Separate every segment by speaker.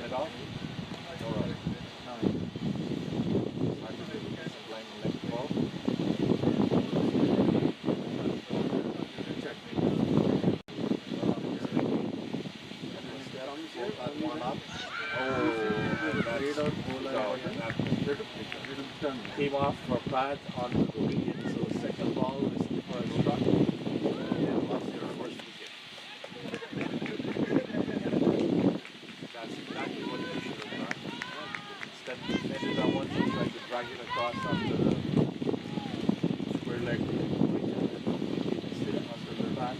Speaker 1: Head off? Alright. Supplying left ball. Check. One up. Came off for pad onto the wicket, so second ball is for a struck. And lost your first wicket. That's exactly what you should have done. Instead of defended that one, you tried to drag it across after the square leg. Still under the bat.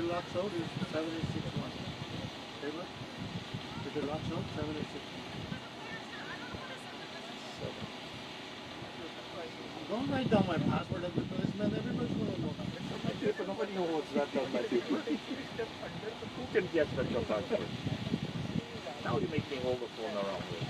Speaker 2: Locks out is 761. Taylor? If it locks out, 761. Don't write down my password at the policeman. Everybody's going to know that.
Speaker 1: Okay, but nobody knows that my people. Who can guess that your password? Now you make me hold the phone around with.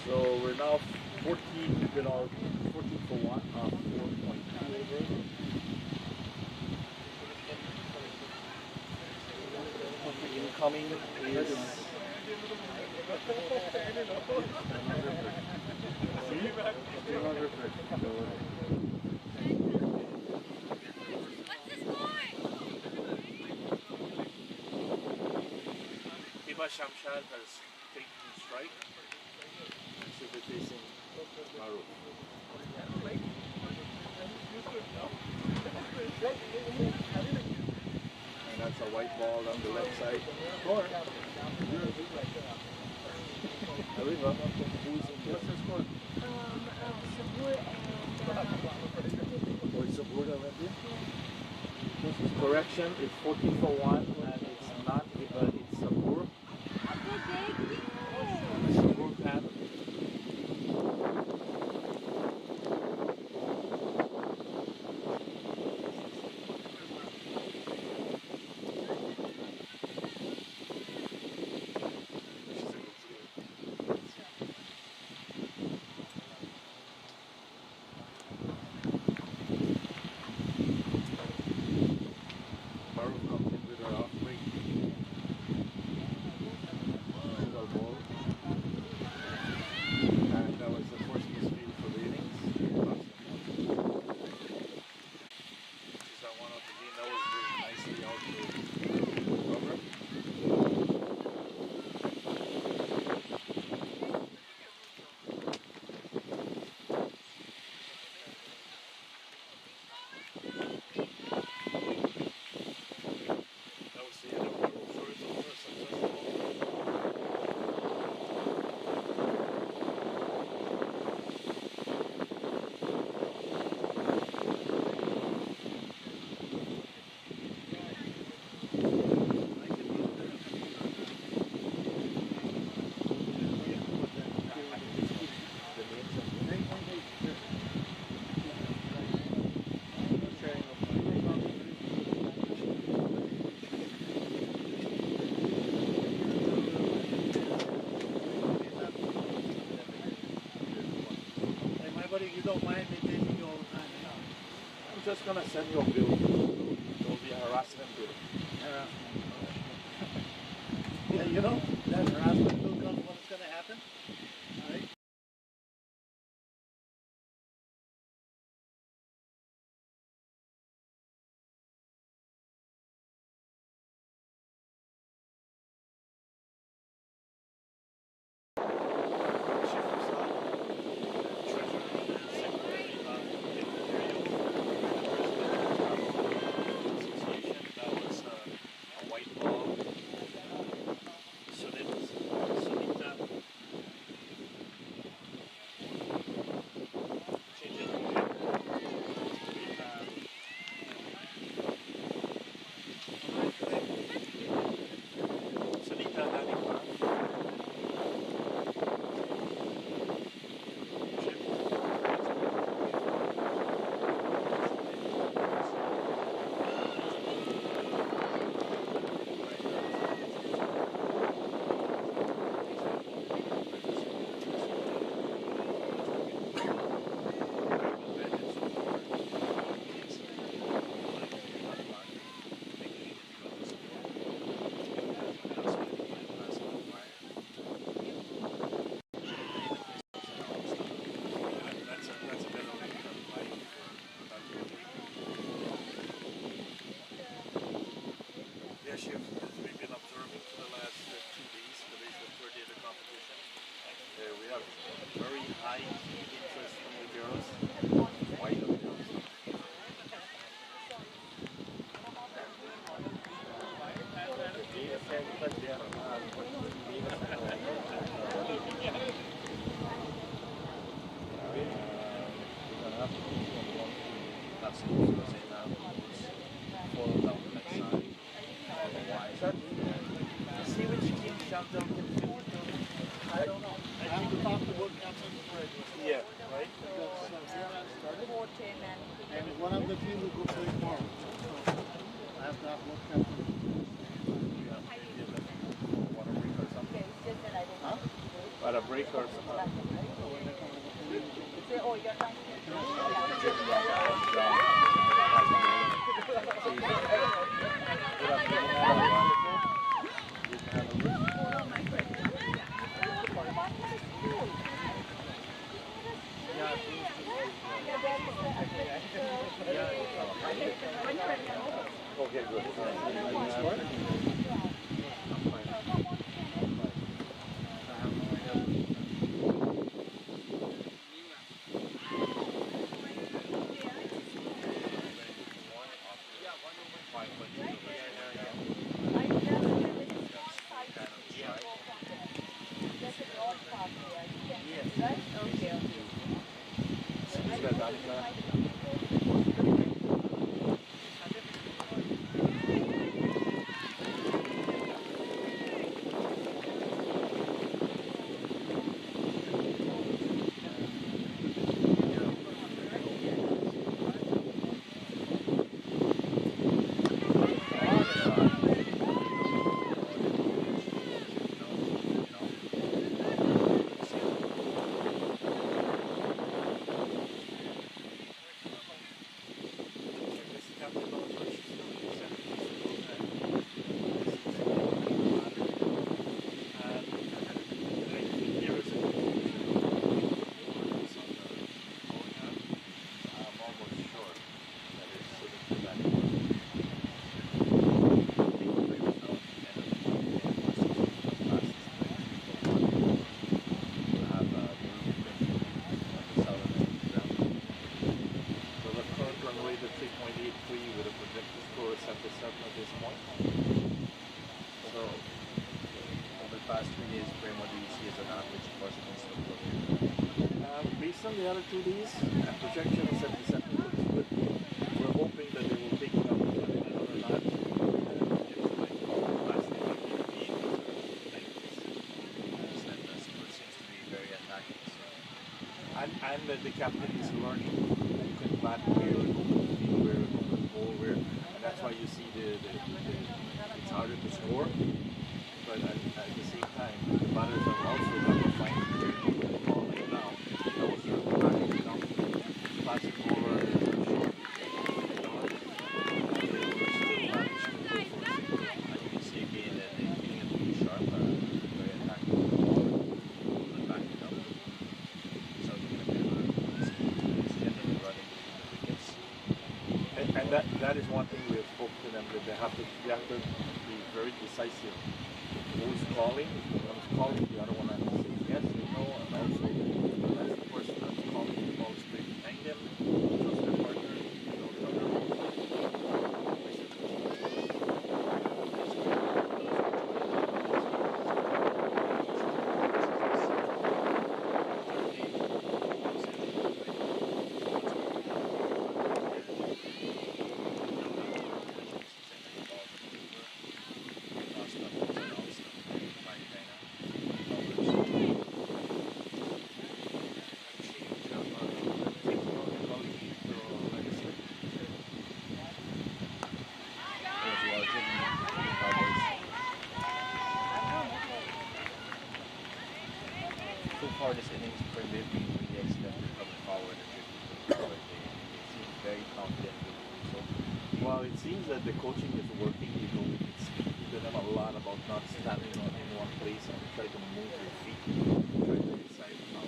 Speaker 1: So we're now 14, we've been all 14 for 1, 4.2 over. Incoming is... Hiba Shamshad has taken strike. So they're facing Maru. And that's a white ball on the left side. Score. Arriba. Who's in here? What's the score? Sabur already? Correction, it's 14 for 1 and it's not Hiba, it's Sabur. Sabur pad.
Speaker 2: You don't mind me taking you all the time.
Speaker 1: I'm just going to send you a bill. It will be a harassment bill.
Speaker 2: Yeah, you know, that harassment bill comes when it's going to happen. All right?
Speaker 1: shift as we've been observing for the last 2 days. Today's the third day of the competition. We have very high interest from the girls. Why the girls? That's what I was saying now. Fall down the next side. See which team jumped down to
Speaker 2: I don't know. I have to talk to both captains before I do it.
Speaker 1: yeah, right?
Speaker 2: Because Fairland started,
Speaker 3: 14 and
Speaker 2: and one of the teams will go play tomorrow. So I have to have both captains.
Speaker 1: Want a break or something?
Speaker 3: it's just that I don't
Speaker 2: Huh?
Speaker 1: Want a break or something?
Speaker 3: say, oh, you're done.
Speaker 1: Okay, good.
Speaker 3: Right? Okay, okay.
Speaker 2: Based on the other 2 days, projection is 77 looks good. We're hoping that they will take it up another notch. And the captain is learning who can bat where, who can field where, who can bowl where, and that's why you see it's harder to score. But at the same time, the batters have also got to find where the ball lay down. That was their back down, passing over, short, down, and they were still managed to go for a single.
Speaker 4: And you can see again that they're hitting it really sharp, very attacking with the ball, and backing up. So they're going to be able to it's generally running between the wickets.
Speaker 2: And that is one thing we have spoken to them, that they have to be very decisive. Who's calling? One's calling, the other one has to say yes or no, and also that's the person that's calling the ball straight behind them. Trust their partner, they know each other.
Speaker 4: So far this innings, they've been really excellent coming forward and they seem very confident with doing so.
Speaker 2: Well, it seems that the coaching is working. It's speaking to them a lot about not standing in one place and try to move your feet, try to decide how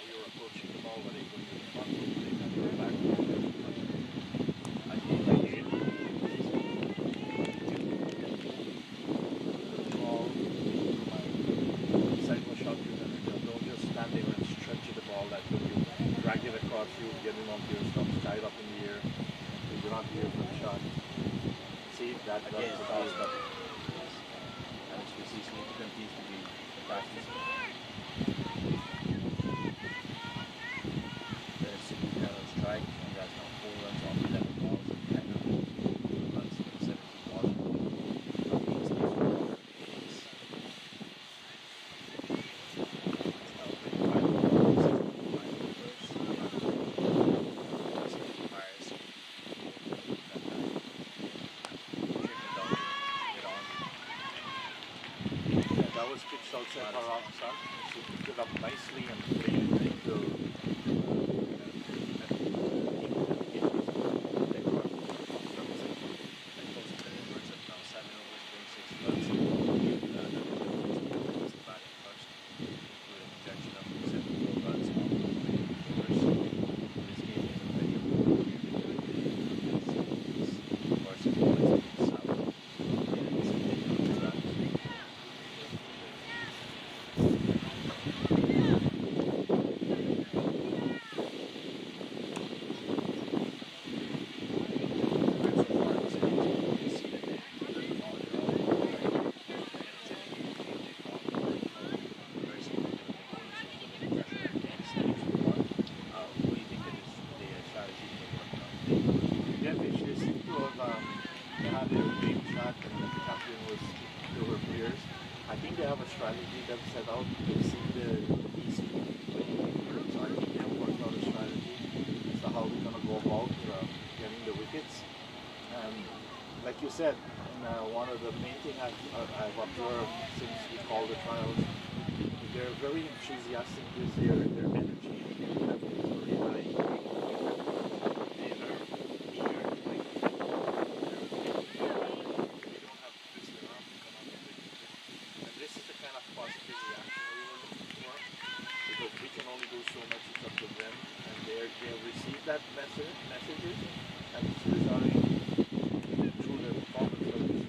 Speaker 2: you're approaching the ball, whether you're going to the front or whether you're going to the back.
Speaker 4: the ball stopping. And it's just significant needs to be the fastest. The City kind of strike, and that's now 4 runs off 11 balls, and kind of 2 runs for 17 balls. It's now 25 balls, 65 overs. Fires.
Speaker 2: Yeah, that was pitched outside our off sun. She picked it up nicely and played it into yeah, they seem to have they had a game chat and the captain was speaking to her players. I think they have a strategy that's set out. They've seen the East playing, so I think they have worked out a strategy as to how they're going to go about getting the wickets. And like you said, one of the main things I've observed since we called the trials, they're very enthusiastic this year. Their energy level is very high. They are eager to play. They don't have to twist their arm to come up with it. And this is the kind of positive reaction we were looking for, because we can only do so much. It's up to them, and they have received that messages, and it's resulting through the performance of this.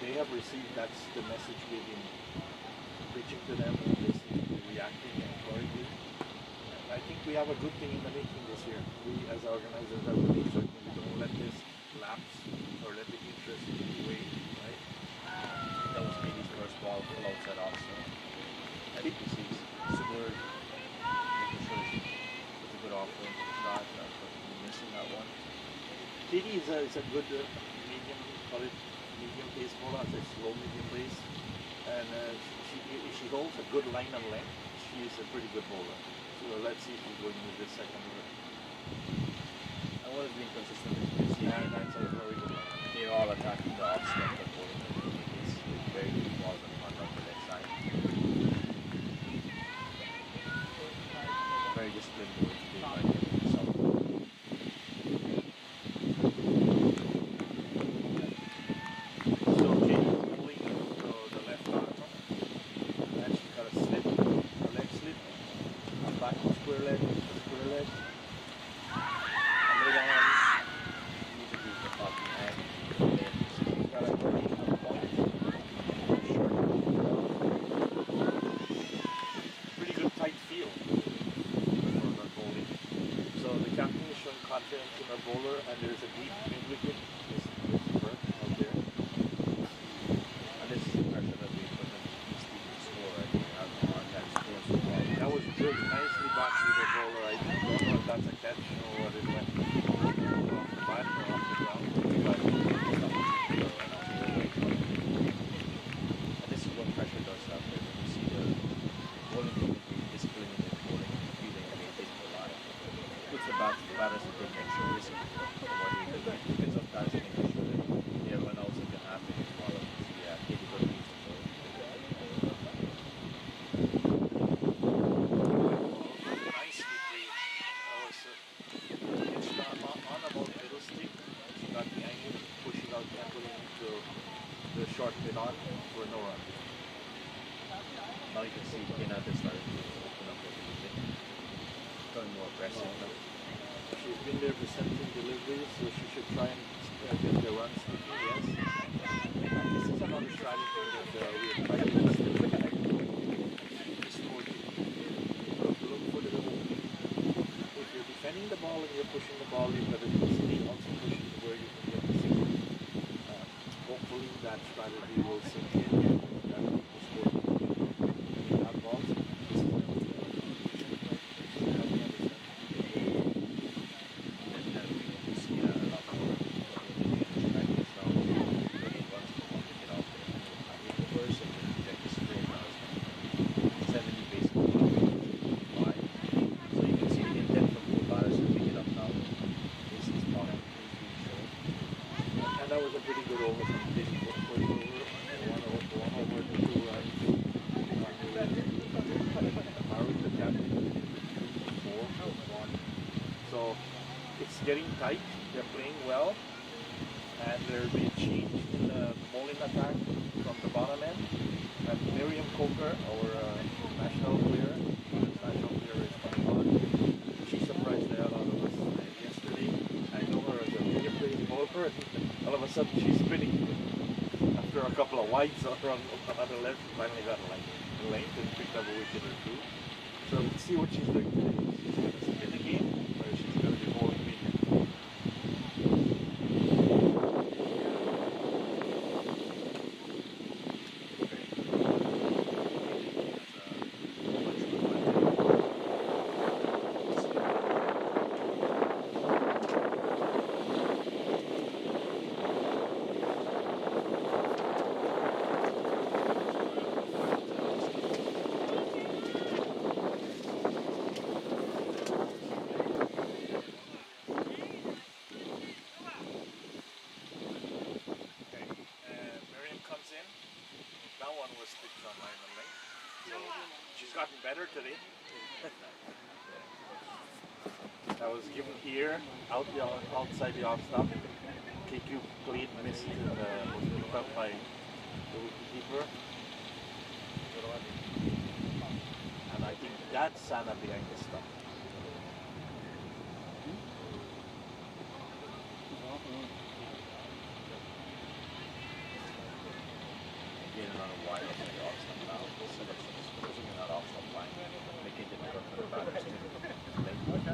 Speaker 2: They have received, that's the message we've been preaching to them, and they seem to be reacting accordingly. And I think we have a good thing in the making this year. We as organizers have to make certain we don't let this lapse or let the interest get away, right?
Speaker 4: That was maybe his first ball full outside off, so I think this is super making sure he puts a good offer into the shot, but missing that one.
Speaker 2: Katie is a good medium, call it medium pace bowler, it's a slow medium pace, and she holds a good line and length. She is a pretty good bowler. So let's see if she's going with this second over.
Speaker 4: I want to be consistent this year.
Speaker 2: And that's a very good line.
Speaker 4: They're all attacking the off stump and bowling. It's very good balls on front of the left side. Very disciplined bowling today by himself.
Speaker 2: Confidence in our bowler, and there's a deep mid-wicket. This bird out there.
Speaker 4: And this is the pressure that we put in East team to score. I think how that score so far.
Speaker 2: That was good, nicely back to the bowler. I don't know if that's a catch or what it went off the bat or off the ground. But
Speaker 4: and this is what pressure does out there. When you see the bowling team being disciplined in their bowling, feeling and they take a lot. Puts the batters to take extra risk for what they do. Because of that, making sure that everyone else can happen as well. Yeah, capabilities to go.
Speaker 2: nicely played. That was the short pin on for no run.
Speaker 4: Now you can see Kenata started to open up a little bit, turn more aggressive now.
Speaker 2: She's been there presenting deliveries, so she should try and get the runs quickly, yes. And this is another strategy that we are trying to instill. Look for the if you're defending the ball and you're pushing the ball, you've got to stay also pushing to where you can get the signal. Hopefully that strategy will sink in and that will score. That balls. This is what that was a pretty good over from Diddy. One over to 2 runs. Maru the captain. 4-1. So it's getting tight. They're playing well. And there'll be a change in the bowling attack from the bottom end. And Miriam Coker, our national player is coming on. She surprised the hell out of us yesterday. I know her as a medium playing bowler. All of a sudden she's spinning. After a couple of wides on the left, she finally got a length and picked up a wicket or two. So let's see what she's doing today. She's going to spin again, or she's going to be bowling medium. That one was pitched on line and length. So she's gotten better today. That was given here, outside the off stop. KQ played, missed and was picked up by the wicketkeeper. And I think that's Sana behind the stop.
Speaker 4: Getting on a wide open the off stump now. Selections pushing in that off stump line, making it difficult for the batters to make one.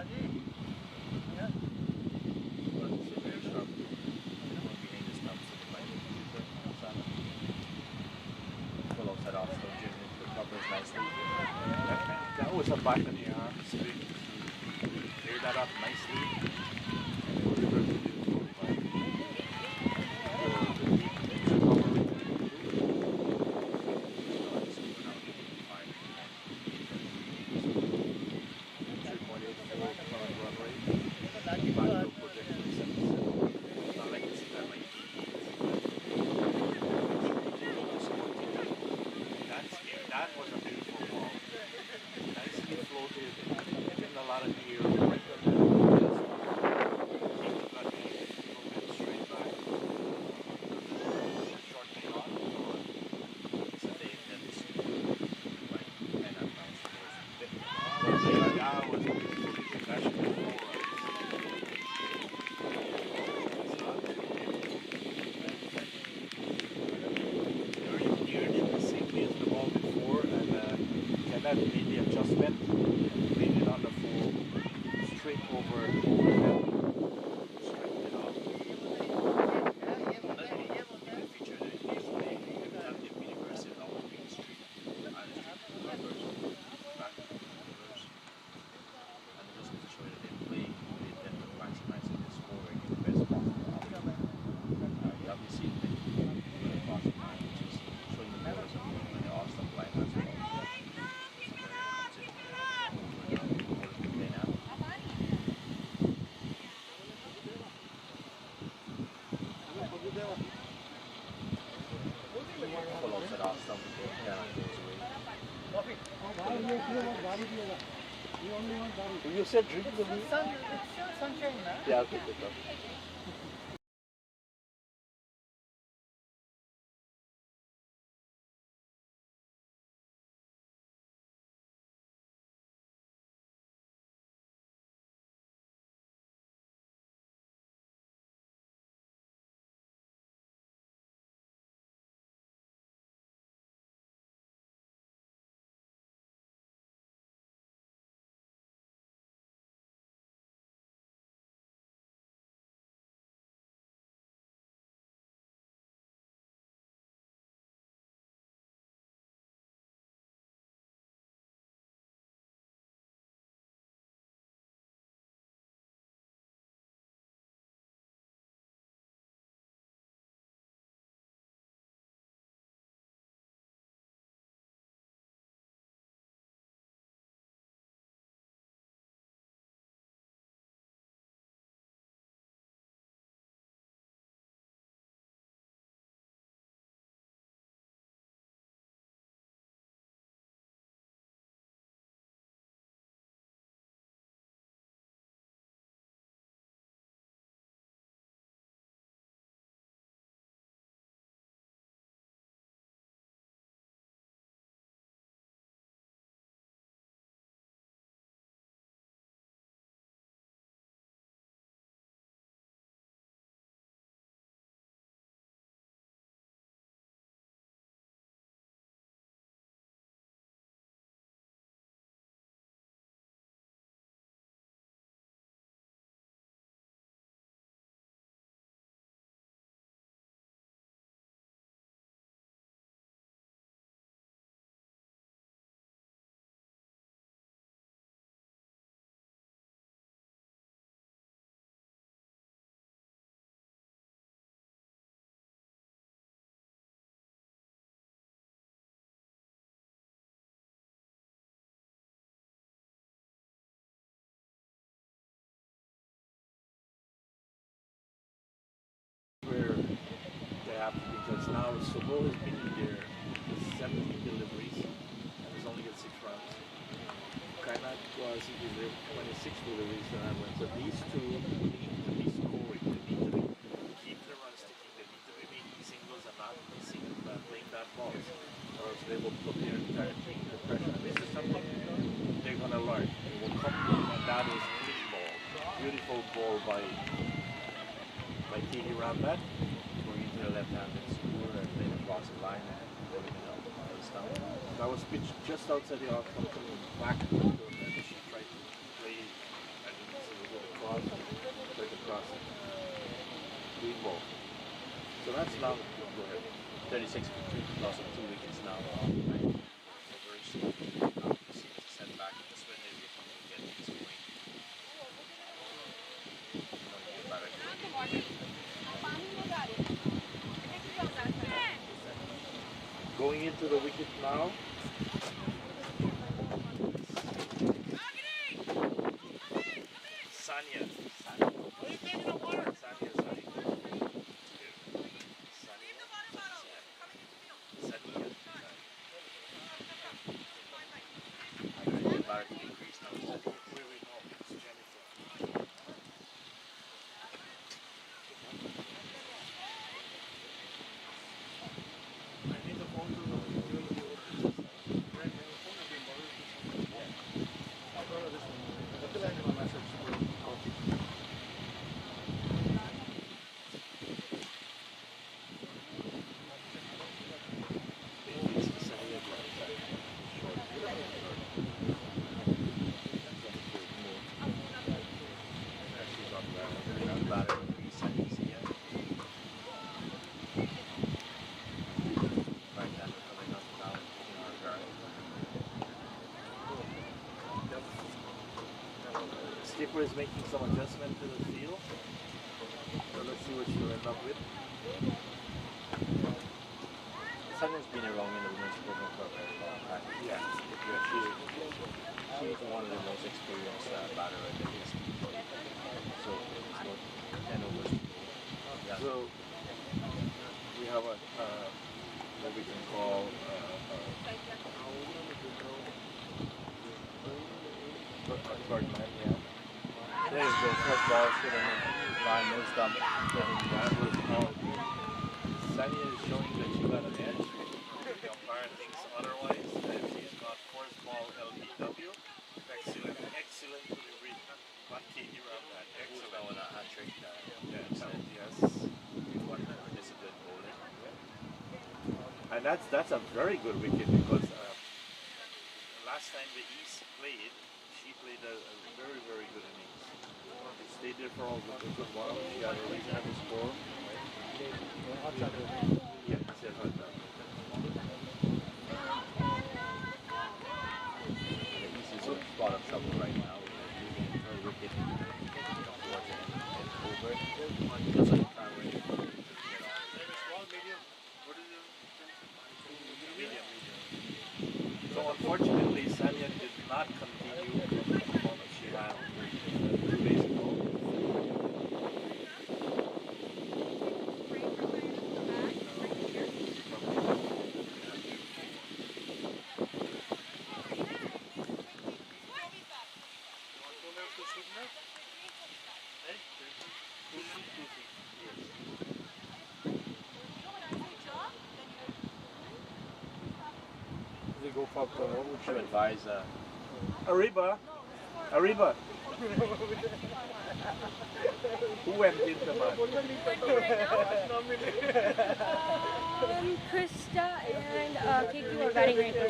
Speaker 4: But it's a very sharp going behind the stumps to the line of Sana. Full outside off stump, Jim recovers nicely.
Speaker 2: That was a back in the arm swing. Cleared that up nicely. And they were able to do that was a beautiful ball. Nicely floated, getting a lot of gear. Right on the straight back. Short thing on.
Speaker 4: It's a day that is like 10 and bounce.
Speaker 2: That was a beautiful hit. That should be 4 runs. That made the adjustment, made it on the full, straight over overhead, straightened it off.
Speaker 4: Feature that usually have the mini aggressive out of the street, either street rubbers, back rubbers, and just to show that they're playing with them to maximize the scoring in the best possible outcome. You obviously think really fast now, which is showing the ballers on the off stump line as well. Full outside off stump before Canada goes away.
Speaker 2: You said drink the lead?
Speaker 3: Sunshine,
Speaker 2: Yeah, I'll take it up. So Bo has been in there 17 deliveries and has only got 6 runs. Kainak was he delivered 26 deliveries and I went. So these two need to be scoring. They need to be keep the runs sticking. They need to be making singles and not missing playing bad balls. Or else they will put their entire team under pressure. And this is something they're gonna learn. It will come to them, and that is clean ball. Beautiful ball by Katie Rambat.
Speaker 4: Going into the left-handed score and playing across the line and putting it up face down.
Speaker 2: That was pitched just outside the outcome coming back to her, and she tried to play and it was across, tried to cross it. Green ball. So that's now go ahead.
Speaker 4: 36 for 2, loss of 2 wickets now. Overs. Now we see it's a setback. That's when they will get this point.
Speaker 2: Going into the wicket now. Sanya. Skipper is making some adjustment to the field. So let's see what she'll end up with.
Speaker 4: Sanya's been around in the women's program for a very long time.
Speaker 2: Yeah.
Speaker 4: She's one of the most experienced batter in the list. So it's about 10 overs to go. Yeah.
Speaker 2: So we have a what we can call third man, yeah.
Speaker 4: There you go, first ball, hit on the line, no stump.
Speaker 2: That was all. Sanya is showing that she got an edge. The umpire thinks otherwise. That she's got first ball LBW. Excellent delivery. Not Katie around that.
Speaker 4: Who's now on a hat trick?
Speaker 2: Yes.
Speaker 4: One disciplined bowling.
Speaker 2: And that's a very good wicket because last time the East played, she played a very, very good innings. Stayed there for all the good while. She had a reasonable score. Yeah, she had hard time.
Speaker 4: The East is a spot of trouble right now. Losing her wicket towards and over. Just like Cameron.
Speaker 2: So unfortunately, Sanya did not continue from the performance she had 2 days ago.
Speaker 4: They go for what would you advise?
Speaker 2: Ariba. Who went in the mud?
Speaker 3: Krista and KQ are batting right now.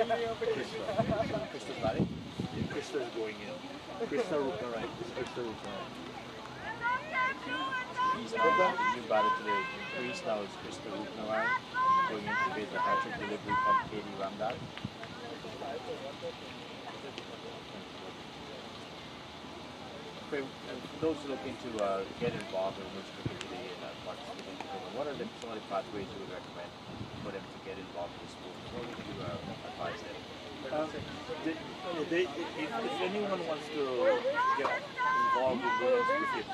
Speaker 4: Krista's batting?
Speaker 2: Yeah, Krista's going in. Krista Rupner, right? Krista Rupner.
Speaker 4: He's now the new batter to the crease. Now it's Krista Rupner going in to get the hat-trick delivery from Katie Ramdat. Okay, and for those looking to get involved in women's cricket today and participate in the program, what are some of the pathways you would recommend for them to get involved in the sport? What would you advise them?
Speaker 2: If anyone wants to get involved in women's cricket,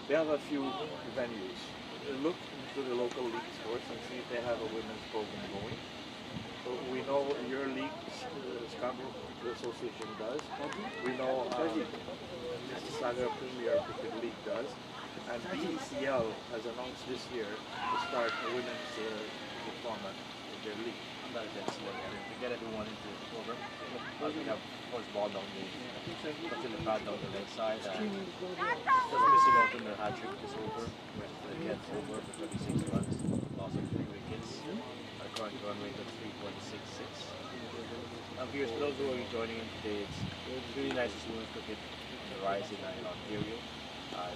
Speaker 2: they have a few venues.
Speaker 1: look into the local league sports and see if they have a women's program going. So we know your league, Scarborough Association does. We know Mississauga Premier Cricket League does. And BECL has announced this year to start a women's format in their league.
Speaker 4: That is excellent. And to get everyone into the program, as we have, of course, ball down the pad down the left side. Just missing out on their hat trick this over, with the Kent over for 26 runs, loss of 3 wickets, at a current run rate of 3.66. And viewers, for those who are joining in today, it's really nice to see women's cricket on the rise in Ontario.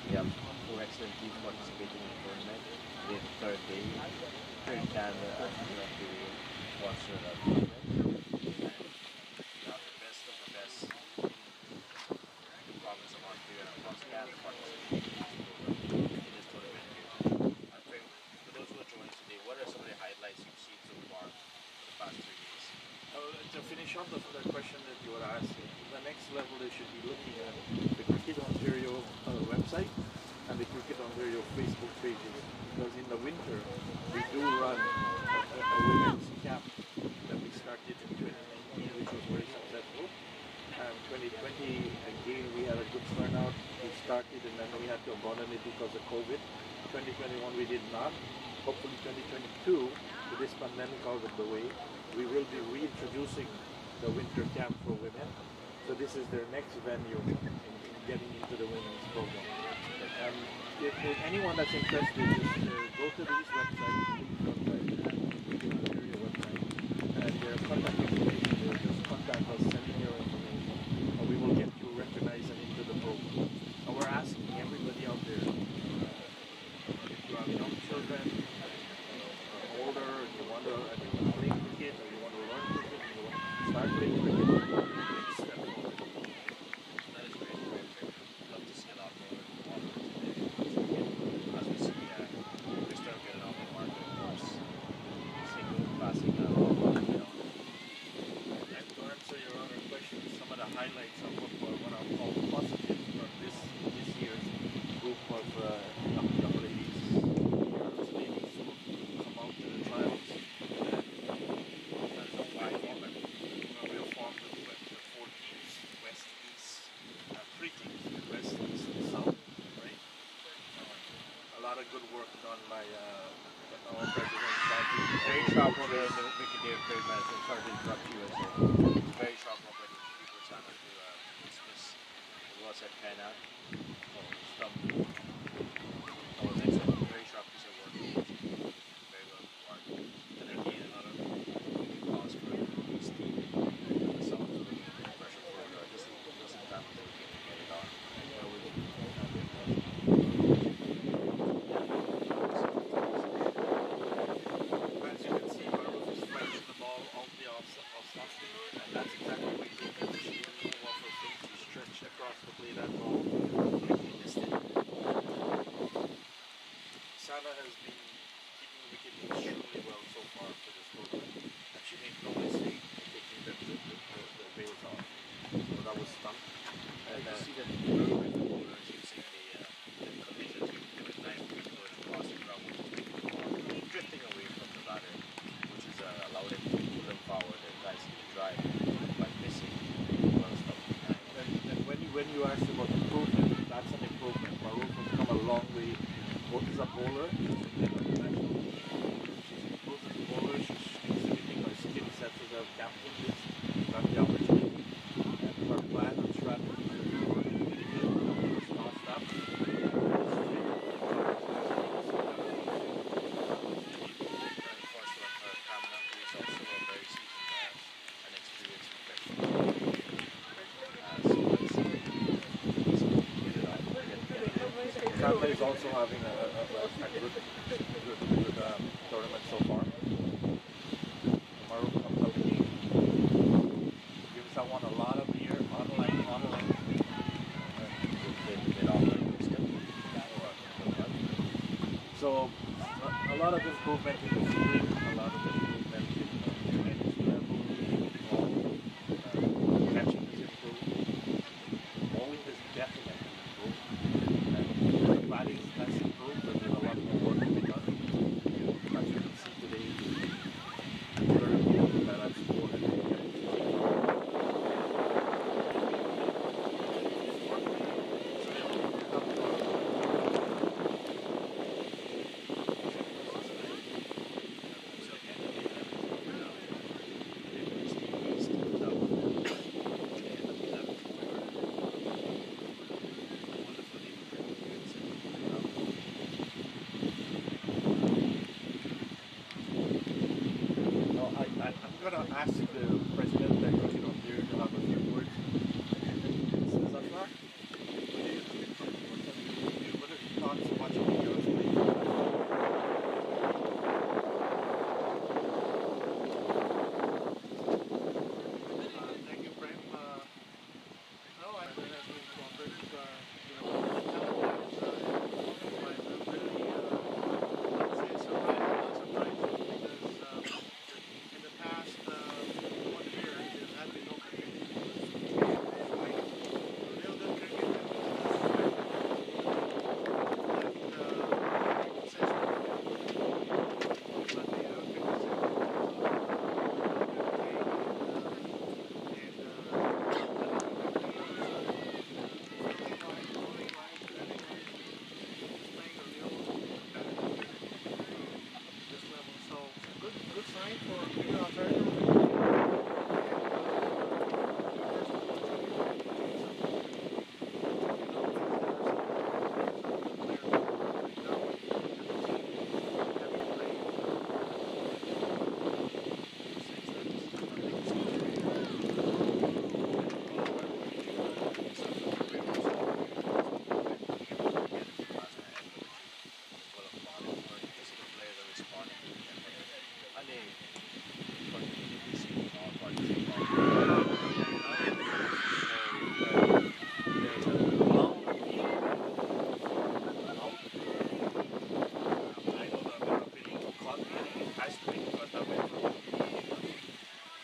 Speaker 4: We have 4 excellent teams participating in the tournament. Today is the third day here in Canada and in Ontario sponsor that tournament. And we have the best of the best in the province of Ontario and across Canada participating in this tournament here. And for those who are joining us today, what are some of the highlights you've seen so far for the past 3 days?
Speaker 1: To finish off the question that you were asking, the next level they should be looking at the Cricket Ontario website and the Cricket Ontario Facebook pages, because in the winter we do run a women's camp that we started in 2019, which was very successful. 2020 again we had a good turnout. We started and then we had to abandon it because of COVID. 2021 we did not. Hopefully 2022, with this pandemic out of the way, we will be reintroducing the winter camp for women. So this is their next venue in getting into the women's program. If anyone that's interested, just go to these websites, and their contact information there. Just contact us, send in your information, and we will get you recognized and into the program. And we're asking everybody out there, if you have young children, older, and you want to play cricket, or you want to learn cricket, and you want to start playing cricket, please step forward.
Speaker 4: That is great, very, very good. Love to see a lot more as we see we're starting to get an open market, of course. Single passing now.
Speaker 1: And to answer your other question, some of the highlights of what I'll call positive from this year's group of young ladies, girls, ladies who come out to the trials. And I formed we have formed the 4 teams, West, East, 3 teams, West, East, and South, right? A lot of good work done by our president, Sandy.
Speaker 4: Very sharp over there in the wicket there, very nice. I'm sorry to interrupt you. It's very sharp over there before Sana to dismiss the well said Kana. Oh, stump. That was excellent. Very sharp piece of work. Very well worked. And again, another cause for East team. The South looking at the pressure for just in time to get it on.
Speaker 1: As you can see, Baruch is finding the ball out the off something, and that's exactly what he did. He didn't move off her feet, he stretched across to play that ball. He missed it. Sana has been keeping the wicket extremely well so far for this tournament, and she made no mistake in taking the bails off. So that was stumped.
Speaker 4: And
Speaker 1: And
Speaker 4: you see that the bowlers using the collisions with 9 feet across the ground, drifting away from the batter, which has allowed him to pull them forward and nicely drive by missing one stop.
Speaker 1: And when you ask about improvement, that's an improvement. Baruch has come a long way. Both as a bowler, she's improved as a bowler, she's exhibiting her skill sets as a captain. She's got the opportunity. And her plan and strategy is working really good. It's non-stop. Canada is also having a good tournament so far. Tomorrow comes up again. Gives that one a lot of beer, online. So a lot of improvement in the fielding, a lot of improvement in energy level, catching is improved, bowling is definitely improved, and batting has improved, but there's a lot more work to be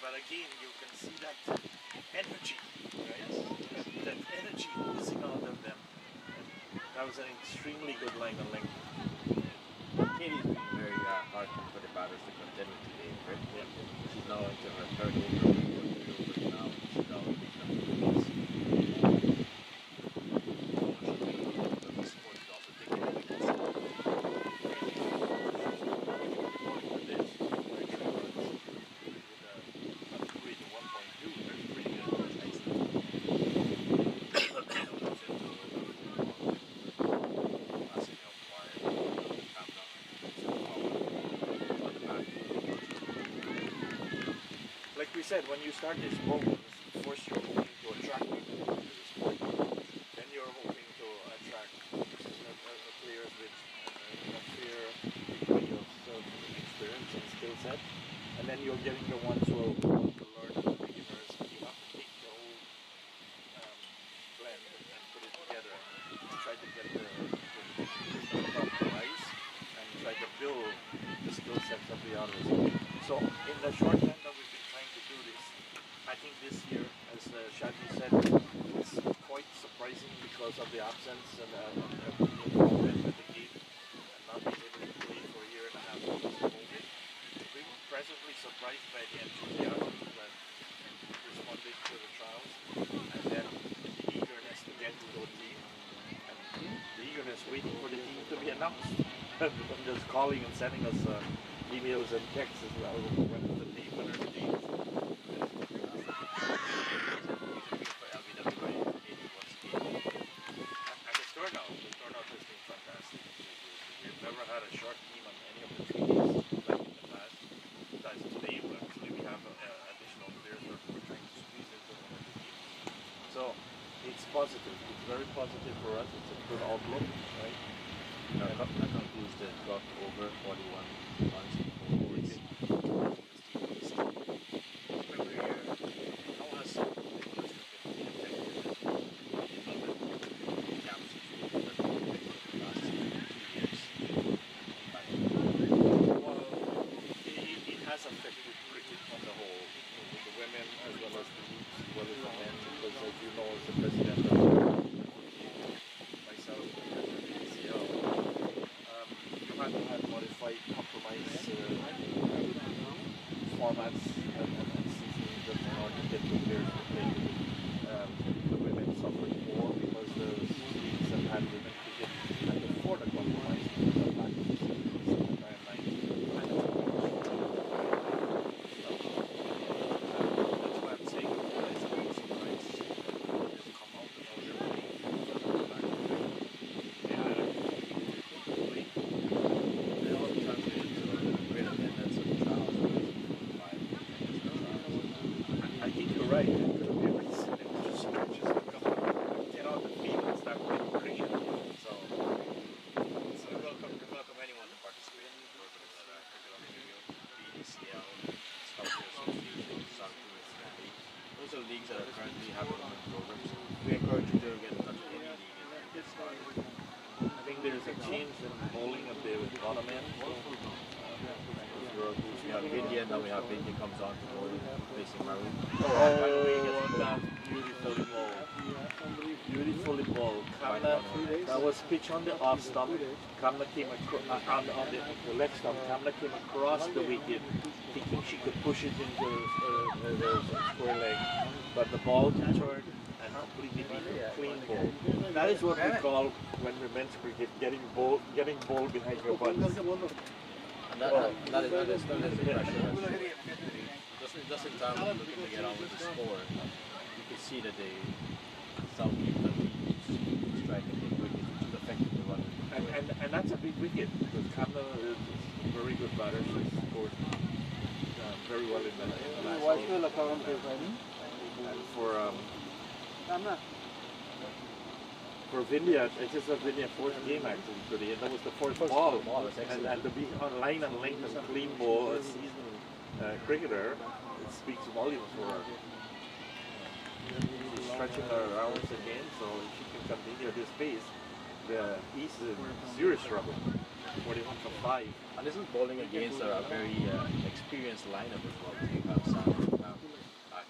Speaker 2: But again, you can see that energy, right? That energy oozing out of them. That was an extremely good line of length.
Speaker 4: Katie's been very hard for the batters to contend with today, right? Yeah. She's now into her third over, now. She's now in the
Speaker 2: Like we said, when you start this program, first you're hoping to attract people to the sport. Then you're hoping to attract players with a fair degree of experience and skill set. And then you're getting the ones who want to learn as beginners. You have to take the whole blend and put it together and try to get the top rise and try to build the skill sets of the others. So in the short time that we've been trying to do this, I think this year, as Shadi said, it's quite surprising because of the absence and involvement with the game and not being able to play for a year and a half because of COVID. We were pleasantly surprised by the enthusiasm that responded to the trials and then the eagerness to get to the team and the eagerness waiting for the team to be announced. And just calling and sending us emails and texts as well when the team winners teams. And the turnout has been fantastic. We've never had a short team on any of the treaties like in the past. That's today, actually, we have additional players that we're trying to squeeze into one of the teams. So it's positive. It's very positive for us. It's a good outlook, right?
Speaker 4: That concludes the 12th over, 41 runs in 4 days. How has the English been affected the camps that we've been the last 2 years?
Speaker 2: Well, it has affected cricket on the whole, with the women as well as the youth, as well as the men, because as you know, as the president of myself, the president of the CCO, had modified compromise formats and seasons in order to get the players to play. The women suffered more because the leagues that had women cricket had to afford a compromise because of lack of facilities and that's why I'm saying it's a little surprise to come out and all I think you're right. It could have been recent. It was just matches that come get out the field and start playing cricket. So
Speaker 4: welcome anyone to participate in programs that are cricket on the video, BDCL, Sculpture Association, Soccer, those are leagues that are currently having programs. We encourage you to get in touch with any league and get started.
Speaker 2: I think there's a change in bowling of the bottom end.
Speaker 4: We have India, now we have India comes on to bowl, replacing Maru.
Speaker 2: That's beautifully bowled. Beautifully bowled. Kamna, that was pitch on the off stump. Kamna came on the left stump. Kamna came across the wicket, thinking she could push it into the square leg, but the ball turned and completely beat a clean ball. That is what we call when we men's cricket getting ball behind your butt.
Speaker 4: And that is the pressure. Just in time looking to get on with the score, you could see that they South continues striking big wickets, which is affecting the run.
Speaker 2: And that's a big wicket because Kamla is a very good batter. She scored very well in the last over. And for Vindia, it's just a Vindia fourth game actually today, and that was the fourth ball. And to be on line and length and clean ball, a seasoned cricketer, it speaks volumes for her. She's stretching her hours again, so if she can continue at this pace, the East is in serious trouble. 41 for 5.
Speaker 4: And this is bowling against a very experienced lineup as well. So you have Sam, you have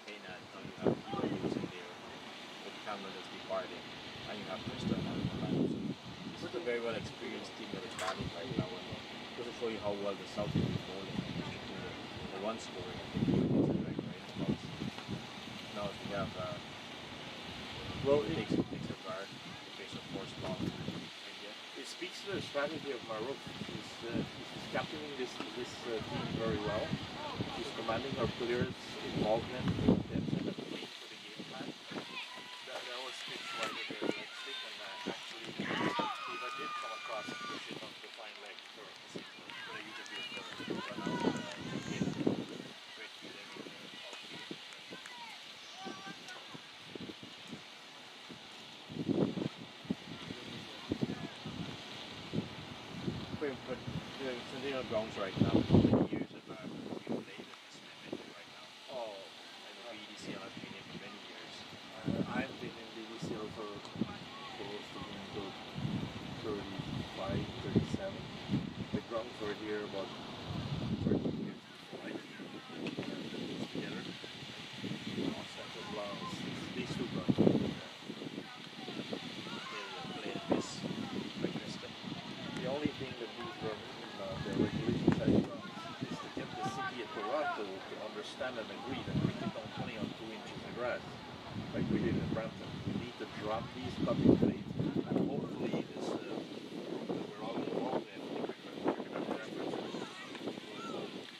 Speaker 4: Kena, and you have Ivo Hughes in there with Cameron that's departing, and you have Krista and the lineup. So this is a very well experienced team that is batting right now. And just to show you how well the South is bowling, the run scoring, right? Now if you have takes a guard, face of force ball.
Speaker 2: It speaks to the strategy of Marouf. She's captaining this team very well. She's commanding her players' involvement and the belief for the game plan. That was pitched right with her leg stick, and actually Eva did come across and push it on the fine leg for a single. But I used to do it for run out game. Great feeling all field.
Speaker 4: But something on grounds right now, how many years have you played at this venue right now?
Speaker 2: Oh,
Speaker 4: And the BDCL has been in for many years.
Speaker 2: I've been in the VCL for close to 35, 37. The grounds were here about 30 years before I came together. Central grounds, these two grounds were there.
Speaker 4: Play at this Krista.
Speaker 2: The only thing that these were the regulation side grounds is to get the city of Toronto to understand and agree that we can don't play on 2 inches of grass like we did in Brampton. We need to drop these cutting blades, and hopefully this we're all involved in will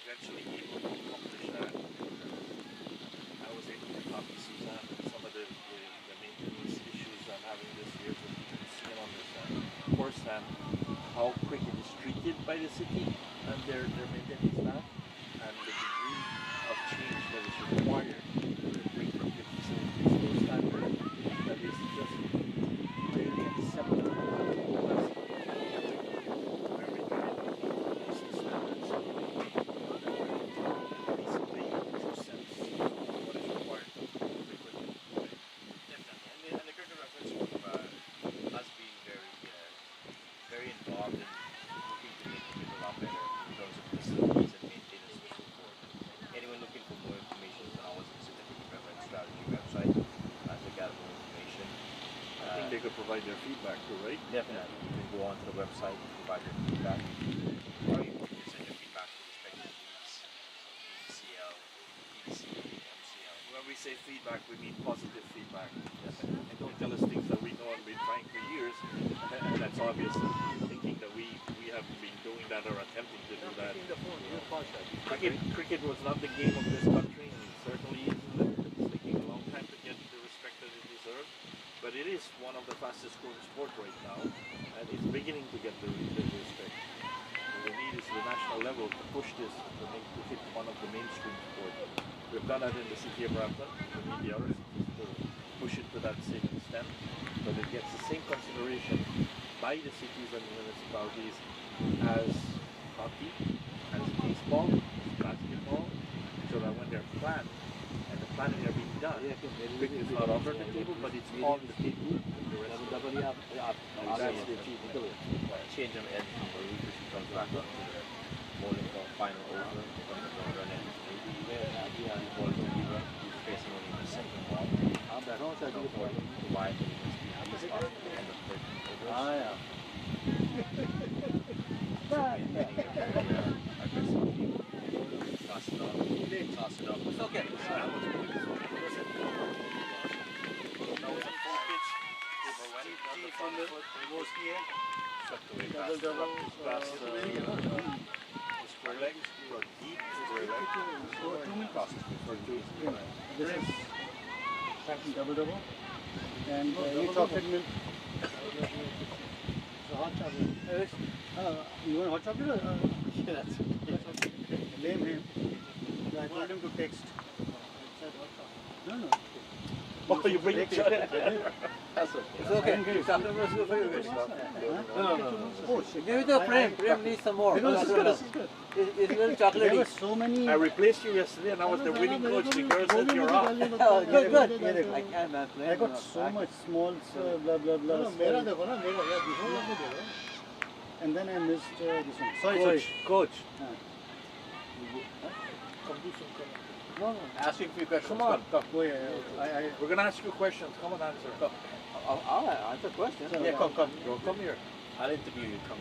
Speaker 2: eventually be able to accomplish that. I was able to talk to Suzanne and some of the maintenance issues I'm having this year, so you can see and understand firsthand how cricket is treated by the city and their maintenance staff, and the degree of change that is required to bring cricket facilities to a standard that is just very acceptable to us. Very, very decent standards. Basically, true sense of what is required to play cricket.
Speaker 4: Definitely. And the cricket reference group has been very involved in looking to make cricket a lot better in terms of facilities and maintenance and so forth. Anyone looking for more information can always visit the cricket reference strategy website to get more information.
Speaker 2: I think they could provide their feedback too, right?
Speaker 4: Definitely. You can go onto the website, provide your feedback, or you can send your feedback to respective leagues, BCL, EDC, MCL.
Speaker 2: When we say feedback, we mean positive feedback. Yes. And don't tell us things that we know and been trying for years, and that's obvious. Thinking that we haven't been doing that or attempting to do that. Cricket was not the game of this country, and it certainly isn't. It's taking a long time to get the respect that it deserves. But it is one of the fastest growing sports right now, and it's beginning to get the respect. What we need is the national level to push this to make it one of the mainstream sports. We've done that in the city of Brampton. We need the other cities to push it to that same extent, but it gets the same consideration by the cities and municipalities as hockey, as baseball, as basketball, so that when they're planned and the planning are being done, cricket is not off the table, but it's on the table. That's the achievement.
Speaker 4: Change of edge from where we comes back up to the bowling for final over from the run end. Bowling to Eva, he's facing only the second ball. Wide, but he must be at the spot on the 13th overs.
Speaker 5: yeah.
Speaker 4: Toss it up. It's okay.
Speaker 2: That was good. That was a full pitch.
Speaker 5: From the most here.
Speaker 2: Swept away past the square leg or deep square leg.
Speaker 6: So 2 minutes.
Speaker 2: For two.
Speaker 6: This is double. And any chocolate milk. So hot chocolate. You want hot chocolate? Yeah, that's blame him. I told him to text. No.
Speaker 2: Oh, you bring it together.
Speaker 4: That's okay.
Speaker 5: It's okay. Chocolate was good for you. No. Give it to Prem. Prem needs some more.
Speaker 6: This is good.
Speaker 5: It's a little
Speaker 6: There
Speaker 5: chocolatey.
Speaker 6: were so many.
Speaker 2: I replaced you yesterday and I was the winning coach. The girl said you're off.
Speaker 5: Oh, good.
Speaker 6: I
Speaker 5: I can, man.
Speaker 6: I got so much small blah blah blah. And then I missed this one. Sorry.
Speaker 2: Coach.
Speaker 6: Uh,
Speaker 2: Come do some comment.
Speaker 5: No. Ask you a few questions.
Speaker 2: Come on, come.
Speaker 6: Oh yeah.
Speaker 2: We're gonna ask you questions. Come and answer.
Speaker 5: I'll answer questions.
Speaker 6: So,
Speaker 2: Yeah, come. Go, come here.
Speaker 4: I'll interview you. Come.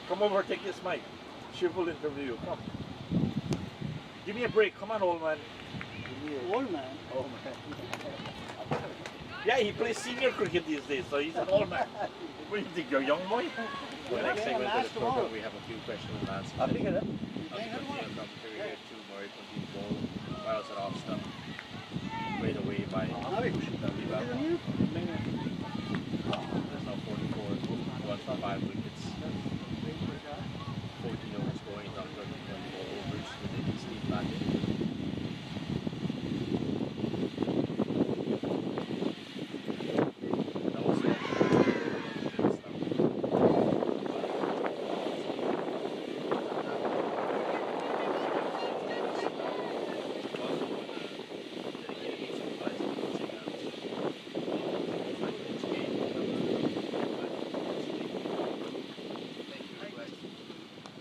Speaker 2: Come over, take this mic. She will interview you. Come. Give me a break. Come on, old man.
Speaker 6: Old man.
Speaker 2: Old man. Yeah, he plays senior cricket these days, so he's an old man. What do you think, you're a young boy?
Speaker 4: For the next segment of the program, we have a few questions and answers.
Speaker 5: I'll pick it up.
Speaker 4: I'll continue commentary here too. Murray continued ball. Miles at off stump. Played away by Taliba. There's now 44. 1 for 5 wickets. 14 overs going down 24 overs with the East team batting. That was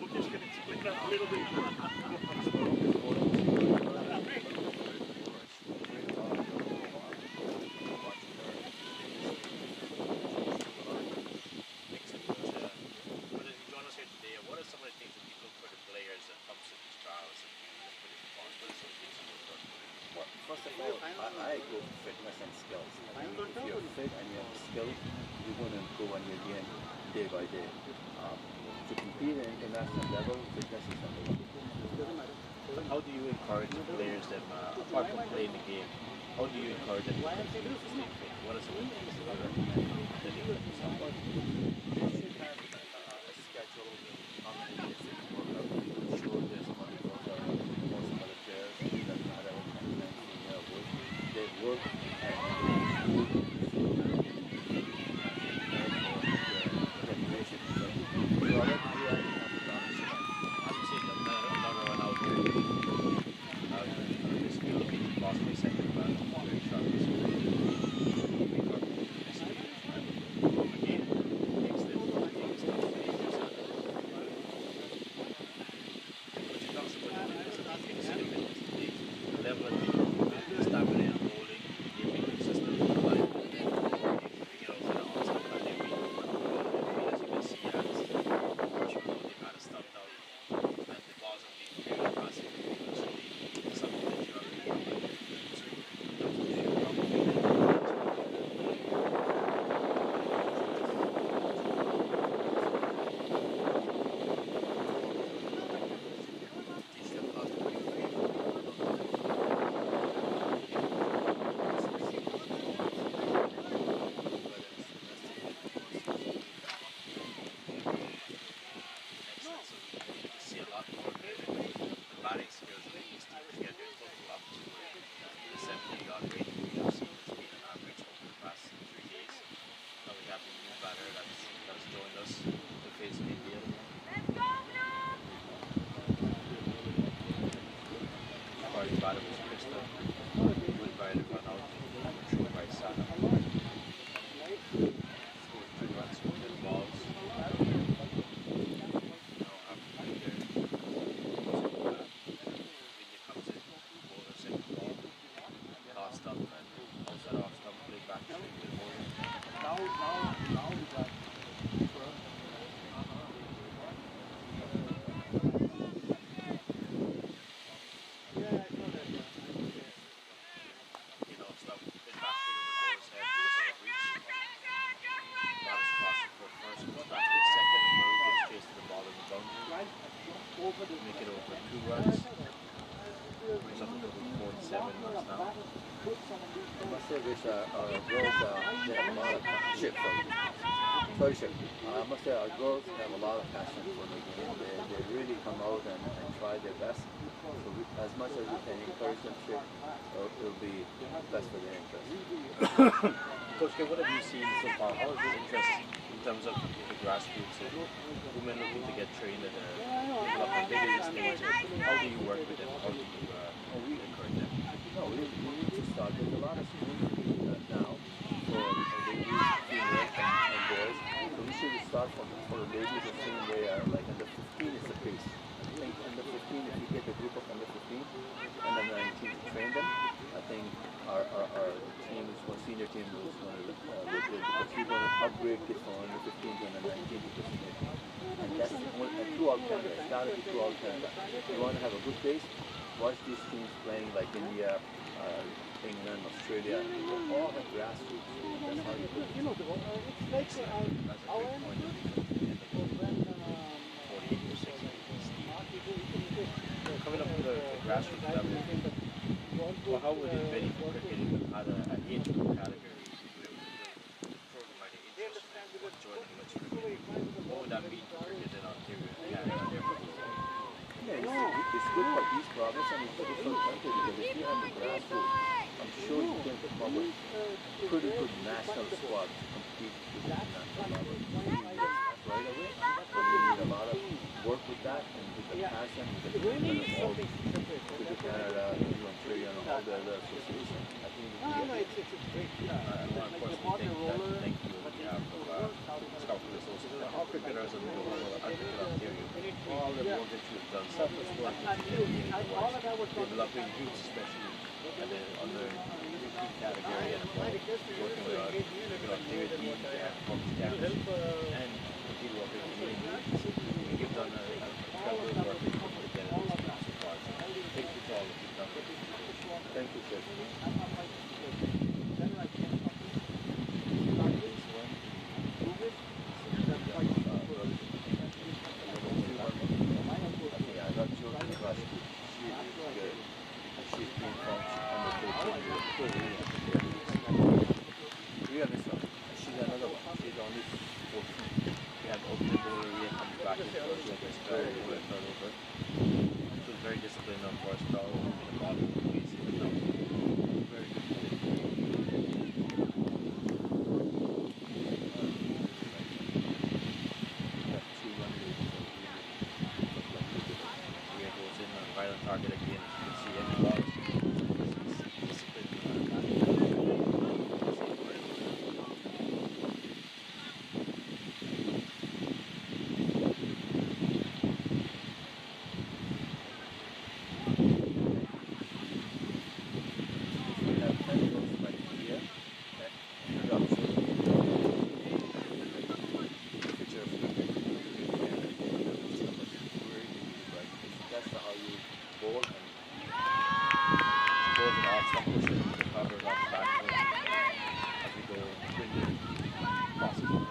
Speaker 2: We're just gonna split up a little bit.
Speaker 4: Join us here today. What are some of the things that you look for the players that comes to these trials and you look for the response? What are some things you look for?
Speaker 7: Well, first of all, I go for fitness and skills. I think if you're fit and you have the skills, you're going to improve on your game day by day. To compete at international level, fitness is number one.
Speaker 4: How do you encourage the players that, apart from playing the game, how do you encourage them to continue to stay fit? What are some of the things that you recommend that they can do?
Speaker 7: You should have a schedule, how many days they can work out. Sure, there's some other girls are more some other players, it doesn't matter what kind of length they work and school, graduation. So I like to do that.
Speaker 4: I'm seeing another one out here. This will be possibly second round. Very sharp.
Speaker 7: girls, they have a lot of shit. Sorry, Chef. I must say our girls have a lot of passion for the game. They really come out and try their best. So as much as we can encourage them, Chef, it'll be best for their interest.
Speaker 4: Coach K, what have you seen so far? How is the interest in terms of the grassroots and women looking to get trained at a development bigger stage? How do you work with them? How do you encourage them?
Speaker 7: No, we need to start. There's a lot of schools now for ladies, females, and boys. So we should start for the ladies the same way, like under 15 is the pace. I think under 15, if you get a group of under 15 and under 19 to train them, I think our team is going, senior team is going to look good because we're going to upgrade kids from under 15 to under 19 to the senior team. And that's throughout Canada. It's got to be throughout Canada. You want to have a good base. Watch these teams playing like India, England, Australia, all have grassroots. That's how you do it.
Speaker 6: It's like
Speaker 4: That's a great point. Coming up with the grassroots level, well, how would it be for cricket if you had an age group category with the program like the interest in joining much cricket? What would that mean for cricket in Ontario and Canada?
Speaker 7: Yeah, it's good for East Province and it's good for the country because if you have the grassroots, I'm sure you can come up with pretty good national squad to compete with the national level. Right away, but you need a lot of work with that and with the passion, with the commitment of all to Canada, to Ontario, and all the other associations. I think
Speaker 6: it's great.
Speaker 4: I want to personally thank you on behalf of Scout for this also. All cricketers in the whole Arctic Ontario, all the work that you've done, selfless work that you've been developing youths, especially at the under 15 category and working with our Ontario team and public campus and continue working with community. You've done a incredible work to get this so far. So thank you for all that you've done.
Speaker 7: thank you, sir. I got children across the she is good. She's been from under 13 years. We have this one. She's another one. She's only 14.
Speaker 4: We had open door, we had come back and forth like this very over. It was very disciplined on first ball, in the bottom of the piece, even though very good. We goes in right on target again, as you can see every ball is disciplined.
Speaker 7: We have 10 girls right here. Introduction. Picture of cricket. That's how you bowl and
Speaker 4: Goes and off some pushing the covers off the back foot as we go in the process of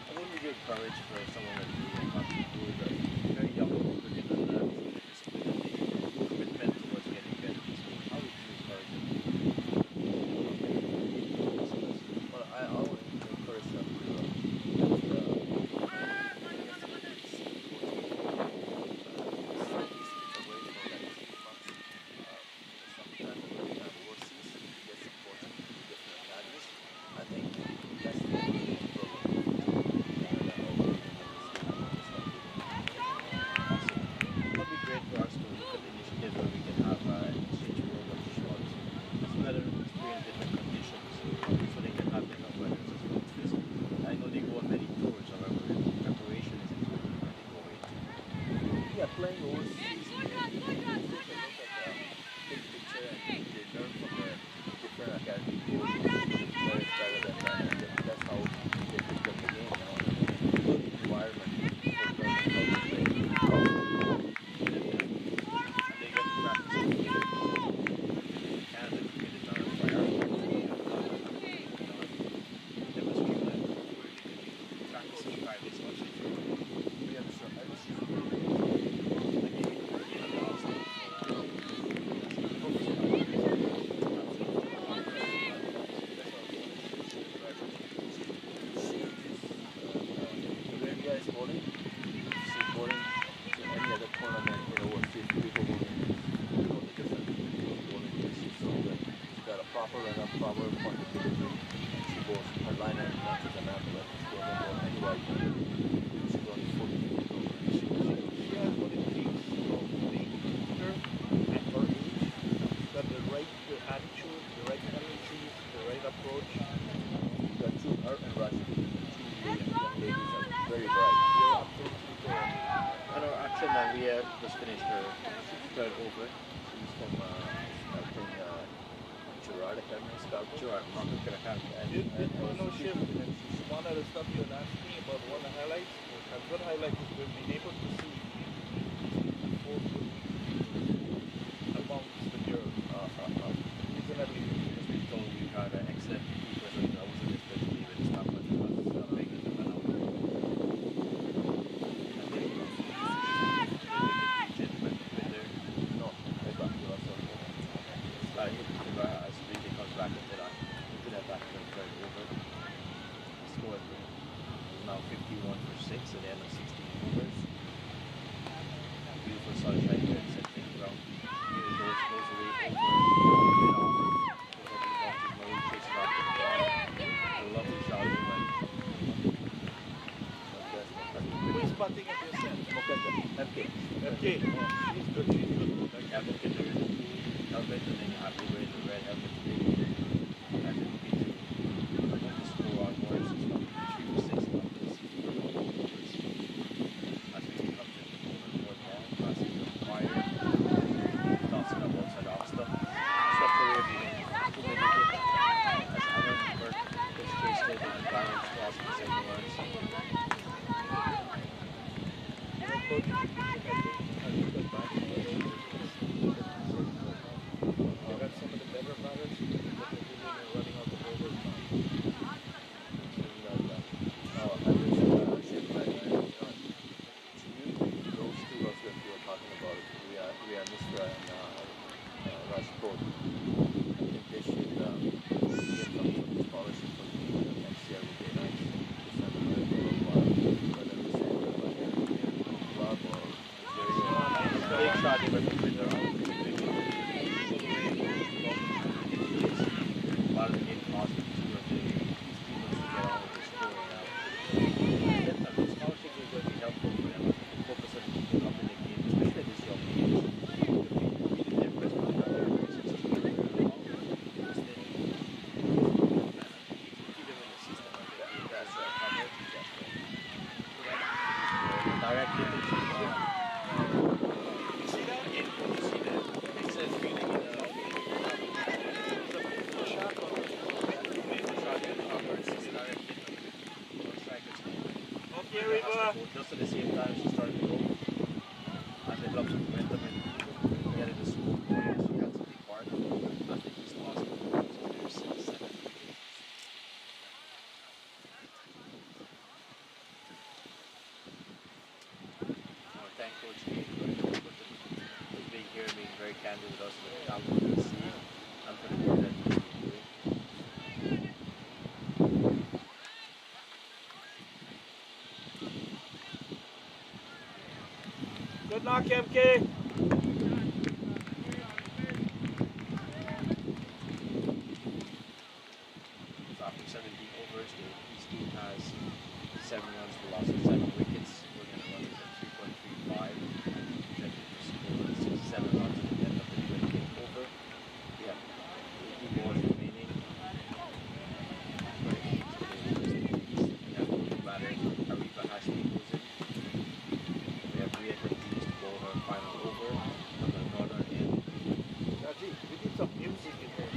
Speaker 4: I think we give courage for someone like you and Hudson who is a very young cricket and the discipline and the commitment towards getting better. So how would you encourage them?
Speaker 7: well, I always encourage them to I think that's the
Speaker 4: It would be great for us to look at initiatives where we can have exchange programs short. It's better experience different conditions so they can have different weathers as well. Because I know they go on many tours, however, preparation is important when they go away too.
Speaker 7: yeah, playing overseas, they take a look at the big picture and they learn from the different academy coaches, where it's better than that, and that's how they pick up the game, good environment for learning how to play.
Speaker 4: And they get to practice in the game. In Canada, cricket is not a priority. Demonstrate that where they can be practicing practice much.
Speaker 7: We understand.
Speaker 4: I gave you
Speaker 7: organized bowling, see bowling to any other tournament, see people bowling, the different bowling issues. So that she's got a proper run-up, proper point of delivery, and she goes, her line and lunches an ambulance, she goes and goes anywhere. She's only 14 years old.
Speaker 2: She has what it takes to make her at her age. She's got the right attitude, the right tendencies, the right approach.
Speaker 7: She's got two, her and Rashi, two young ladies are very bright.
Speaker 2: You're absolutely correct.
Speaker 7: And our accent, we just finished her third over. She's from, I think, Gerard Academy, Scout Gerard, Market Academy.
Speaker 2: Did no shift, and she's one of the stuff you had asked me about one of the highlights. A good highlight is we've been able to see 4 good amongst the girls. Reasonably,
Speaker 4: Because we told we had an excellent keeper, so I wasn't expecting even to stop at the big and the man out. And then gentlemen with there.
Speaker 7: No, I got you also.
Speaker 4: Like, as really comes back into that, into that back to the third over. The score is now 51 for 6 at the end of 16 overs. Beautiful sunshine here in St. Ground. It goes away over mid off. Marie chases after the ball. A lovely shot it went.
Speaker 2: who is batting at your set?
Speaker 7: MK.
Speaker 2: MK. Oh, she's good. She's good.
Speaker 4: Helmet in there is a blue helmet, and then you have the red helmet. And then looking to score on more, so it's not 3 for 6 on this. As we come to the fourth ball, passes the fire, tossing up outside off stuff. Stuff career being 2 minute hit. As Aaron Burke is tasted and balance cross the second runs.
Speaker 2: They got some of the better batters, but they're running out the overs now.
Speaker 7: Those two girls that you were talking about, we are Mr. and Raj Code. I think they should get some scholarship for next year would be nice to send them a little while, whether we send them like a club or
Speaker 4: Big shot, they were moving their own. While the game cost them 2 or 3 people to get on with the scoring now. The scholarship is going to be helpful for them. Focus on keeping up in the game, especially this young age. The difference between other institutions is really long. Keep them in the system. That's covered. Direct hit. See that? You see that? It says feeling in the shot or the shot and cover. It's just direct hit.
Speaker 2: Okay, River.
Speaker 4: Just at the same time she started to go and develop some momentum and get it to school. She had to take part. I think he's lost. There's 7 wickets. I want to thank Coach Lee for being here, being very candid with us, with how we can see and for the work that he's been doing.
Speaker 2: Good knock, MK.
Speaker 4: So after 17 overs, his team has 7 runs for loss of 7 wickets. We're going to run this at 3.35. Projected to score 67 runs at the end of the 20th over. We have 80 balls remaining. We have two batters. Arifa Hashmi goes in. We have Ria continues to bowl her final over on the northern end.
Speaker 2: Raji, we need some music in there.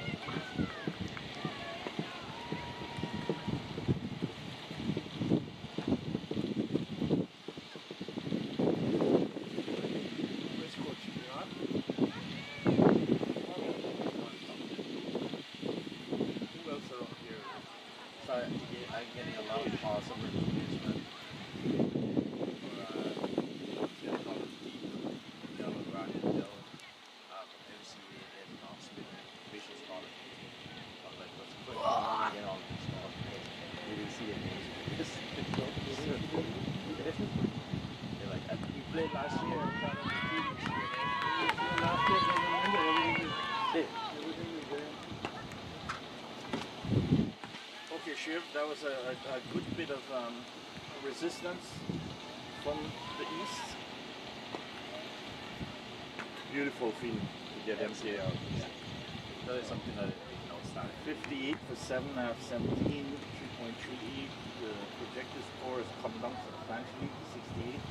Speaker 2: last year. We got on the feeding scheme.
Speaker 6: Last year, I remember everything is
Speaker 2: Okay.
Speaker 6: everything is there.
Speaker 2: Okay, Shiv, that was a good bit of resistance from the east. Beautiful feeling to get MCA out.
Speaker 4: That is something that is outstanding.
Speaker 2: 58 for 7.5, 17, 3.3. The projected score has come down substantially to 68.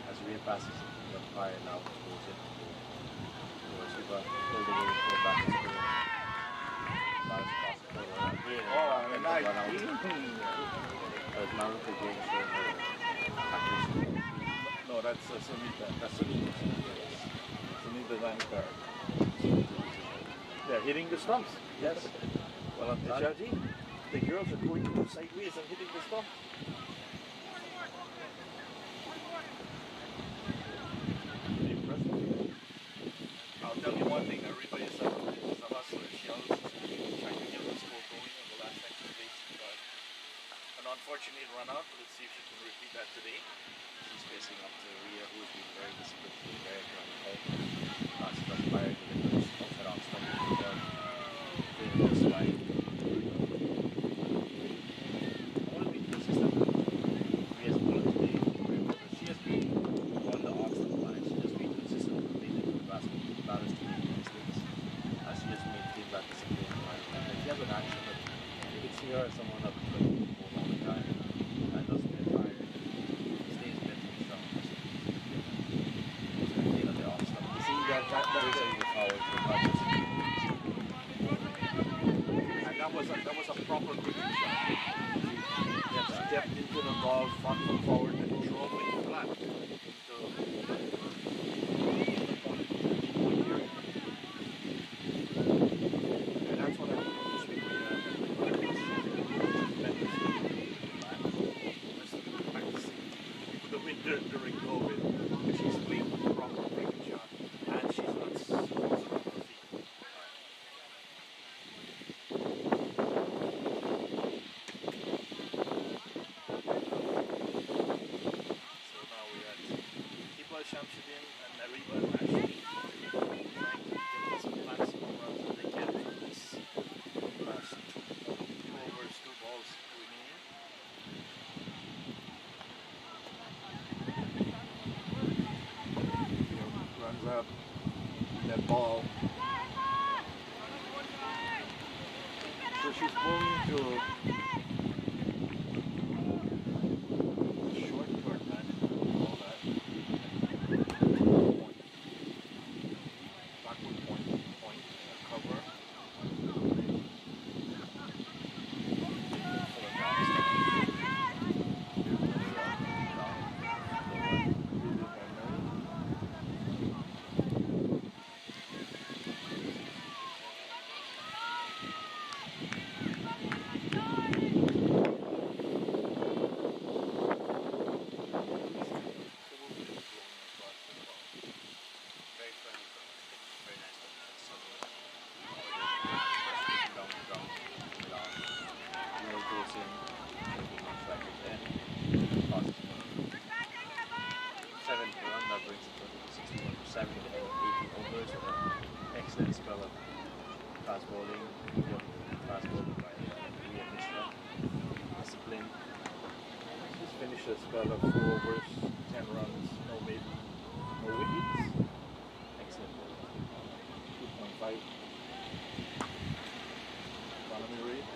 Speaker 4: As rear passes the fire now goes in towards Shiva, all the way for back to school. Balance pass forward again.
Speaker 2: Oh, and
Speaker 4: Run out.
Speaker 2: nice.
Speaker 4: Mount again showing the accuracy.
Speaker 2: No, that's Sunita. That's Sunita. Sunita Lankar. They're hitting the stumps.
Speaker 4: Yes. Well on time.
Speaker 2: Shaji, the girls are going sideways and hitting the stumps. Pretty impressive. I'll tell you one thing, everybody is a hustler. She always trying to get the score going on the last extra base. But an unfortunate run out. Let's see if she can repeat that today.
Speaker 4: She's facing up to Ria, who's been very disciplined, very grounded. That's firing the windows, off and on, stopping the gun. Doing this right. I want to be consistent. Ria's bowling today, she has been on the off stop line. She has been consistent with making the batters to make mistakes. She has maintained that discipline. And she has an action that you can see her as someone that plays the ball all the time and doesn't get tired. Stays mentally strong. You know, the off stop.
Speaker 2: You see that
Speaker 4: Those are your powers, your powers.
Speaker 2: and that was a proper cricket shot. She stepped into the ball, front foot forward, and drove it flat. So and that's what I think of this week. The winter during COVID, she's playing proper cricket shot, and she's not frozen on her feet. So now we're at Hiba Shamsuddin and Ariba Rashid trying to get as maximum runs as they can from this last two overs, 2 balls remaining. Runs up that ball. So she's going to short court man, all that. Point. Backward point, cover.
Speaker 4: Very friendly. Very nice. Goes in, like again. Passes. 7th run, that brings it to 61 for 7 with 18 overs. And an excellent spell of fast bowling. Fast bowling by Ria Mishra. Discipline.
Speaker 2: Just finished a spell of 4 overs, 10 runs, no wickets,
Speaker 4: Excellent bowling.
Speaker 2: 2.5 economy rate.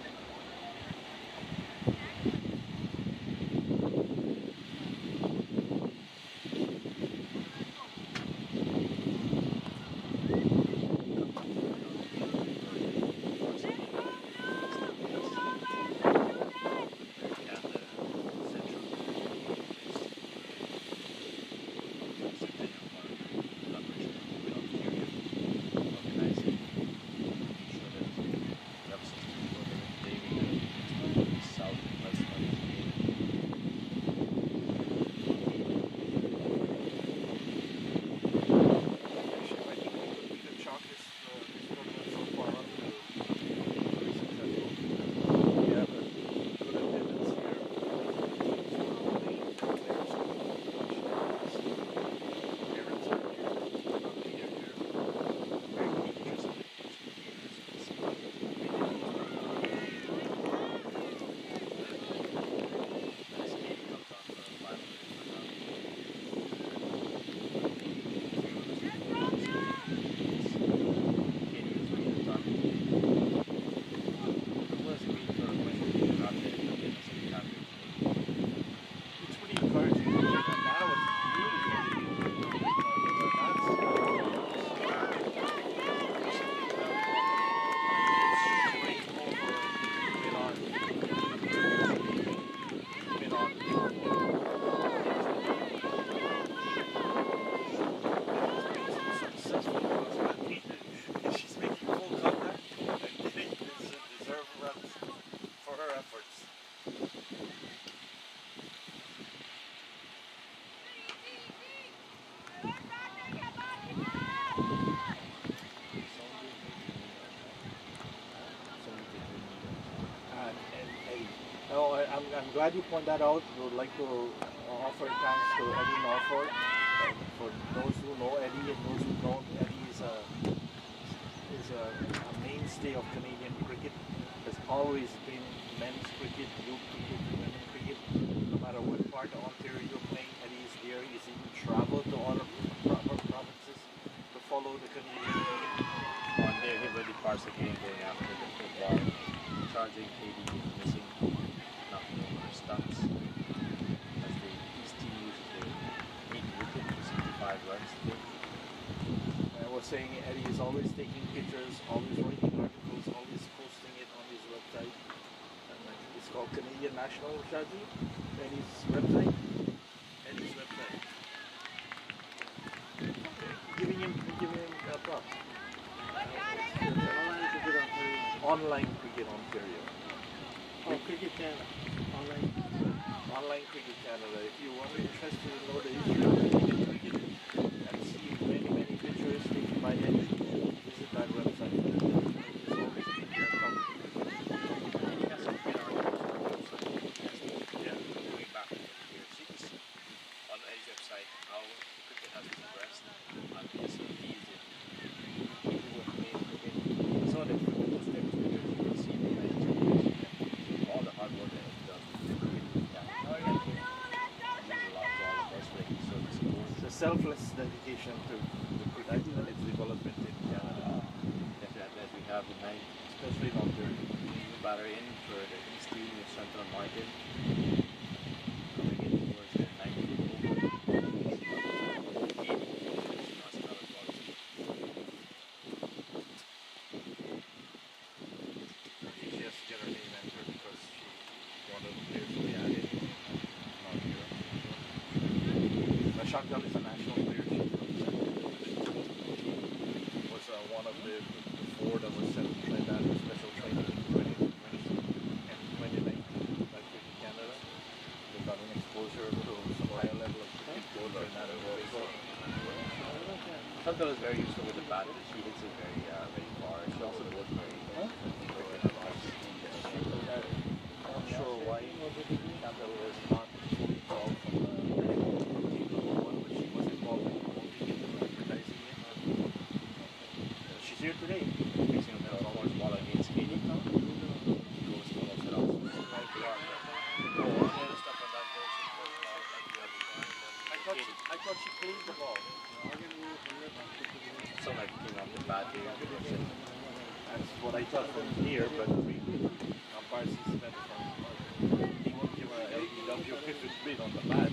Speaker 1: glad you point that out. We would like to offer thanks to Eddie Norfolk. For those who know Eddie and those who don't, Eddie is a mainstay of Canadian cricket. Has always been men's cricket, youth cricket, women's cricket. No matter what part of Ontario you're playing, Eddie is there. He's even traveled to all of the provinces to follow the Canadian game.
Speaker 4: On there, he really parts the game going after the football, charging KD and missing, knocking over stumps. As the East team uses their 8 wicket for 65 runs today.
Speaker 1: I was saying Eddie is always taking pictures, always writing articles, always posting it on his website. And it's called Canadian National Shaji. Eddie's website. Eddie's website. Giving him props. Online Cricket Ontario.
Speaker 6: Oh, Cricket Canada. Online.
Speaker 1: Online Cricket Canada. If you are interested to know the history of Canadian cricket and see many, many pictures taken by Eddie, visit that website. It's always been there covering cricket.
Speaker 4: And he has some great articles on the website.
Speaker 1: Yeah.
Speaker 4: Going back to year 6 on Eddie's website, how the cricket has progressed and the facilities and people who have played cricket. Some of the most famous players you will see in the United States. All the hard work that he does with the cricket. Yeah. And it means a lot to all of us for his service support.
Speaker 1: It's a selfless dedication to the cricket and its development in Canada,
Speaker 4: Definitely, as we have the ninth
Speaker 1: especially in Ontario.
Speaker 4: new batter in for the East team with Chantal Martin. Coming in towards the 90th over.
Speaker 1: She has to get her name entered because she's one of the players we added. Not here. But Chantal is a national player. She was one of the four that was sent to Trinidad for special training in 2020 and 2019 back here in Canada. They got an exposure to some higher level of cricket both Trinidad and Tobago.
Speaker 4: Chantal is very useful with the bat. She hits it very, very far. She also goes very
Speaker 1: I'm not sure why Chantal was not fully involved from the one, but she was involved in promoting it and advertising it. She's here today.
Speaker 4: Mixing up the almost ball against KD. Goes almost it also. Right there. Stuff on that goes in first ball.
Speaker 1: I thought she cleaned the ball.
Speaker 4: So like came off the bat here.
Speaker 1: That's what I thought from here, but umpire sees that from he won't give a LBW if it's been on the bat.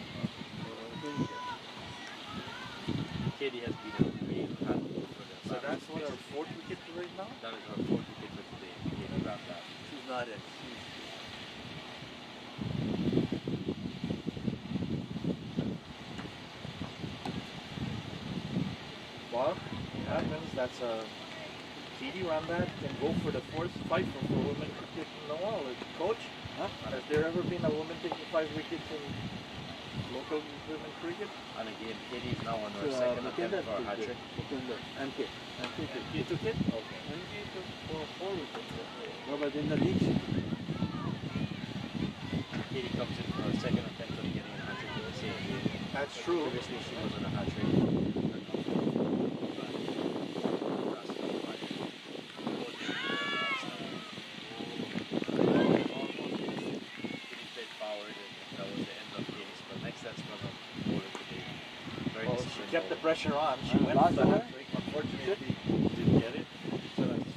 Speaker 4: KD has been a great handle for the
Speaker 1: So that's what our fourth wicket right now?
Speaker 4: That is our 4th wicket for today. KD grabbed that.
Speaker 1: She's not in. Well, it happens. That's a TD Rambat can go for the fourth fight for women cricket in the world. Coach, has there ever been a woman taking 5 wickets in local women cricket?
Speaker 4: And again, KD is now on her second attempt for a hat trick.
Speaker 6: MK.
Speaker 1: You took it? Okay.
Speaker 6: MK took 4 wickets. Well, but in the league,
Speaker 4: KD comes in for her second attempt at getting a hat trick in the same game.
Speaker 1: That's true.
Speaker 4: Previously, she was on a hat trick.
Speaker 1: Kept the pressure on. She went for the hat trick. Unfortunately, didn't get it. So that's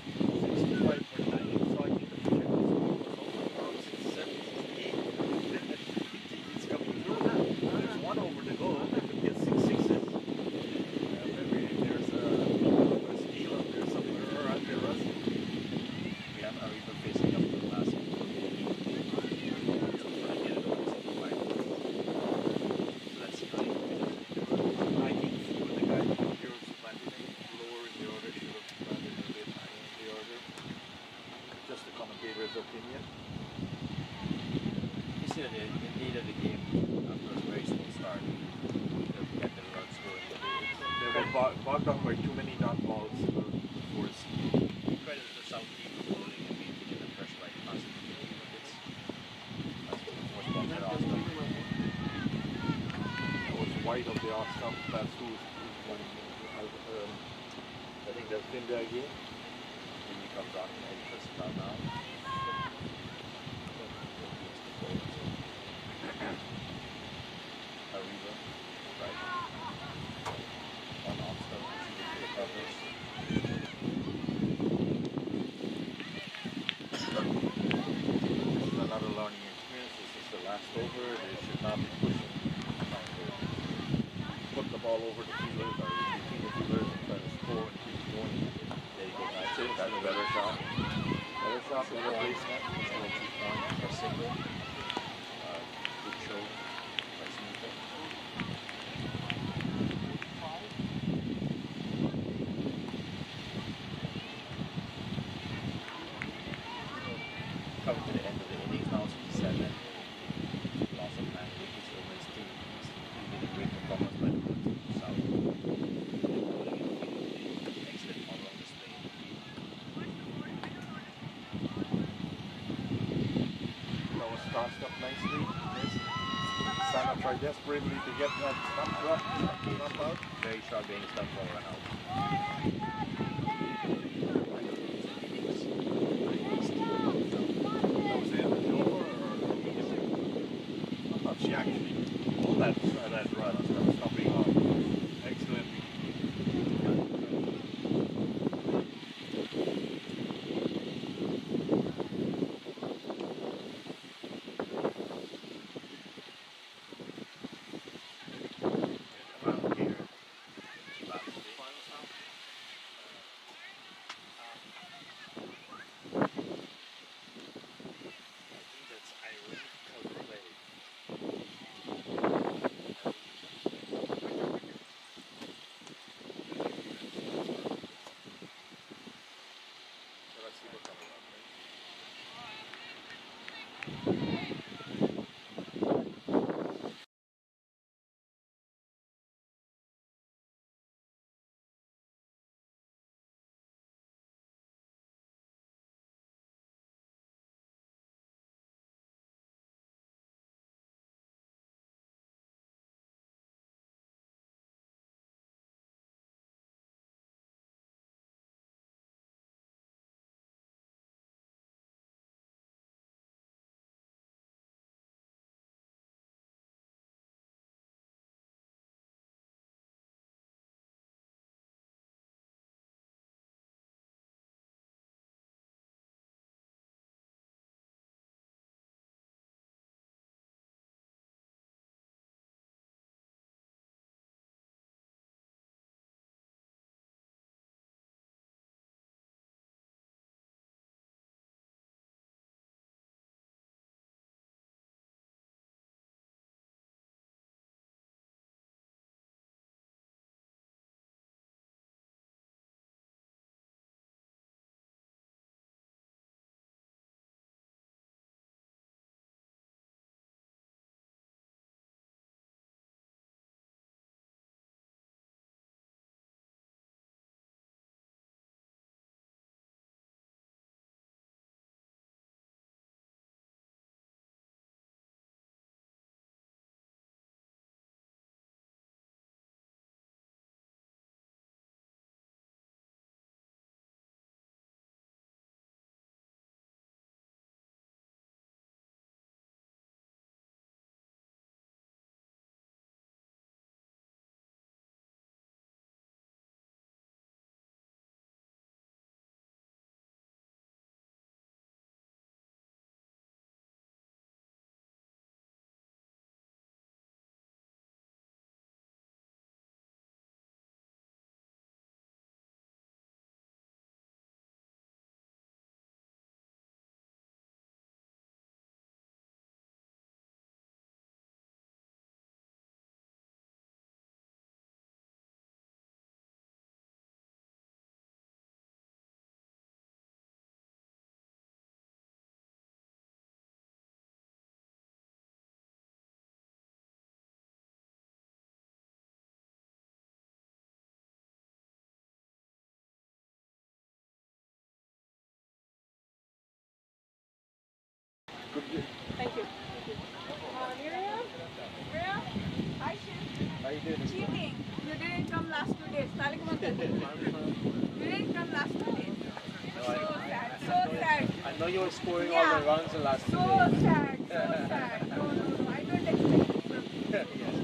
Speaker 1: 65 for 9. So I think the check was over 67, 68. It's coming through now. There's one over to go. They could get 6 sixes. Maybe there's a steal up there somewhere or out there rusty.
Speaker 4: We have Ariba facing up to the last game. So let's see how he finishes.
Speaker 1: I think few of the guys out here was planted lower in the order, should have planted a bit higher in the order. Just the commentator's opinion.
Speaker 4: You see that the need of the game after a very slow start. They'll get the runs going.
Speaker 1: They were bogged down by too many dot balls for us.
Speaker 4: Credit to the South team for bowling and maintaining the pressure right constantly. It's the fourth ball
Speaker 1: wide of the off stump. That's who's one. I think that's Linda again.
Speaker 4: Then he comes on the edge first down now. Arriva, right. On off stump, shooting for the covers.
Speaker 1: This is another learning experience. This is the last over. They should not be pushing, trying to put the ball over the fielders or between the fielders and try to score and keep going.
Speaker 4: There you go,
Speaker 1: That's
Speaker 4: nice.
Speaker 1: it. That's a better shot. Better shot, better placement.
Speaker 4: It's going 2 points for single. Good show by Sneaker. Coming to the end of the innings now, 67. Loss of 9 wickets over his team. He's been a great performance by the team South. Excellent all-round display in the field.
Speaker 1: That was tossed up nicely. Sana tried desperately to get that stump out.
Speaker 4: Very sharp getting stuff for a run out.
Speaker 1: That was the end of the over, or I thought she actually pulled that run, stopping off. Excellent.
Speaker 4: Around here. Last day. I think that's Irene Calculate. are you doing this?
Speaker 8: Cheating. You didn't come last 2 days. Talik Mantal. You didn't come last 2 days.
Speaker 4: No,
Speaker 8: So sad. So sad.
Speaker 4: I know you were scoring all
Speaker 8: Yeah.
Speaker 4: the runs the last 2
Speaker 8: So
Speaker 4: days.
Speaker 8: sad. So sad. No, no, no. I don't expect it.
Speaker 4: Yes.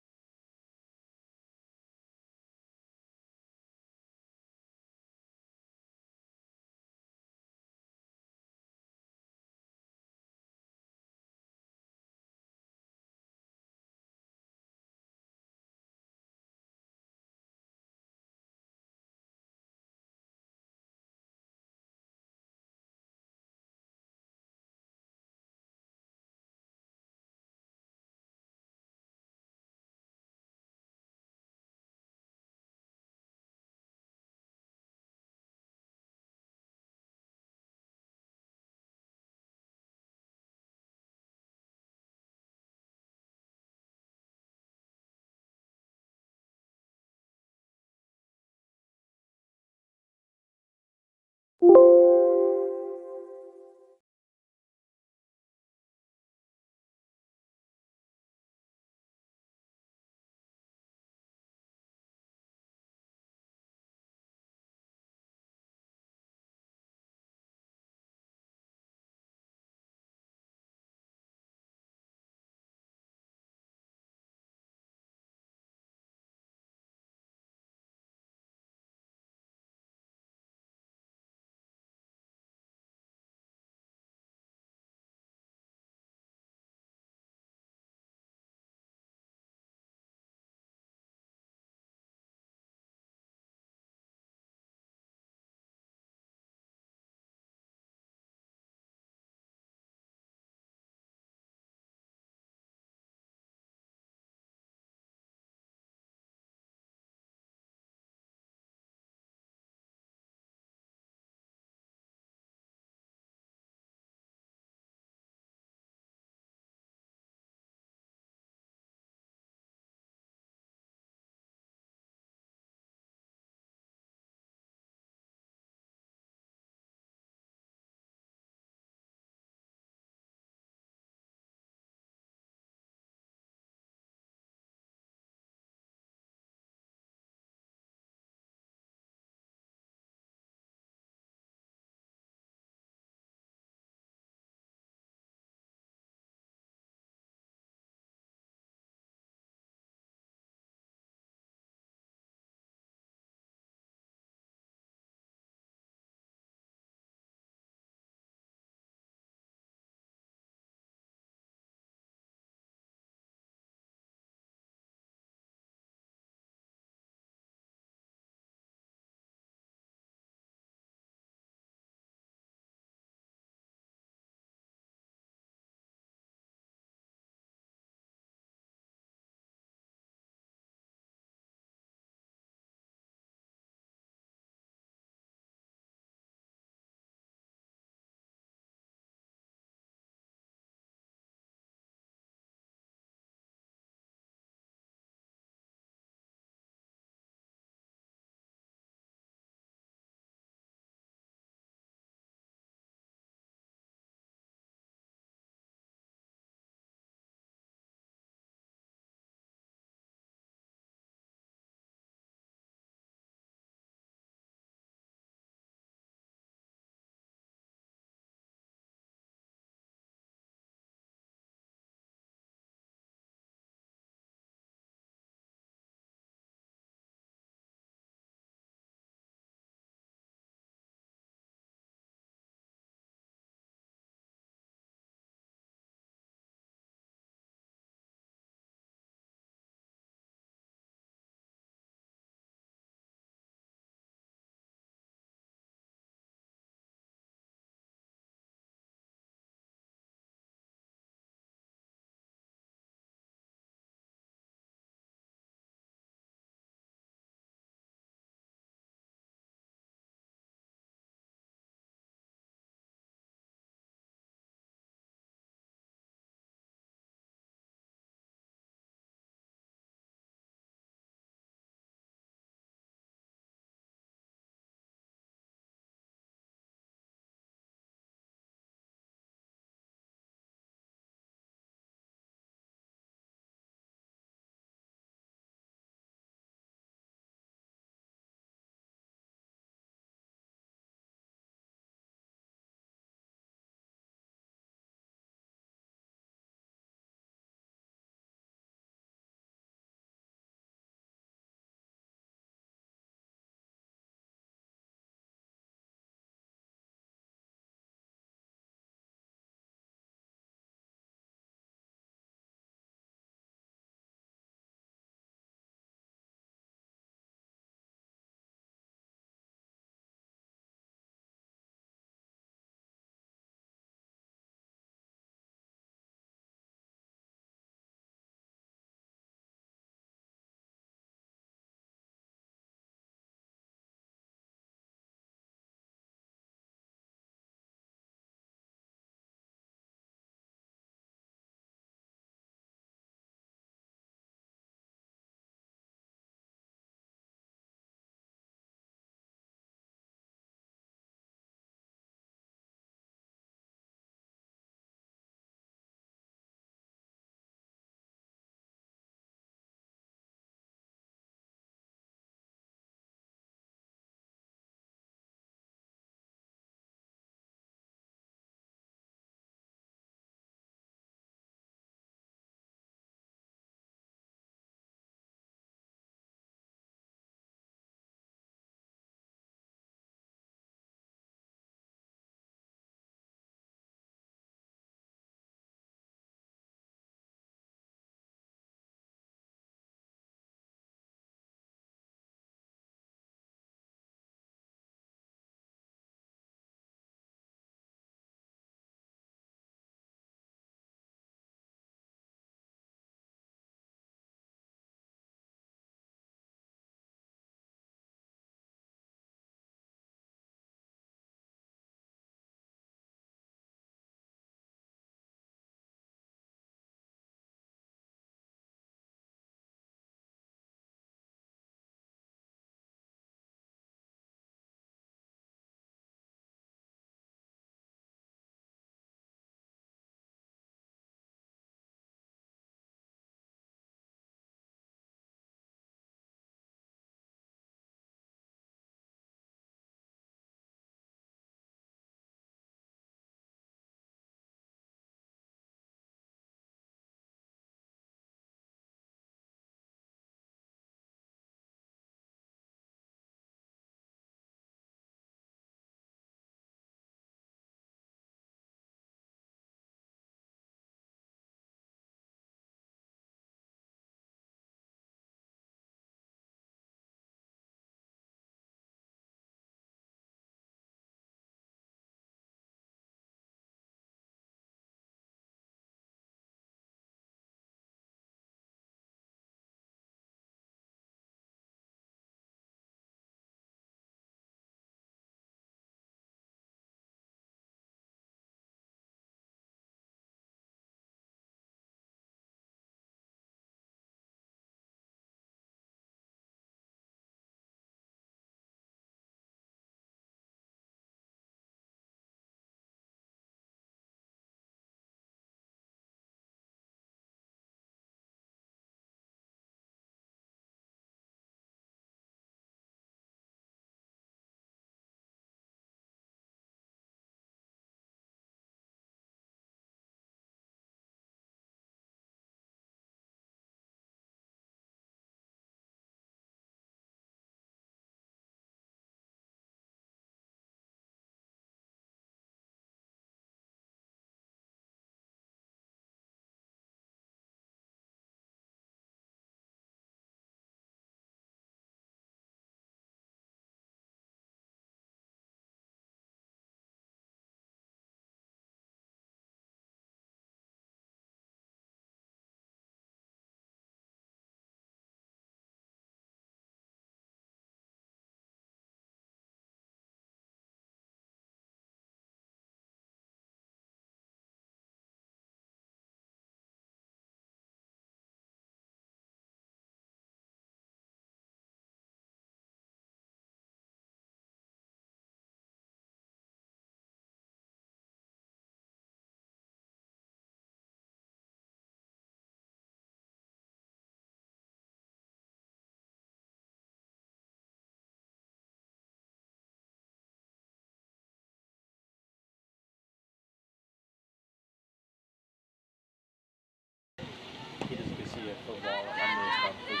Speaker 4: football, under stump, full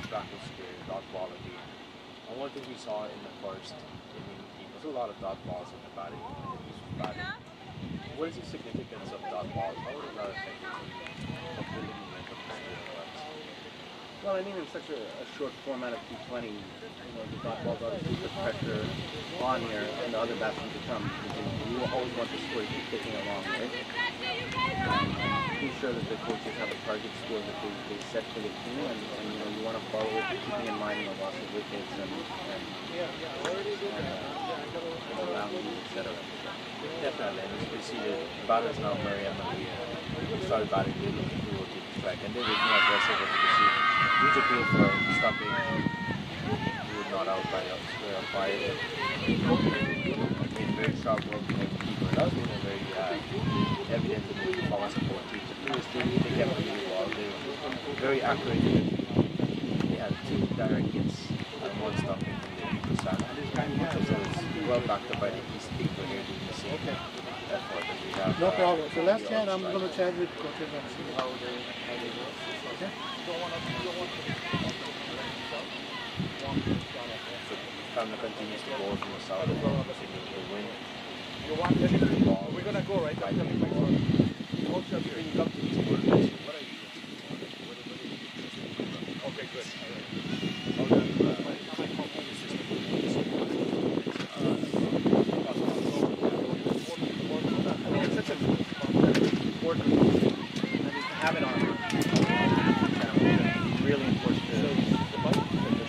Speaker 4: track and square, dot ball again. And one thing we saw in the first inning, it was a lot of dot balls in the batting. What is the significance of dot balls? How does that affect the ability to make up the score runs?
Speaker 7: Well, I mean, in such a short format of T20, the dot balls obviously put pressure on here and the other batsmen to come because you always want the score to keep ticking along, right? Be sure that the coaches have a target score that they set for the team, and you want to follow it, keeping in mind the loss of wickets and round lead, etc.
Speaker 4: Definitely, and you see the batters now, Mariam, and started batting, they looking to rotate the strike, and they were more aggressive as you can see. Huge appeal for stumping, he was not out by a square umpire. Again, very sharp work to make the keeper. That was very evident in the performance of both teams. The previous team, they kept really well. They were very accurate. They had 2 direct hits and 1 stumping from the keeper stand. So it's well backed up by the East team for here doing the same effort that we have.
Speaker 6: No problem. So last chat, I'm going to chat with coaches and see how they go. Okay?
Speaker 4: Kamna continues to go from the south and the win.
Speaker 1: We're gonna go right after the fight. Coach up here.
Speaker 4: When you come to these tournaments, what are you
Speaker 1: Okay, good.
Speaker 7: I mean, it's such an important thing. I mean, to have it on channel is really important to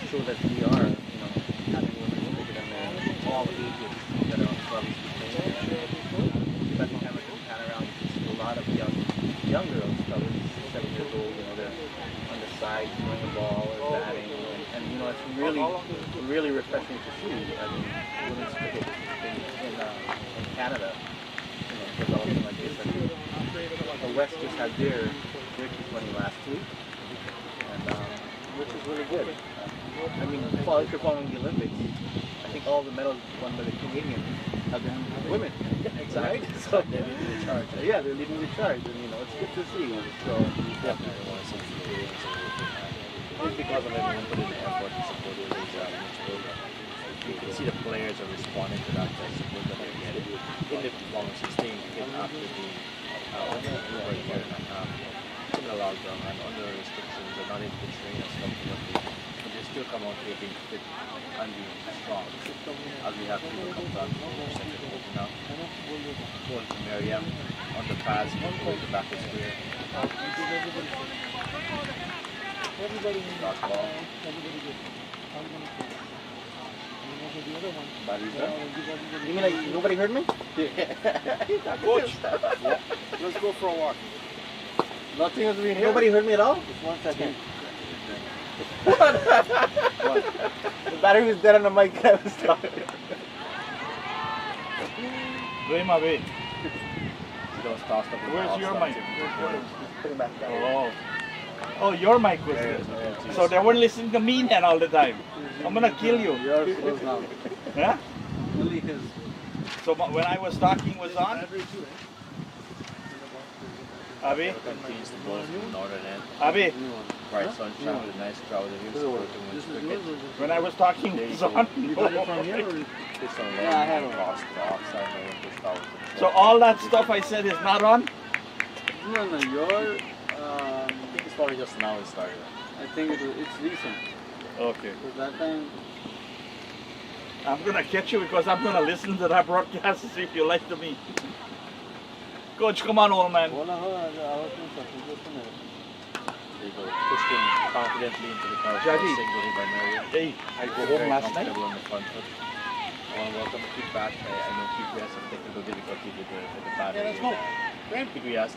Speaker 7: show that we are, having women bigger than all ages that are on clubs. But the camera can pan around, you can see a lot of young girls, probably 6, 7 years old, they're on the side throwing a ball or batting, and it's really refreshing to see. I mean, women's cricket in Canada, developing like this. I mean, the West just had their T20 last week, and which is really good. I mean, if you're following the Olympics, I think all the medals won by the Canadians have been women. Right? So they're leading the charge. Yeah, they're leading the charge, and it's good to see. So
Speaker 4: definitely want to see the games it's because of everyone put in the effort to support the program. You can see the players are responding to that support that they're getting in the performances they get after being over a year and a half in the lockdown and under restrictions and not able to train and stuff like that. But they still come out here being fit and being strong. As we have people come down to the second quarter now. Going to Mariam on the pads, going to back is clear.
Speaker 6: Everybody
Speaker 4: Dot ball.
Speaker 7: You mean like nobody heard me?
Speaker 1: Coach, let's go for a walk.
Speaker 7: Nothing has been here. Nobody heard me at all?
Speaker 6: Just 1 second.
Speaker 7: What? The battery was dead on the mic that I was talking.
Speaker 1: Where's your mic?
Speaker 7: Put it back down.
Speaker 1: Oh. Oh, your mic was there. So they weren't listening to me then all the time. I'm gonna kill you.
Speaker 6: Yours was now.
Speaker 1: Huh?
Speaker 6: Only his.
Speaker 1: So when I was talking was on? Abi?
Speaker 4: Continues to blow from the northern end.
Speaker 1: Abi?
Speaker 4: Bright sunshine with a nice crowd of here supporting
Speaker 6: This
Speaker 4: with
Speaker 6: is
Speaker 4: cricket.
Speaker 6: yours.
Speaker 1: When I was talking was on?
Speaker 6: You got it from here? Or?
Speaker 4: It's on
Speaker 6: Yeah, I had
Speaker 4: land
Speaker 6: it.
Speaker 4: across the offside and then pushed out.
Speaker 1: So all that stuff I said is not on?
Speaker 6: No, your.
Speaker 4: I think it's probably just now it started.
Speaker 6: I think it's recent.
Speaker 1: Okay.
Speaker 6: Because that time.
Speaker 1: I'm gonna catch you because I'm gonna listen to that broadcast to see if you like to me. Coach, come on, old man.
Speaker 6: Hold on. Just a minute.
Speaker 4: They go pushed in confidently into the car.
Speaker 1: Jadi.
Speaker 4: Single by Mario.
Speaker 1: Hey, I go
Speaker 4: Very
Speaker 1: home last night.
Speaker 4: comfortable on the front foot. I want to welcome Keith back. I know Keith has some technical difficulty with the battery.
Speaker 6: Yeah, let's go.
Speaker 4: Could we ask,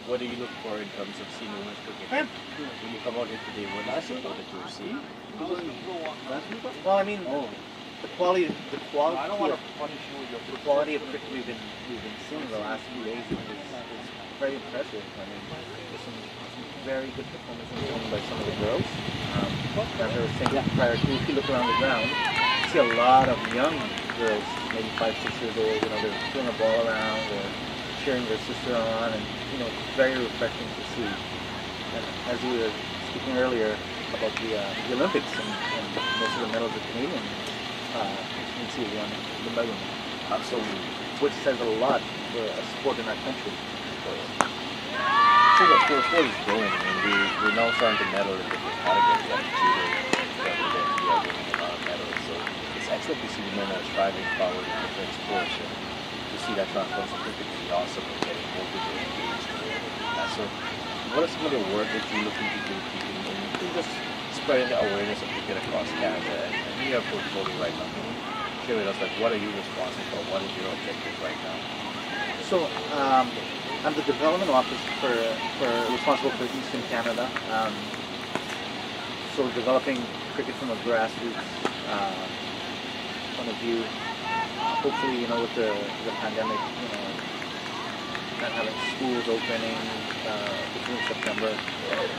Speaker 4: what do you look for in terms of seeing women's cricket? When you come out here today, what is the support that you receive?
Speaker 7: Well, I mean, the quality of
Speaker 1: I don't want to punish you with your
Speaker 7: the quality of cricket we've been seeing the last few days is very impressive. I mean, there's some very good performances shown by some of the girls. As I was saying prior to, if you look around the ground, you see a lot of young girls, maybe 5, 6 years old. They're throwing a ball around or
Speaker 6: cheering their sister on, and it's very refreshing to see. And as you were speaking earlier about the Olympics and most of the medals are Canadian, you can see won the medal. Absolutely, which says a lot for a sport in our country.
Speaker 4: So the sport is growing. I mean, we're now starting to medal in different categories like judo, where we are winning a lot of medals. So it's excellent to see men are striving forward in different sports, and to see that transformation is particularly awesome and getting more people engaged in that. So what are some of the work that you're looking to do to just spreading the awareness of cricket across Canada? And you have a portfolio right now. Can you share with us, like, what are you responsible for? What is your objective right now?
Speaker 6: So I'm the development officer for responsible for Eastern Canada. So developing cricket from a grassroots point of view. Hopefully, with the pandemic, not having schools opening between September,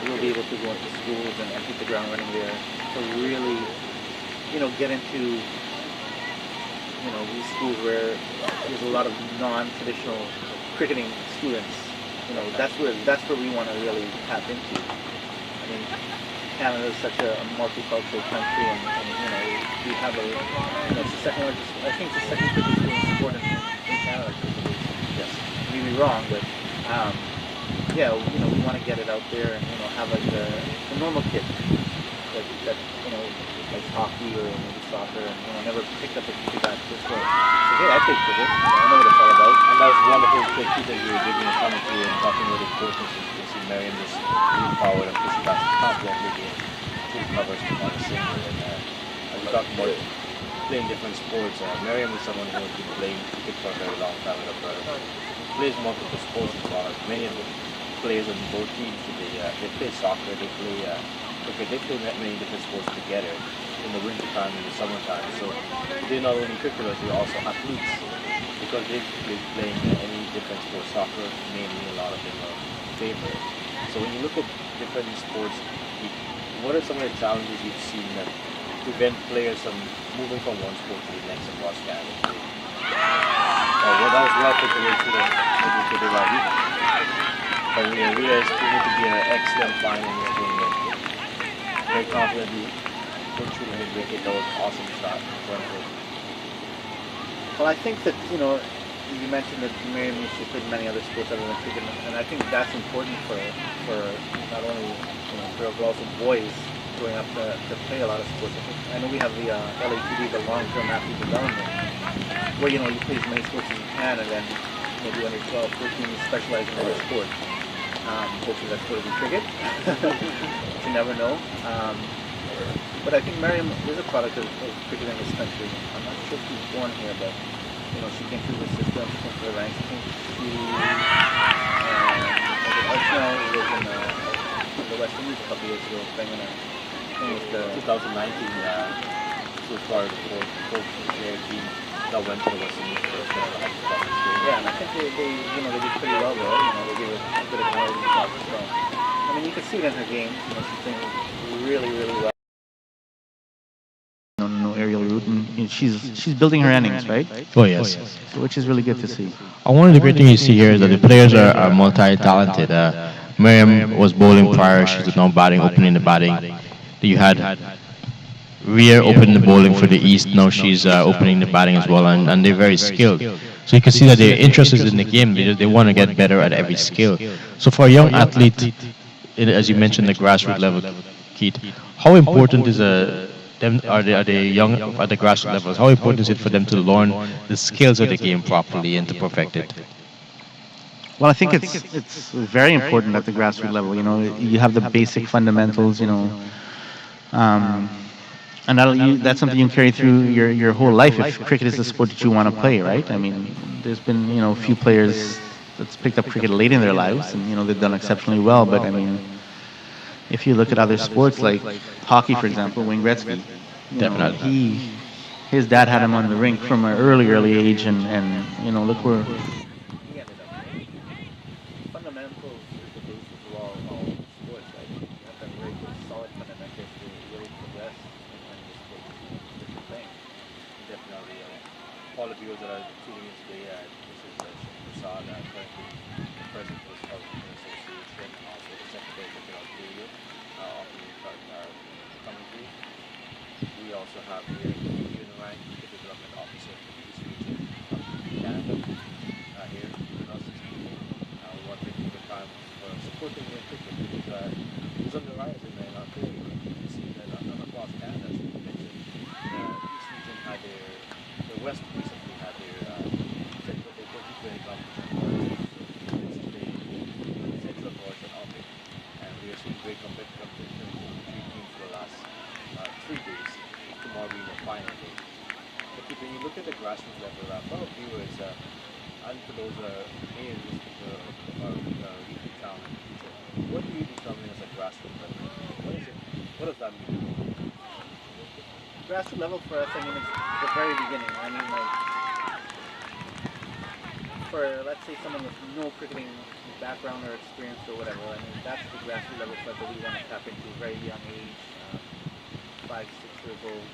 Speaker 6: we'll be able to go into schools and hit the ground running there. So really, get into these schools where there's a lot of non-traditional cricketing students. That's where we want to really tap into. I mean, Canada is such a multicultural country, and we have it's the second largest. I think it's the second biggest sport in Canada. Yes, may be wrong, but yeah, we want to get it out there and have like the normal kid that like hockey or maybe soccer, and never picked up a cricket bat before. So hey, I play cricket. I know what it's all about.
Speaker 4: And that was wonderful to see that you were giving a commentary and talking about the importance of see Mariam just moving forward and pushing back to confidently full covers from on a single. And as we talk about playing different sports, Mariam is someone who has been playing cricket for a very long time with her brother. Plays multiple sports as well. Many of the players on both teams, they play soccer, they play cricket, they play many different sports together in the winter time and the summertime. So they're not only cricketers, they're also athletes because they've been playing any different sports. Soccer mainly, a lot of them are favorite. So when you look at different sports, what are some of the challenges you've seen that prevent players from moving from one sport to the next across Canada? Well, that was well put away to the right. But we are proving to be an excellent line in this tournament. Very confidently put through the wicket. That was an awesome shot.
Speaker 6: Well, I think that you mentioned that Miriam used to play many other sports other than cricket, and I think that's important for not only girls but also boys growing up to play a lot of sports. I know we have the LATD, the long-term athlete development, where you play as many sports as you can, and then maybe when you're 12, 13, you specialize in another sport. Hopefully that's going to be cricket. But you never know. But I think Mariam is a product of cricket in this country. I'm not sure if she was born here, but she came through the system, she came through the ranks. I think she Arsenal was in the West Indies a couple years ago, playing with the
Speaker 4: 2019, she was part of the fourth player team that went to the West Indies first.
Speaker 6: Yeah, and I think they did pretty well there. They gave it a bit of a to soccer. So I mean, you can see it in her game. She's playing really, really well. No aerial route, and she's building her innings, right?
Speaker 9: Oh, yes.
Speaker 6: So, which is really good to see.
Speaker 9: One of the great things you see here is that the players are multi-talented. Miriam was bowling prior, she's now batting, opening the batting. You had Rear opening the bowling for the East, now she's opening the batting as well, and they're very skilled. So you can see that they're interested in the game, they want to get better at every skill. So for a young athlete, as you mentioned, the grassroots level, Keith, how important is are they young at the grassroots levels? How important is it for them to learn the skills of the game properly and to perfect it?
Speaker 6: Well, I think it's very important at the grassroots level. You have the basic fundamentals. And that's something you can carry through your whole life if cricket is the sport that you want to play, right? I mean, there's been a few players that's picked up cricket late in their lives, and they've done exceptionally well. But I mean, if you look at other sports like hockey, for example, Wayne Gretzky,
Speaker 9: Definitely.
Speaker 6: his dad had him on the rink from an early age, and look where he ended up. Fundamentals is the basis of all sports, right? You have to have very good, solid fundamentals to really progress in this sport. It's a thing.
Speaker 4: Definitely. All the viewers that are tuning in today, this is Prasad, currently
Speaker 7: good thing in cricket because it's on the rise in Ontario. You see that across Canada, as you mentioned, the East region had the West recently had their T20 competition. So this is the Central Course and Arctic, and we are seeing great competition between three teams for the last 3 days. Tomorrow being the final day. But when you look at the grassroots level, for our viewers, and for those may listen to our YouTube channel in the future, what do you determine as a grassroots level? What is it? What does that mean?
Speaker 6: Grassroots level for us, I mean, it's the very beginning. I mean, like, for let's say someone with no cricketing background or experience or whatever, I mean, that's the grassroots level club that we want to tap into very young age, 5, 6 years old,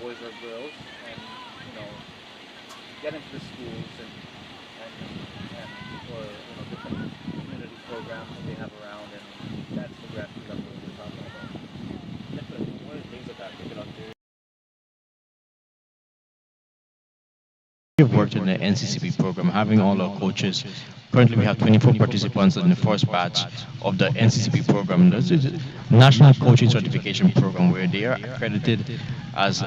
Speaker 6: boys or girls, and, get into the schools and or, different community programs that they have around, and that's the grassroots level that we're talking about.
Speaker 7: Definitely. One of the things about cricket Ontario.
Speaker 9: We've worked in the NCCP program, having all our coaches. Currently, we have 24 participants in the first batch of the NCCP program. This is a national coaching certification program where they are accredited as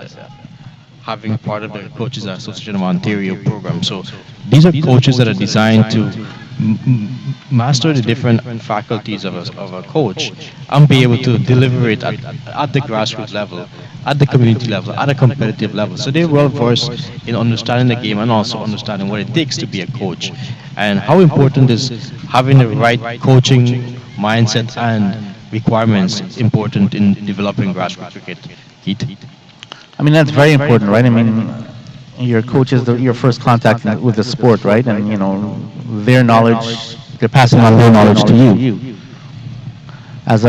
Speaker 9: having part of the Coaches Association of Ontario program. So these are coaches that are designed to master the different faculties of a coach and be able to deliver it at the grassroots level, at the community level, at a competitive level. So they're well versed in understanding the game and also understanding what it takes to be a coach and how important is having the right coaching mindset and requirements important in developing grassroots cricket. Heat.
Speaker 6: I mean, that's very important, right? I mean, your coach is your first contact with the sport, right? And, their knowledge, they're passing on their knowledge to you as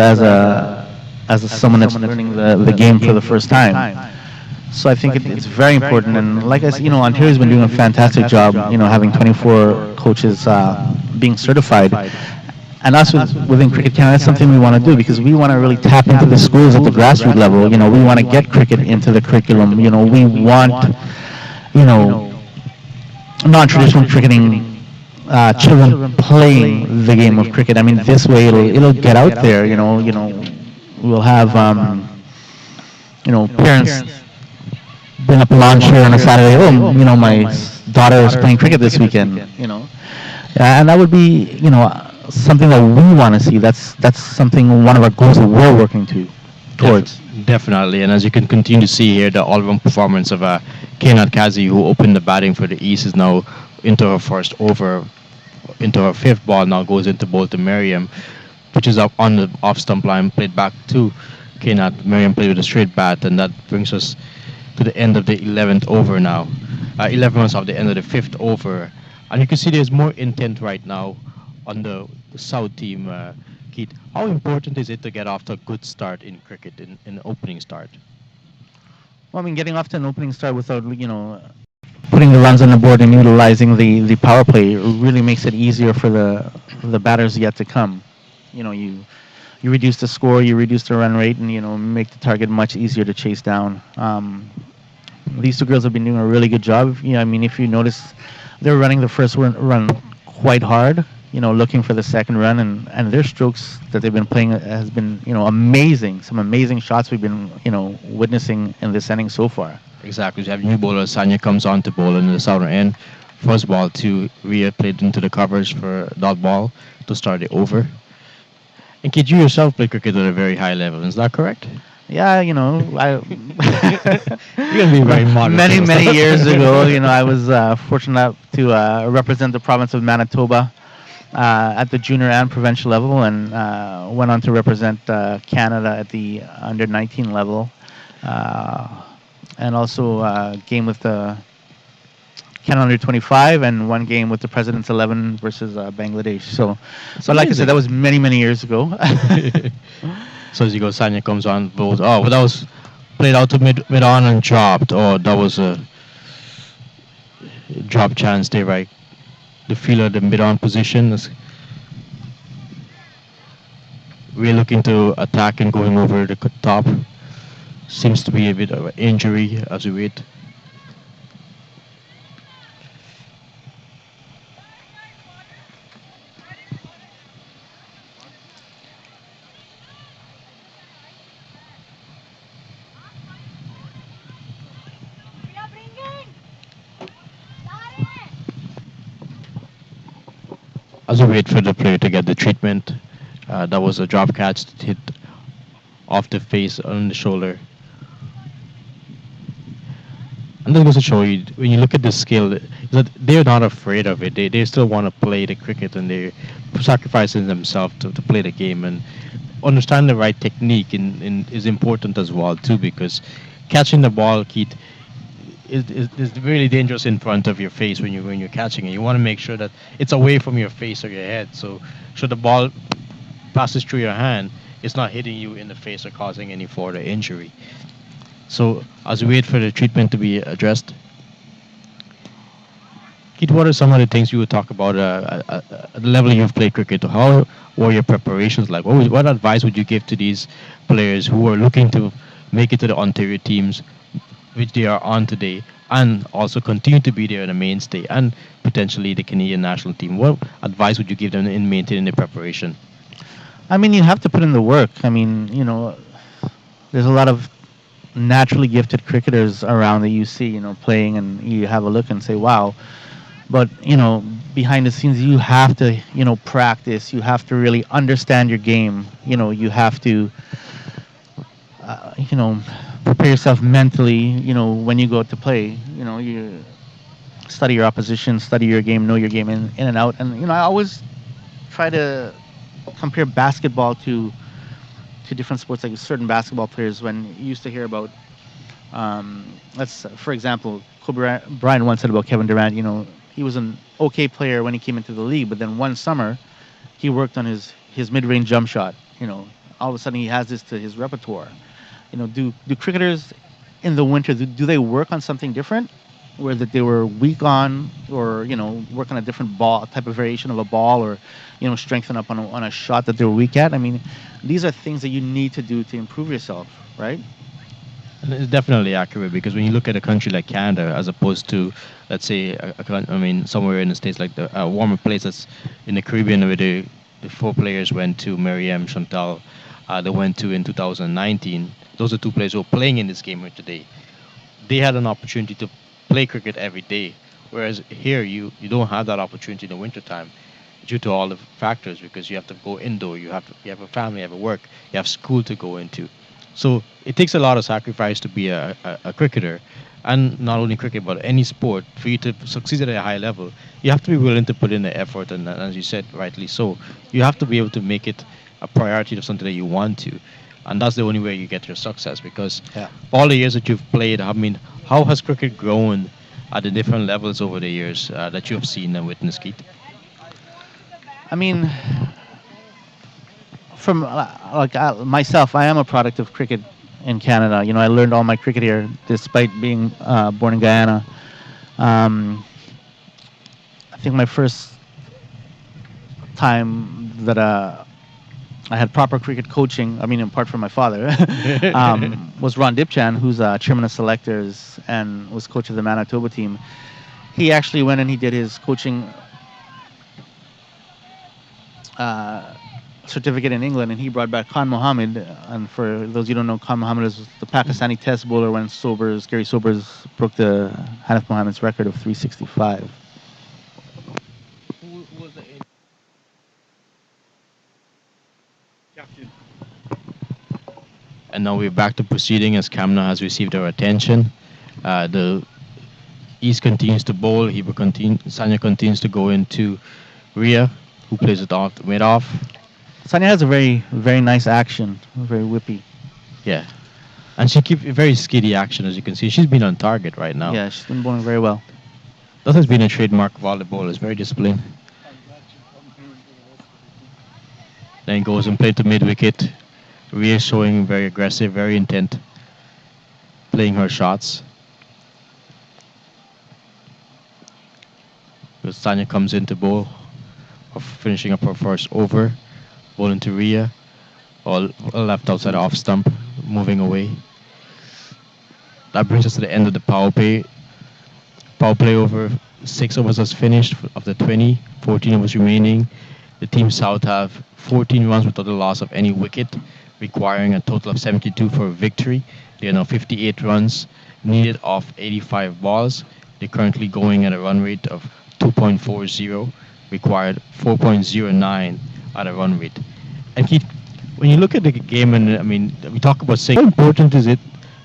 Speaker 6: someone that's learning the game for the first time. So I think it's very important. And like I said, Ontario's been doing a fantastic job, having 24 coaches being certified. And us within Cricket Canada, that's something we want to do because we want to really tap into the schools at the grassroots level. We want to get cricket into the curriculum. We want, non-traditional cricketing children playing the game of cricket. I mean, this way it'll get out there. We'll have parents bring up a lawn chair on a Saturday. Oh, my daughter is playing cricket this weekend. And that would be something that we want to see. That's something, one of our goals that we're working towards.
Speaker 9: Definitely, and as you can continue to see here, the all-round performance of Kainat Kazi, who opened the batting for the East, is now into her first over, into her fifth ball, now goes into Bolton Merriam, which is up on the off-stump line, played back to Kainat. Merriam played with a straight bat, and that brings us to the end of the 11th over now. 11 runs off the end of the fifth over. And you can see there's more intent right now on the South team, Keith. How important is it to get off to a good start in cricket, in an opening start?
Speaker 6: Well, I mean, getting off to an opening start without, putting the runs on the board and utilizing the power play really makes it easier for the batters yet to come. You reduce the score, you reduce the run rate, and, make the target much easier to chase down. These two girls have been doing a really good job. I mean, if you notice, they're running the first run quite hard, looking for the second run, and their strokes that they've been playing has been, amazing. Some amazing shots we've been, witnessing in this inning so far.
Speaker 9: Exactly. You have new bowler, Sanya comes on to bowl in the southern end. First ball to Ria played into the covers for dot ball to start the over. And Kid, you yourself play cricket at a very high level, is that correct?
Speaker 6: Yeah, I
Speaker 9: You're gonna be very modest.
Speaker 6: many years ago, I was fortunate to represent the province of Manitoba at the junior and provincial level, and went on to represent Canada at the under 19 level, and also game with the Canada under 25, and one game with the President's 11 versus Bangladesh. So like I said, that was many years ago.
Speaker 9: So as you go, Sanya comes on, bowls. Oh, but that was played out to mid on and dropped. Oh, that was a drop chance there, right? The fielder, the mid on position. We're looking to attack and going over the top. Seems to be a bit of an injury as we wait. As we wait for the player to get the treatment, that was a drop catch that hit off the face on the shoulder. And that goes to show you, when you look at the skill, that they're not afraid of it. They still want to play the cricket, and they're sacrificing themselves to play the game. And understand the right technique is important as well too, because catching the ball, Keith, is really dangerous in front of your face when you're catching it. You want to make sure that it's away from your face or your head. So should the ball passes through your hand, it's not hitting you in the face or causing any further injury. So as we wait for the treatment to be addressed, Keith, what are some of the things you would talk about at the level you've played cricket? How were your preparations like? What advice would you give to these players who are looking to make it to the Ontario teams, which they are on today, and also continue to be there in the mainstay and potentially the Canadian national team? What advice would you give them in maintaining their preparation?
Speaker 6: I mean, you have to put in the work. I mean, there's a lot of naturally gifted cricketers around that you see, playing, and you have a look and say, wow. But, behind the scenes, you have to, practice. You have to really understand your game. You have to, prepare yourself mentally, when you go out to play. You study your opposition, study your game, know your game in and out. And, I always try to compare basketball to different sports, like certain basketball players. When you used to hear about, for example, Kobe Bryant once said about Kevin Durant, he was an okay player when he came into the league, but then one summer he worked on his mid-range jump shot. All of a sudden he has this to his repertoire. Do cricketers in the winter, do they work on something different, where that they were weak on, or work on a different ball type of variation of a ball, or strengthen up on a shot that they were weak at? I mean, these are things that you need to do to improve yourself, right?
Speaker 9: And it's definitely accurate, because when you look at a country like Canada, as opposed to, let's say, somewhere in the States, like the warmer place that's in the Caribbean, where the four players went to, Mariam, Chantal, they went to in 2019. Those are two players who are playing in this game here today. They had an opportunity to play cricket every day, whereas here you don't have that opportunity in the wintertime due to all the factors, because you have to go indoor, you have a family, you have a work, you have school to go into. So it takes a lot of sacrifice to be a cricketer, and not only cricket but any sport. For you to succeed at a high level, you have to be willing to put in the effort, and as you said rightly so, you have to be able to make it a priority of something that you want to, and that's the only way you get your success. Because
Speaker 6: Yeah.
Speaker 9: all the years that you've played, I mean, how has cricket grown at the different levels over the years that you have seen and witnessed, Keith?
Speaker 6: I mean, from myself, I am a product of cricket in Canada. I learned all my cricket here, despite being born in Guyana. I think my first time that I had proper cricket coaching, I mean, apart from my father, was Ron Dipchan, who's chairman of selectors and was coach of the Manitoba team. He actually went and he did his coaching certificate in England, and he brought back Khan Mohammed. And for those you don't know, Khan Mohammed is the Pakistani test bowler when Gary Sobers broke the Hanif Mohammed's record of 365.
Speaker 9: And now we're back to proceeding as Kamna has received our attention. The East continues to bowl. Sanya continues to go into Ria, who plays it off mid-off.
Speaker 6: Sanya has a very, very nice action, very whippy.
Speaker 9: Yeah. And she keeps very skiddy action, as you can see. She's been on target right now.
Speaker 6: Yeah, she's been bowling very well.
Speaker 9: That has been a trademark of all the bowlers, very disciplined. Then goes and played to mid-wicket. Ria showing very aggressive, very intent, playing her shots. Sanya comes into bowl, finishing up her first over, bowling to Ria, all left outside off stump, moving away. That brings us to the end of the power play. Power play over 6 overs has finished of the 20, 14 overs remaining. The Team South have 14 runs without the loss of any wicket, requiring a total of 72 for a victory. They are now 58 runs needed off 85 balls. They're currently going at a run rate of 2.40. required 4.09 at a run rate. And Keith, when you look at the game, and I mean, we talk about saying, how important is it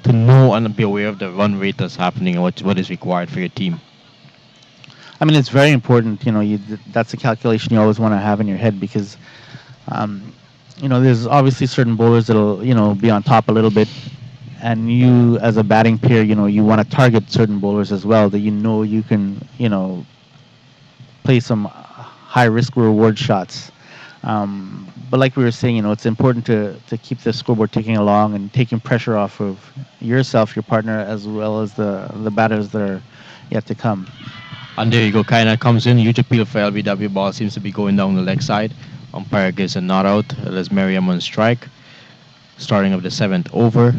Speaker 9: to know and be aware of the run rate that's happening and what is required for your team?
Speaker 6: I mean, it's very important. That's a calculation you always want to have in your head because, um, there's obviously certain bowlers that'll, be on top a little bit, and you as a batting peer, you want to target certain bowlers as well that you can, play some high risk reward shots. But like we were saying, it's important to keep the scoreboard ticking along and taking pressure off of yourself, your partner, as well as the batters that are yet to come.
Speaker 9: And there you go, Kaina comes in. Huge appeal for LBW. Ball seems to be going down the leg side. Umpire gives a not out. There's Miriam on strike. Starting of the seventh over.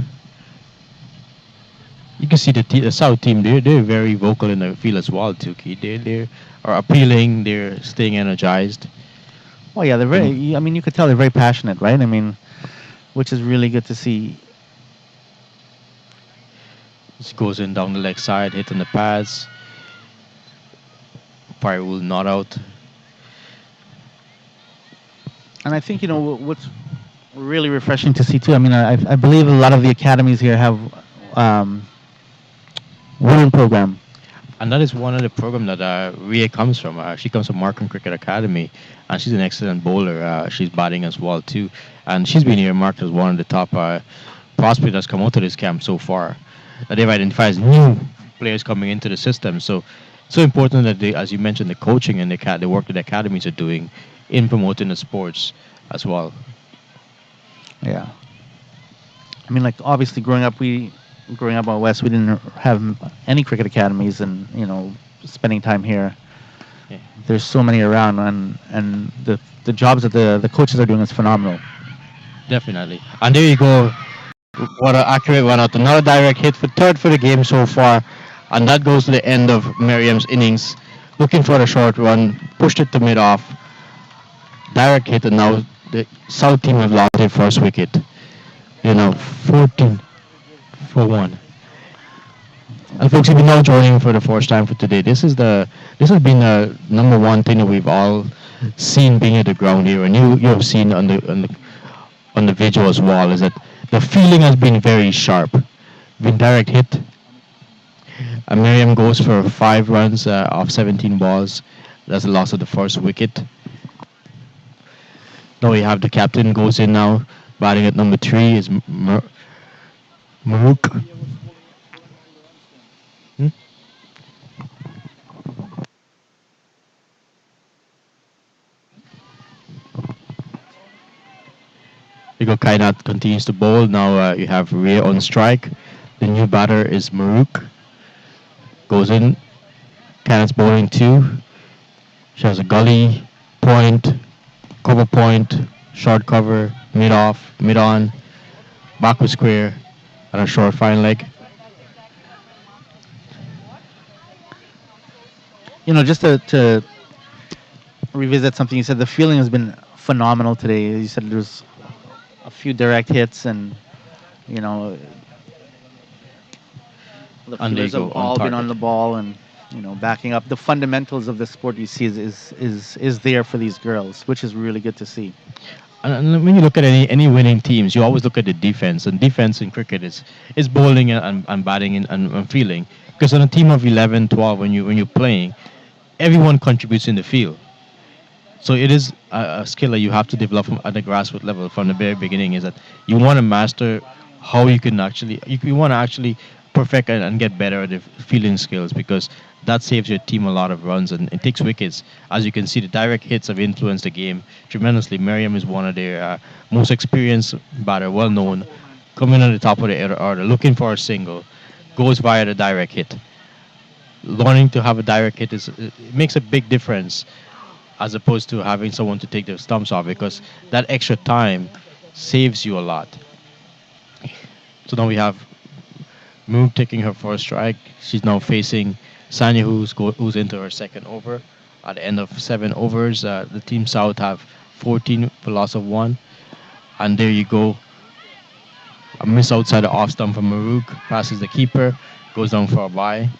Speaker 9: You can see the South team. They're very vocal in the field as well too. Keith. They are appealing. They're staying energized.
Speaker 6: Oh yeah, they're very. I mean, you could tell they're very passionate, right? I mean, which is really good to see.
Speaker 9: This goes in down the leg side, hitting the pads. Umpire will not out.
Speaker 6: And I think what's really refreshing to see too. I mean, I believe a lot of the academies here have women program.
Speaker 9: And that is one of the program that Ria comes from. She comes from Markham Cricket Academy, and she's an excellent bowler. She's batting as well too, and she's been earmarked as one of the top prospects that's come out of this camp so far. That they've identified as new players coming into the system. So important that they, as you mentioned, the coaching and the work that the academies are doing in promoting the sports as well.
Speaker 6: Yeah. I mean, like obviously growing up out west, we didn't have any cricket academies, and spending time here.
Speaker 9: Yeah.
Speaker 6: There's so many around, and the jobs that the coaches are doing is phenomenal.
Speaker 9: Definitely. And there you go. What an accurate one out. Another direct hit for third for the game so far. And that goes to the end of Miriam's innings. Looking for a short run. Pushed it to mid off. Direct hit, and now the South team have lost their first wicket. 14 for 1. And folks, if you're now joining for the first time for today, this has been the number one thing that we've all seen being at the ground here, and you have seen on the video as well, is that the feeling has been very sharp. Been direct hit. And Miriam goes for 5 runs off 17 balls. That's the loss of the first wicket. Now we have the captain goes in now. Batting at number 3 is Maruk. Rigo Kainat continues to bowl. Now you have Ria on strike. The new batter is Maruk. Goes in. Kainat's bowling 2. She has a gully, point, cover point, short cover, mid off, mid on, backward square, and a short fine leg.
Speaker 6: Just to revisit something you said, the feeling has been phenomenal today. You said there's a few direct hits, and the fielders have all been on the ball, and backing up. The fundamentals of the sport you see is there for these girls, which is really good to see.
Speaker 9: And when you look at any winning teams, you always look at the defense. And defense in cricket is bowling and batting and fielding. Because on a team of 11, 12, when you're playing, everyone contributes in the field. So it is a skill that you have to develop at the grassroots level from the very beginning. Is that you want to master how you can actually you want to actually perfect and get better at the fielding skills, because that saves your team a lot of runs and it takes wickets. As you can see, the direct hits have influenced the game tremendously. Miriam is one of their most experienced batter, well known, coming on the top of the order, looking for a single, goes via the direct hit. Learning to have a direct hit it makes a big difference, as opposed to having someone to take the stumps off, because that extra time saves you a lot. So now we have Moog taking her first strike. She's now facing Sanya, who's into her second over. At the end of 7 overs, the Team South have 14 for loss of 1. And there you go. A miss outside the off stump from Maruk. Passes the keeper. Goes down for a bye.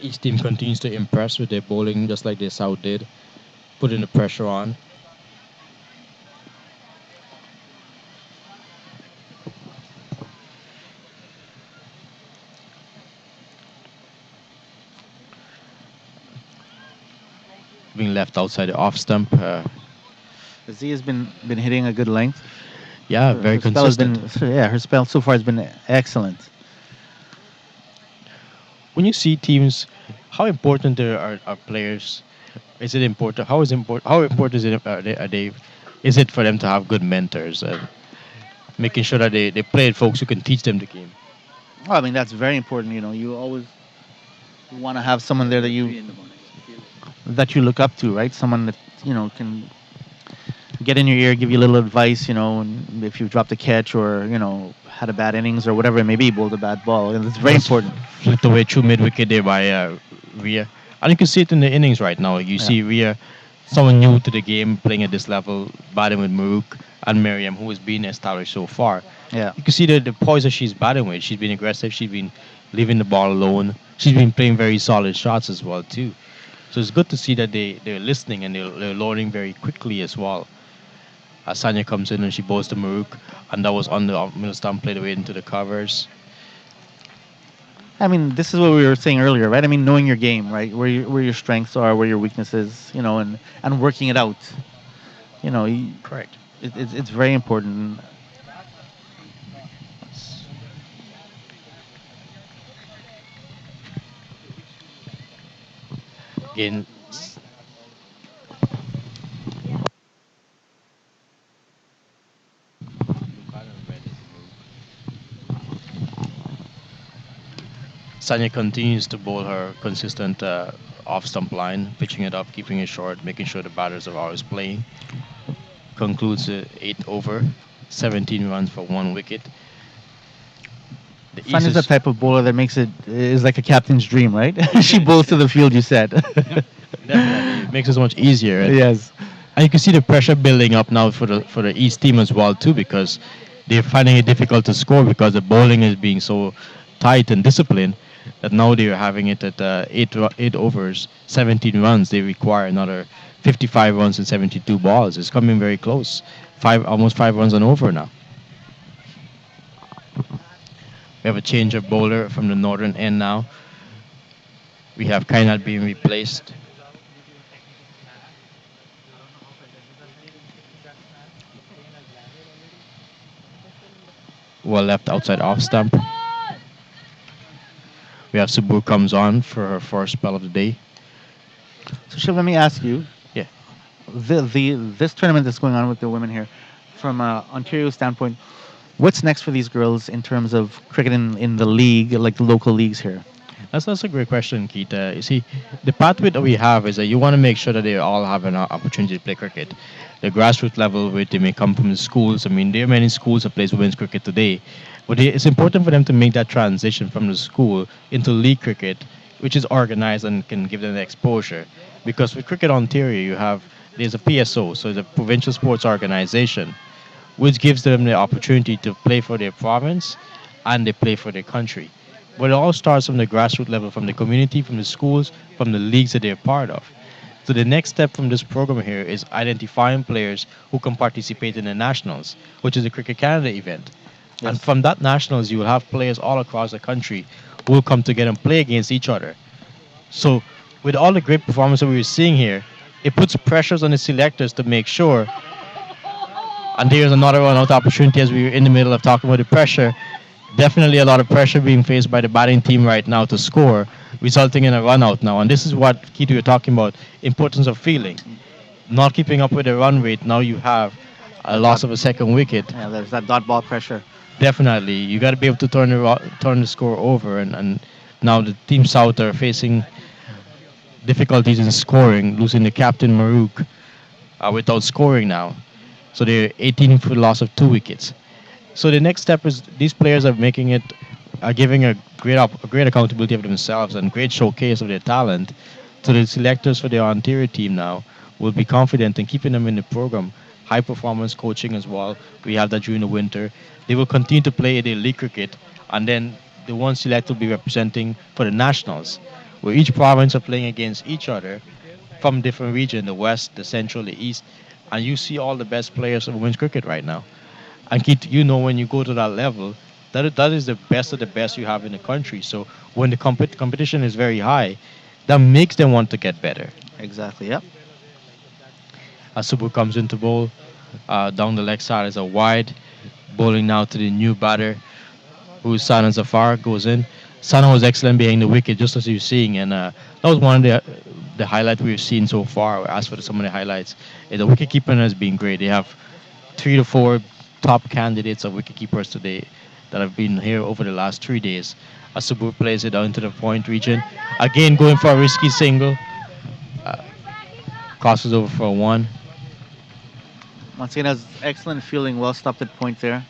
Speaker 9: Each team continues to impress with their bowling, just like the South did, putting the pressure on. Being left outside the off stump.
Speaker 10: Z has been hitting a good length.
Speaker 9: Yeah, very
Speaker 10: Her spell has
Speaker 9: consistent.
Speaker 10: been her spell so far has been excellent.
Speaker 9: When you see teams, how important there are players? Is it important? How is important? How important is it? Is it for them to have good mentors and making sure that they play with folks who can teach them the game?
Speaker 10: Well, I mean that's very important. You know, you always want to have someone there that you look up to, right? Someone that can get in your ear, give you a little advice. And if you've dropped a catch or had a bad innings or whatever it may be, bowled a bad ball, and it's very
Speaker 9: Just
Speaker 10: important.
Speaker 9: flicked away through mid wicket there by Ria. And you can see it in the innings right now. You
Speaker 10: Yeah.
Speaker 9: see Ria, someone new to the game, playing at this level, batting with Maruk and Miriam, who has been established so far.
Speaker 10: Yeah.
Speaker 9: You can see the poise that she's batting with. She's been aggressive. She's been leaving the ball alone. She's been playing very solid shots as well too. So it's good to see that they're listening and they're learning very quickly as well. Sanya comes in and she bowls to Maruk, and that was on the middle stump, played away into the covers.
Speaker 10: I mean, this is what we were saying earlier, right? I mean, knowing your game, right? Where your strengths are, where your weaknesses, and working it out. You know, y-
Speaker 9: Correct.
Speaker 10: it's very important.
Speaker 9: Again, Sanya continues to bowl her consistent off stump line, pitching it up, keeping it short, making sure the batters are always playing. Concludes the eighth over, 17 runs for 1 wicket. The
Speaker 10: Sun
Speaker 9: East
Speaker 10: is the
Speaker 9: is
Speaker 10: type of bowler that makes it is like a captain's dream, right? She bowls to the field, you said.
Speaker 9: definitely it makes it so much easier.
Speaker 10: Yes.
Speaker 9: And you can see the pressure building up now for the East team as well too, because they're finding it difficult to score because the bowling is being so tight and disciplined that now they're having it at eight overs, 17 runs. They require another 55 runs and 72 balls. It's coming very close. Almost 5 runs and over now. We have a change of bowler from the northern end now. We have Kainat being replaced. Well left outside off stump. We have Subur comes on for her first spell of the day.
Speaker 10: So, Shiv, let me ask you,
Speaker 9: Yeah.
Speaker 10: this tournament that's going on with the women here, from Ontario standpoint, what's next for these girls in terms of cricket in the league, like the local leagues here?
Speaker 9: That's a great question, Keita. You see, the pathway that we have is that you want to make sure that they all have an opportunity to play cricket. The grassroots level, where they may come from the schools. I mean, there are many schools that plays women's cricket today, but it's important for them to make that transition from the school into league cricket, which is organized and can give them the exposure. Because with Cricket Ontario, there's a PSO, so the provincial sports organization, which gives them the opportunity to play for their province and they play for their country. But it all starts from the grassroots level, from the community, from the schools, from the leagues that they're part of. So the next step from this program here is identifying players who can participate in the nationals, which is the Cricket Canada event. And
Speaker 10: Yes.
Speaker 9: from that nationals, you will have players all across the country who will come together and play against each other. So with all the great performance that we're seeing here, it puts pressures on the selectors to make sure. And there's another one out opportunity as we were in the middle of talking about the pressure. Definitely a lot of pressure being faced by the batting team right now to score, resulting in a run out now. And this is what Keith you're talking about, importance of fielding. Not keeping up with the run rate, now you have a loss of a second wicket.
Speaker 10: Yeah, there's that dot ball pressure.
Speaker 9: Definitely, you got to be able to turn the score over, and now the team South are facing difficulties in scoring, losing the captain Maruk without scoring now. So they're 18 for the loss of 2 wickets. So the next step is these players are giving a great accountability of themselves and great showcase of their talent. So the selectors for the Ontario team now will be confident in keeping them in the program. High performance coaching as well. We have that during the winter. They will continue to play their league cricket, and then the one select will be representing for the nationals, where each province are playing against each other from different region, the west, the central, the east, and you see all the best players of women's cricket right now. And Keith, you know when you go to that level, that is the best of the best you have in the country. So when the competition is very high, that makes them want to get better.
Speaker 10: Exactly. Yep.
Speaker 9: Asubu comes into bowl. Down the leg side is a wide. Bowling now to the new batter, who's Sana Zafar, goes in. Sana was excellent behind the wicket, just as you're seeing, and that was one of the highlights we've seen so far. As for some of the highlights, the wicket keeping has been great. They have 3 to 4 top candidates of wicket keepers today that have been here over the last 3 days. Asubu plays it down to the point region, again going for a risky single, uh, crosses over for a one.
Speaker 10: Once again, has excellent fielding, well stopped at point there.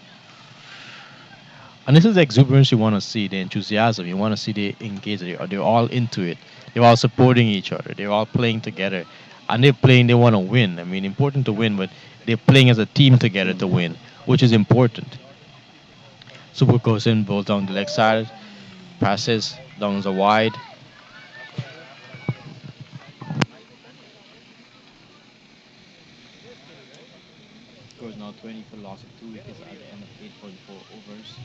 Speaker 9: And this is the exuberance you want to see, the enthusiasm. You want to see the engagement. They're all into it. They're all supporting each other. They're all playing together. And they're playing, they want to win. I mean, important to win, but they're playing as a team together to win, which is important. Super goes in, ball down the leg side, passes, down the wide. Scores now 20 for loss of 2 wickets at the end of 8.4 overs.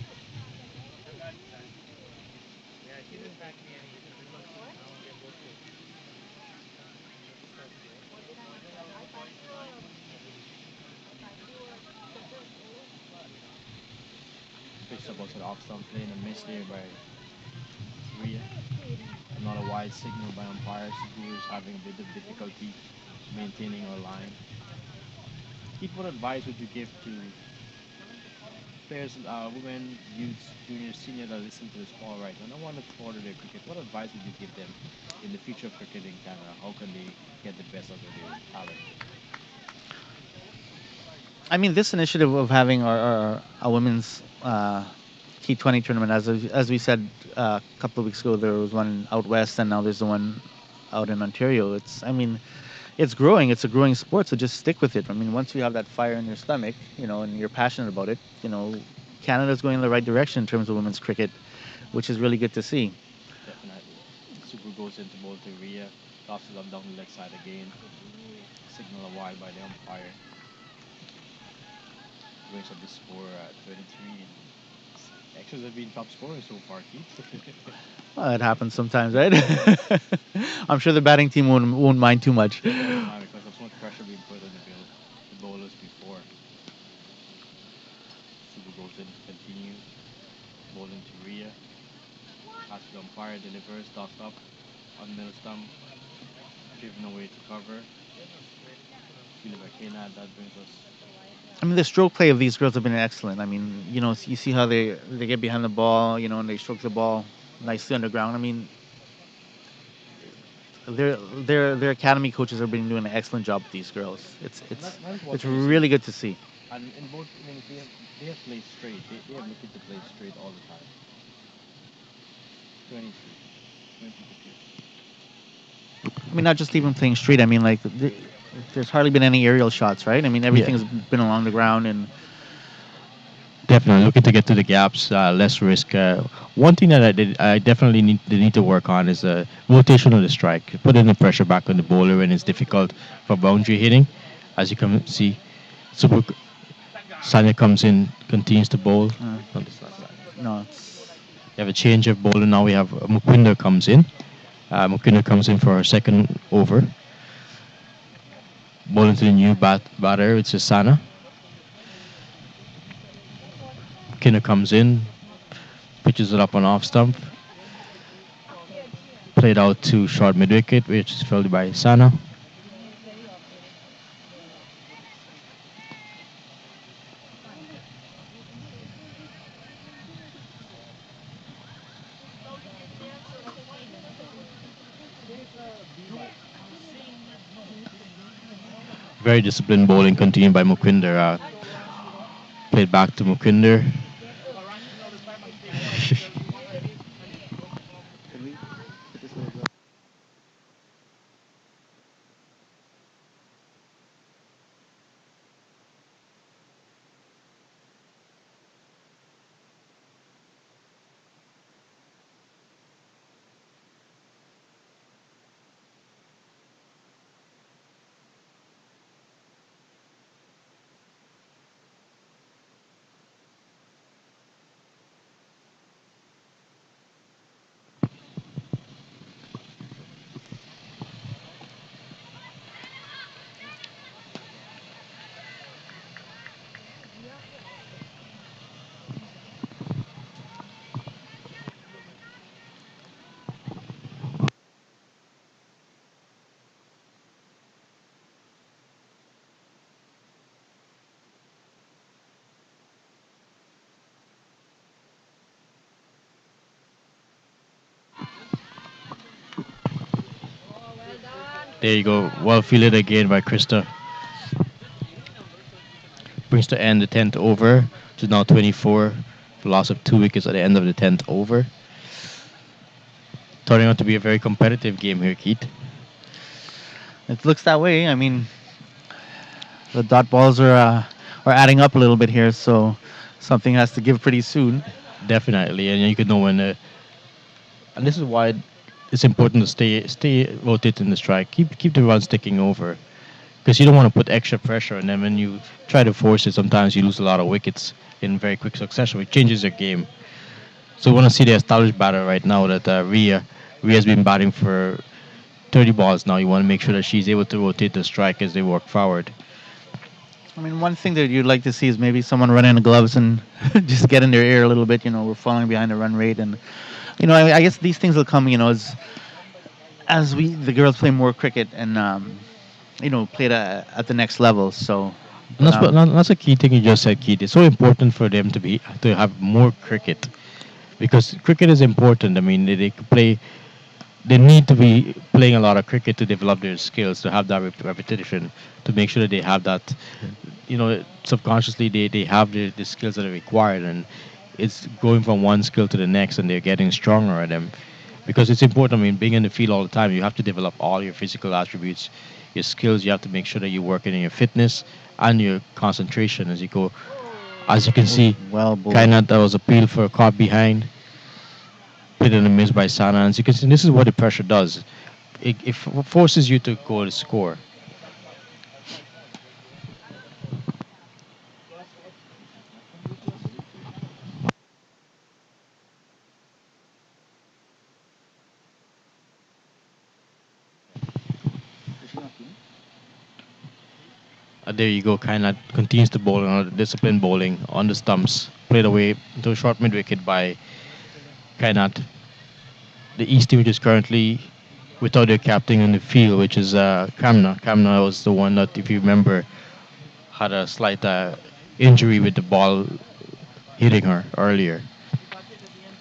Speaker 9: Picks up also the off stump play and a miss there by Rhea. Not a wide signal by umpires who is having a bit of difficulty maintaining our line. Keith, what advice would you give to players, women, youths, juniors, seniors that listen to this call right now and want to further their cricket? What advice would you give them in the future of cricket in Canada? How can they get the best out of their talent?
Speaker 10: I mean, this initiative of having our women's T20 tournament, as we said a couple of weeks ago, there was one out west, and now there's the one out in Ontario. I mean, it's growing. It's a growing sport, so just stick with it. I mean, once you have that fire in your stomach, and you're passionate about it, Canada's going in the right direction in terms of women's cricket, which is really good to see.
Speaker 9: Definitely. Super goes into ball to Rhea, tosses up down the leg side again. Signal a wide by the umpire. Brings up the score at 23. Extras have been top scorers so far, Keith.
Speaker 10: Well, it happens sometimes, right? I'm sure the batting team won't mind too much.
Speaker 9: Because of so much pressure being put on the bowlers before. Super goes in to continue. Bowling to Rhea. Pass to the umpire, delivers, tossed up on middle stump. Driven away to cover. Fielded by Kena, that brings us.
Speaker 10: I mean, the stroke play of these girls have been excellent. I mean, you see how they get behind the ball, and they stroke the ball nicely underground. I mean, their academy coaches have been doing an excellent job with these girls. It's really good to see.
Speaker 9: And in both innings, they have played straight. They have looking to play straight all the time. 23. 22.
Speaker 10: I mean, not just even playing straight. I mean, like, there's hardly been any aerial shots, right? I mean, everything's been along the ground and.
Speaker 9: Definitely looking to get to the gaps, less risk. One thing that I definitely need to work on is rotation of the strike. Putting the pressure back on the bowler when it's difficult for boundary hitting. As you can see, Super Sanya comes in, continues to bowl. No, this is not Sanya.
Speaker 10: No.
Speaker 9: We have a change of bowler now. We have Mukwinder comes in. Mukwinder comes in for our second over. Bowling to the new batter, which is Sana. Mukwinder comes in, pitches it up on off stump. Played out to short mid wicket, which is fielded by Sana. Very disciplined bowling continued by Mukwinder. Played back to Mukwinder. There you go. Well fielded again by Krista. Brings to end the 10th over to now 24. Loss of 2 wickets at the end of the 10th over. Turning out to be a very competitive game here, Keith.
Speaker 10: It looks that way. I mean, the dot balls are adding up a little bit here, so something has to give pretty soon.
Speaker 9: Definitely, and you could know when. And this is why it's important to stay rotated in the strike. Keep the runs ticking over, because you don't want to put extra pressure on them. When you try to force it, sometimes you lose a lot of wickets in very quick succession, which changes your game. So we want to see the established batter right now that Ria. Ria's been batting for 30 balls now. You want to make sure that she's able to rotate the strike as they work forward.
Speaker 10: I mean, one thing that you'd like to see is maybe someone run in the gloves and just get in their ear a little bit. We're falling behind the run rate, and I guess these things will come. As the girls play more cricket and play at the next level. So,
Speaker 9: And that's a key thing you just said, Keith. It's so important for them to have more cricket, because cricket is important. I mean, they could play. They need to be playing a lot of cricket to develop their skills, to have that repetition, to make sure that they have that. Subconsciously they have the skills that are required, and it's going from one skill to the next, and they're getting stronger at them. Because it's important. I mean, being in the field all the time, you have to develop all your physical attributes, your skills. You have to make sure that you're working in your fitness and your concentration as you go. As you can see,
Speaker 10: well,
Speaker 9: Kainat, that was a peel for a caught behind. Put in a miss by Sana. As you can see, this is what the pressure does. It forces you to go to score. There you go. Kainat continues to bowl on disciplined bowling on the stumps. Played away into a short mid wicket by Kainat. The East team, which is currently without their captain in the field, which is Kamna. Kamna was the one that, if you remember, had a slight injury with the ball hitting her earlier.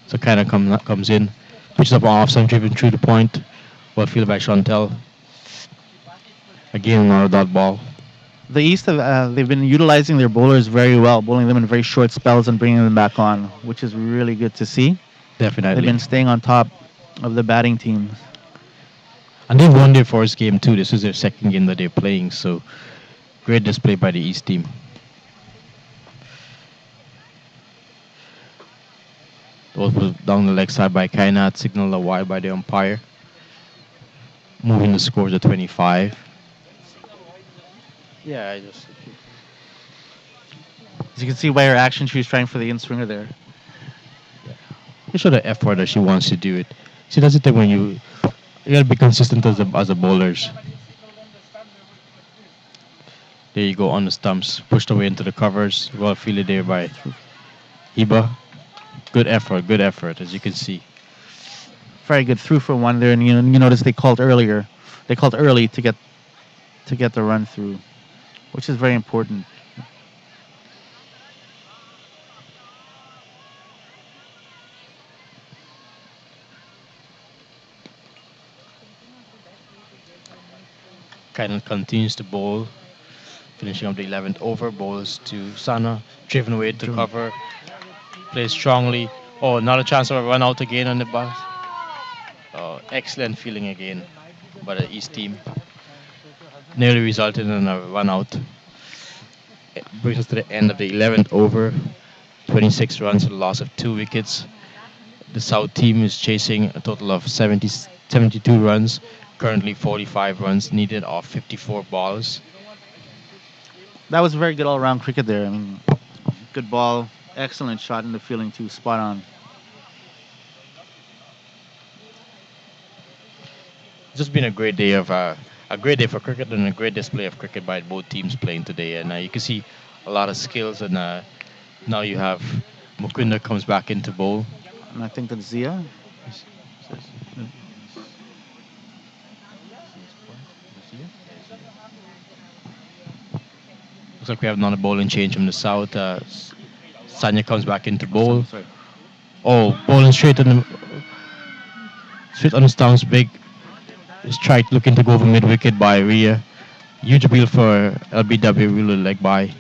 Speaker 9: So Kainat comes in, pitches up off, some driven through the point. Well fielded by Chantel. Again, another dot ball.
Speaker 10: The East they've been utilizing their bowlers very well, bowling them in very short spells and bringing them back on, which is really good to see.
Speaker 9: Definitely.
Speaker 10: They've been staying on top of the batting teams.
Speaker 9: And they've won their first game too. This is their second game that they're playing, so great display by the East team. Those was down the leg side by Kainat, signaled a wide by the umpire. Moving the score to 25. Yeah, I just.
Speaker 10: As you can see by her action, she was trying for the in-swinger there.
Speaker 9: You show the effort that she wants to do it. See, that's the thing when you gotta be consistent as a bowlers. There you go on the stumps, pushed away into the covers. Well fielded there by Hiba. Good effort, as you can see.
Speaker 10: Very good through for one there, and you notice they called earlier. They called early to get the run through, which is very important.
Speaker 9: Kainat continues to bowl, finishing up the 11th over. Bowls to Sana, driven away to cover. Plays strongly. Oh, not a chance of a run out again on the bus. Oh, excellent feeling again by the East team. Nearly resulted in a run out. It brings us to the end of the 11th over. 26 runs for the loss of 2 wickets. The South team is chasing a total of 72 runs. Currently 45 runs needed off 54 balls.
Speaker 10: That was very good all-round cricket there. I mean, good ball, excellent shot in the fielding too, spot on.
Speaker 9: It's just been a great day for cricket, and a great display of cricket by both teams playing today. And you can see a lot of skills. And now you have Mukunda comes back into bowl.
Speaker 10: And I think that's Zia.
Speaker 9: Looks like we have another bowling change from the south. Sanya comes back into bowl.
Speaker 10: Sorry.
Speaker 9: Oh, bowling straight on the stumps, big Strike looking to go for mid wicket by Rhea. Huge appeal for LBW, really leg by.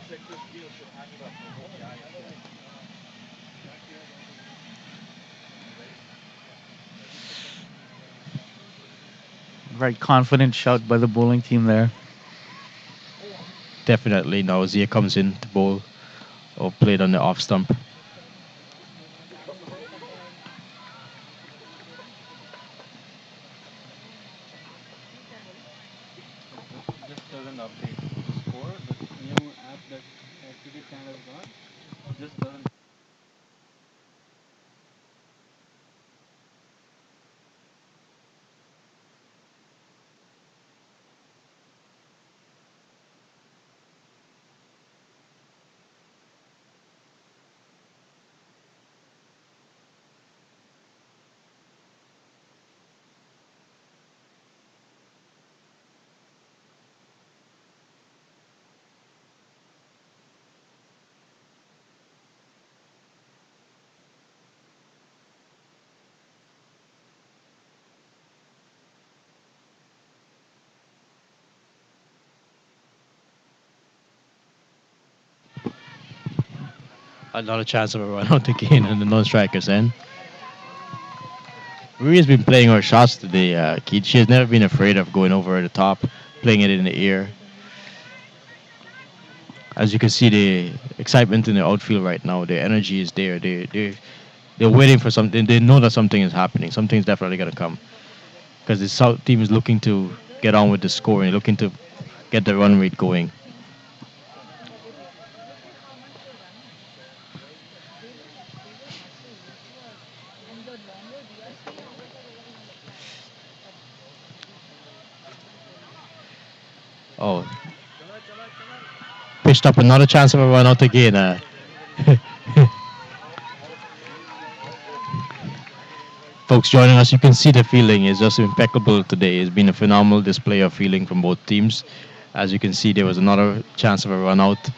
Speaker 10: Very confident shout by the bowling team there.
Speaker 9: Definitely now Zia comes in to bowl or played on the off stump.
Speaker 5: Just doesn't update the score. The new app that Cricket Canada's got just doesn't.
Speaker 9: Another chance of a run out again on the non-strikers end. Rhea's been playing her shots today, Keith. She has never been afraid of going over the top, playing it in the air. As you can see, the excitement in the outfield right now, the energy is there. They're waiting for something. They know that something is happening. Something's definitely gonna come because the South team is looking to get on with the scoring, looking to get the run rate going. Oh, pitched up another chance of a run out again. Folks joining us, you can see the feeling is just impeccable today. It's been a phenomenal display of feeling from both teams. As you can see, there was another chance of a run out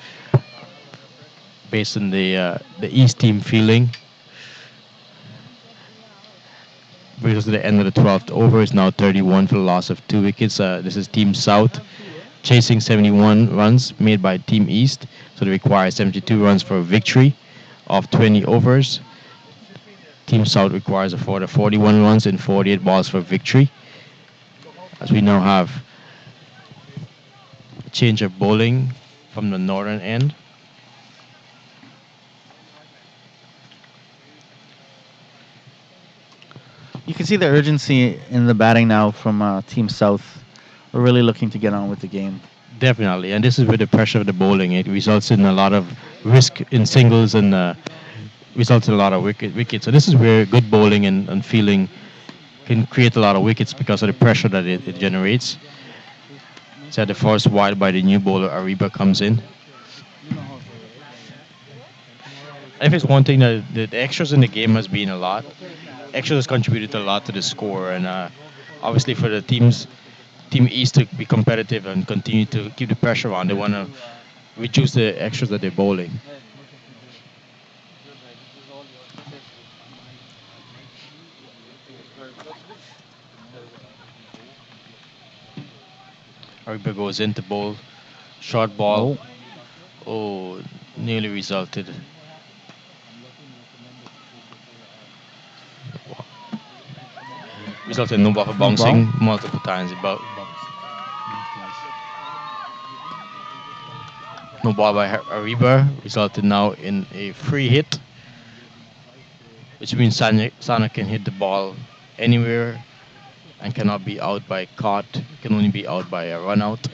Speaker 9: based on the East team feeling. Brings us to the end of the 12th over. It's now 31 for the loss of 2 wickets. This is Team South chasing 71 runs made by Team East. So they require 72 runs for a victory of 20 overs. Team South requires a further 41 runs and 48 balls for victory. As we now have a change of bowling from the northern end.
Speaker 10: You can see the urgency in the batting now from Team South. We're really looking to get on with the game.
Speaker 9: Definitely, and this is with the pressure of the bowling. It results in a lot of risk in singles and results in a lot of wickets. So this is where good bowling and fielding can create a lot of wickets because of the pressure that it generates. So the first wide by the new bowler Ariba comes in. If it's one thing that the extras in the game has been a lot, extras has contributed a lot to the score, and obviously for the Team East to be competitive and continue to keep the pressure on, they want to reduce the extras that they're bowling. Ariba goes into bowl, short ball.
Speaker 10: Oh,
Speaker 9: Oh, nearly resulted. Resulted in no ball for
Speaker 10: no ball.
Speaker 9: bouncing multiple times. About no ball by Ariba resulted now in a free hit, which means Sana can hit the ball anywhere and cannot be out by caught. Can only be out by a run out.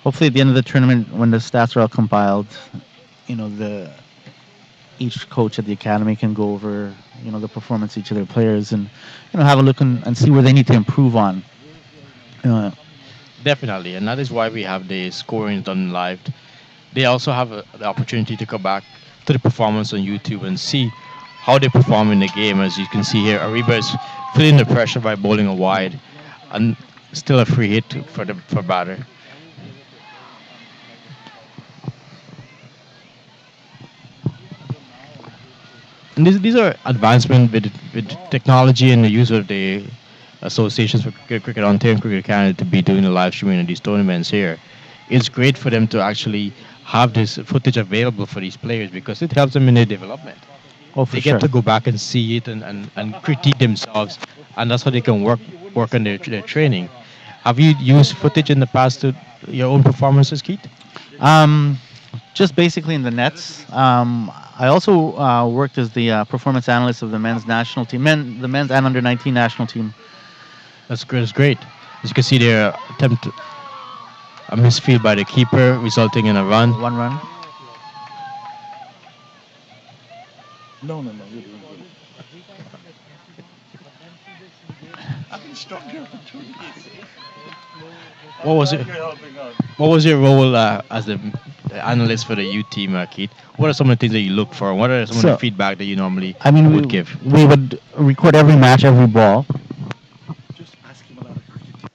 Speaker 10: Hopefully, at the end of the tournament, when the stats are all compiled, the each coach at the academy can go over the performance of each of their players and have a look and see where they need to improve on. Uh,
Speaker 9: Definitely, and that is why we have the scoring done live. They also have the opportunity to go back to the performance on YouTube and see how they perform in the game. As you can see here, Ariba is feeling the pressure by bowling a wide, and still a free hit for batter. And these are advancement with technology and the use of the associations for cricket Ontario and Cricket Canada to be doing the live streaming of these tournaments here. It's great for them to actually have this footage available for these players because it helps them in their development.
Speaker 10: Oh, for
Speaker 9: They get
Speaker 10: sure.
Speaker 9: to go back and see it and critique themselves, and that's how they can work on their training. Have you used footage in the past to your own performances, Keith?
Speaker 10: Um, just basically in the nets. I also worked as the performance analyst of the men's national team, the men's and under 19 national team.
Speaker 9: That's great. That's great. As you can see, their attempt a misfield by the keeper, resulting in a run.
Speaker 10: One run.
Speaker 2: No, no, no. You're doing good. I've been stuck here for 2 years.
Speaker 9: What was it?
Speaker 2: You're helping out.
Speaker 9: What was your role as the analyst for the U team, Keith? What are some of the things that you look for? What are some of the
Speaker 10: So,
Speaker 9: feedback that you normally
Speaker 10: I mean,
Speaker 9: would give?
Speaker 10: we would record every match, every ball.
Speaker 2: Just ask him a lot of cricket.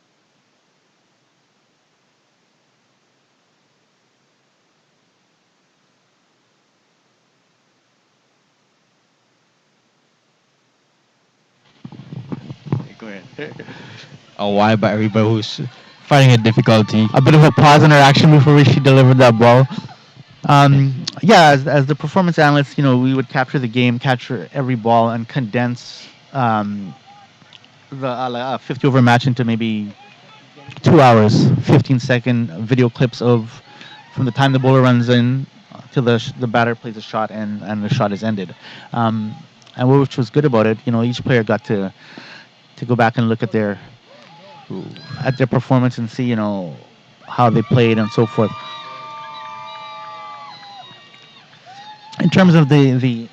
Speaker 9: Go ahead. A why by everybody who's finding it difficulty.
Speaker 10: A bit of a pause in our action before she delivered that ball. Yeah, as the performance analyst, we would capture the game, capture every ball, and condense the 50 over match into maybe 2 hours, 15-second video clips of from the time the bowler runs in till the batter plays a shot and the shot is ended. And which was good about it, each player got to go back and look at their performance and see, how they played and so forth. In terms of the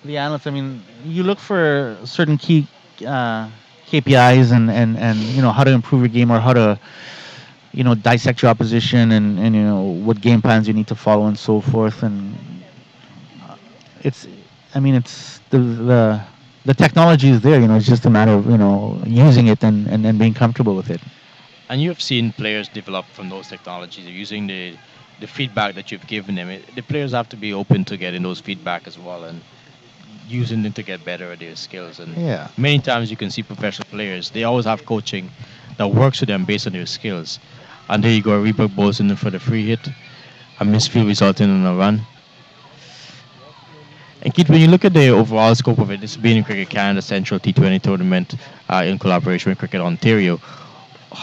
Speaker 10: analysts, I mean, you look for certain key KPIs and how to improve your game or how to dissect your opposition and what game plans you need to follow and so forth. And it's I mean it's the technology is there. It's just a matter of using it and being comfortable with it.
Speaker 9: And you have seen players develop from those technologies using the feedback that you've given them. The players have to be open to getting those feedback as well and using them to get better at their skills. And
Speaker 10: Yeah.
Speaker 9: many times you can see professional players, they always have coaching that works with them based on their skills. And there you go, Reebok balls in for the free hit, a misfield resulting in a run. And Keith, when you look at the overall scope of it, this being in Cricket Canada Central T20 tournament in collaboration with Cricket Ontario,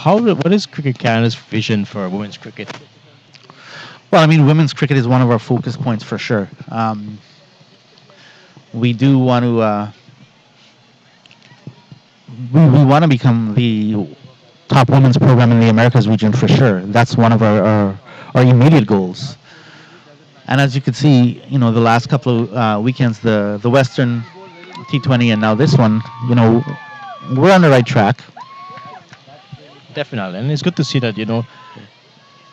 Speaker 9: what is Cricket Canada's vision for women's cricket?
Speaker 10: Well, I mean, women's cricket is one of our focus points for sure. We do want to we want to become the top women's program in the Americas region for sure. That's one of our immediate goals. And as you can see, the last couple of weekends, the Western T20 and now this one, we're on the right track.
Speaker 9: Definitely, and it's good to see that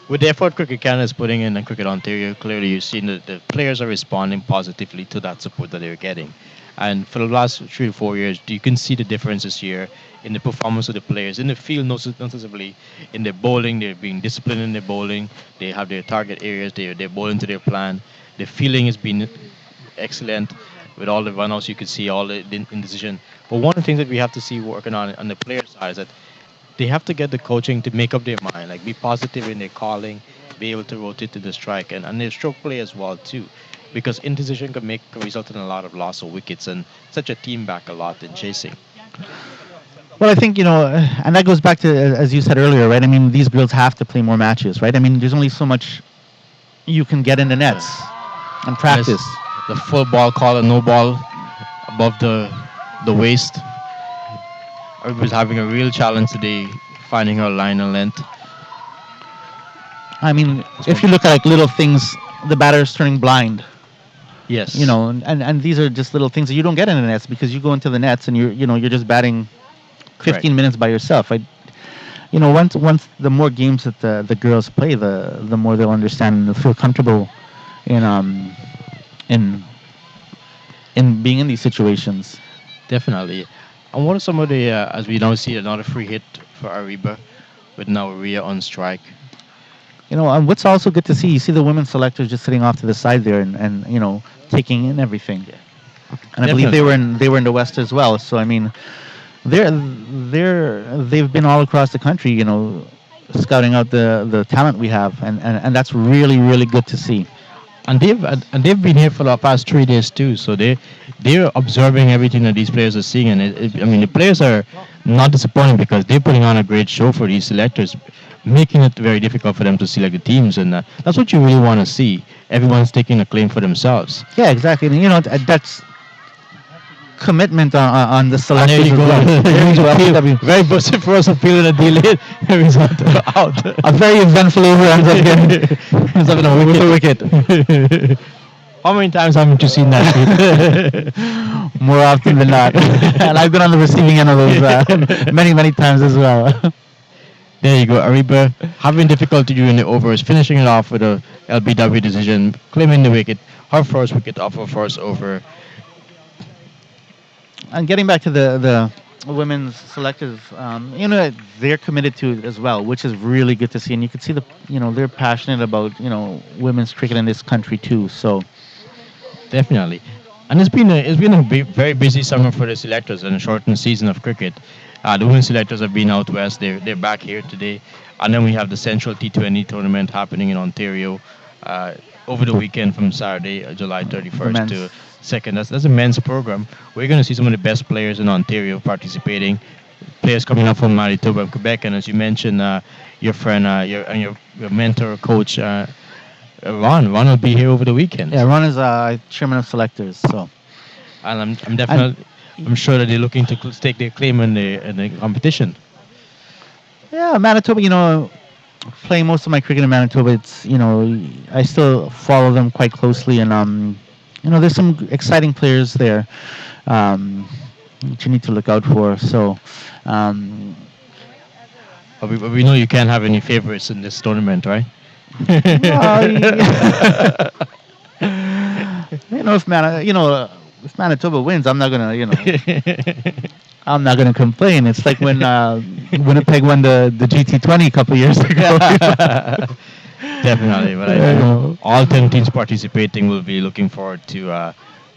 Speaker 9: with the effort Cricket Canada is putting in and Cricket Ontario, clearly you've seen that the players are responding positively to that support that they're getting. And for the last 3 to 4 years, you can see the difference this year in the performance of the players in the field, noticeably in their bowling. They're being disciplined in their bowling. They have their target areas. They're bowling to their plan. The feeling has been excellent with all the runouts. You can see all the indecision. But one of the things that we have to see working on the player side is that they have to get the coaching to make up their mind, like be positive in their calling, be able to rotate to the strike, and their stroke play as well too, because indecision can result in a lot of loss of wickets and such a team back a lot in chasing.
Speaker 10: Well, I think, and that goes back to, as you said earlier, right? I mean, these girls have to play more matches, right? I mean, there's only so much you can get in the nets and practice.
Speaker 9: The full ball call and no ball above the waist. Everybody's having a real challenge today finding her line and length.
Speaker 10: I mean, if you look at like little things, the batter's turning blind.
Speaker 9: Yes.
Speaker 10: And these are just little things that you don't get in the nets because you go into the nets and you're just batting 15
Speaker 9: Correct.
Speaker 10: minutes by yourself. Once the more games that the girls play, the more they'll understand and they'll feel comfortable in being in these situations.
Speaker 9: Definitely. And what are some of the, as we now see another free hit for Ariba with now Rhea on strike?
Speaker 10: And what's also good to see, you see the women's selectors just sitting off to the side there and taking in everything. and I believe they were in the West as well. So I mean, they've been all across the country, scouting out the talent we have, and that's really really good to see.
Speaker 9: And they've been here for the past 3 days too. So they're observing everything that these players are seeing, and I mean the players are not disappointing because they're putting on a great show for these selectors, making it very difficult for them to select the teams, and that's what you really want to see. Everyone's taking a claim for themselves.
Speaker 10: Yeah, exactly. And, that's commitment on the
Speaker 9: And there
Speaker 10: selectors
Speaker 9: you
Speaker 10: as
Speaker 9: go.
Speaker 10: well.
Speaker 9: Here's
Speaker 10: To
Speaker 9: a
Speaker 10: LPW.
Speaker 9: very vociferous appeal in a delayed result out.
Speaker 10: A very eventful over ends up getting
Speaker 9: Ends up in a
Speaker 10: with a
Speaker 9: wicket.
Speaker 10: wicket.
Speaker 9: How many times haven't you seen that?
Speaker 10: More often than not. And I've been on the receiving end of those many, many times as well.
Speaker 9: There you go, Ariba having difficulty during the overs, finishing it off with a LBW decision, claiming the wicket, her first wicket off her first over.
Speaker 10: And getting back to the women's selectors, they're committed to it as well, which is really good to see. And you can see they're passionate about women's cricket in this country too. So
Speaker 9: Definitely. And it's been a very busy summer for the selectors and a shortened season of cricket. The women's selectors have been out west. They're back here today, and then we have the Central T20 tournament happening in Ontario uh, over the weekend from Saturday, July
Speaker 10: the
Speaker 9: 31st
Speaker 10: men's.
Speaker 9: to 2nd. That's a men's program. We're going to see some of the best players in Ontario participating. Players coming up from Manitoba and Quebec, and as you mentioned, your friend, your mentor, coach. Ron will be here over the weekend.
Speaker 10: Yeah, Ron is chairman of selectors. So
Speaker 9: And I'm
Speaker 10: and
Speaker 9: definitely I'm sure that they're looking to stake their claim in the competition.
Speaker 10: yeah, Manitoba. Playing most of my cricket in Manitoba, it's I still follow them quite closely, and there's some exciting players there that you need to look out for. So, um,
Speaker 9: But we know you can't have any favorites in this tournament, right?
Speaker 10: well, if Manitoba wins, I'm not gonna complain. It's like when Winnipeg won the GT20 a couple years ago.
Speaker 9: Definitely, but I know all 10 teams participating will be looking forward to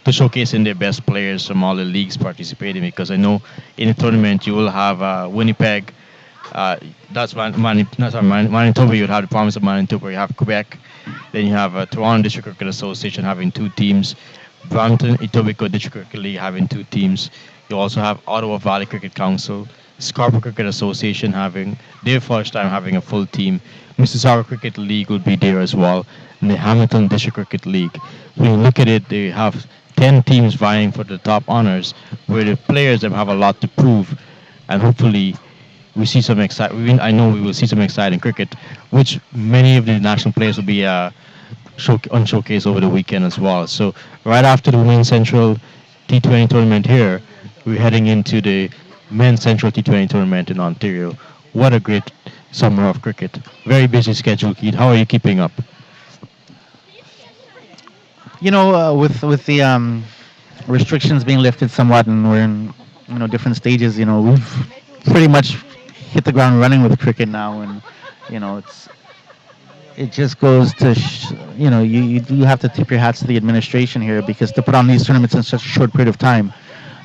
Speaker 9: showcasing their best players from all the leagues participating because I know in the tournament you will have Winnipeg. That's Manitoba. You'd have the province of Manitoba. You have Quebec. Then you have Toronto District Cricket Association having two teams. Brampton Etobicoke District Cricket League having two teams. You also have Ottawa Valley Cricket Council, Scarborough Cricket Association having their first time having a full team. Mississauga Cricket League will be there as well, and the Hamilton District Cricket League. When you look at it, they have 10 teams vying for the top honors, where the players have a lot to prove, and hopefully we see some exciting. I know we will see some exciting cricket, which many of the national players will be on showcase over the weekend as well. So right after the Women's Central T20 tournament here, we're heading into the Men's Central T20 tournament in Ontario. What a great summer of cricket. Very busy schedule, Keith. How are you keeping up?
Speaker 10: With the restrictions being lifted somewhat, and we're in different stages. We've pretty much hit the ground running with cricket now, and it just goes to you do have to tip your hats to the administration here because to put on these tournaments in such a short period of time,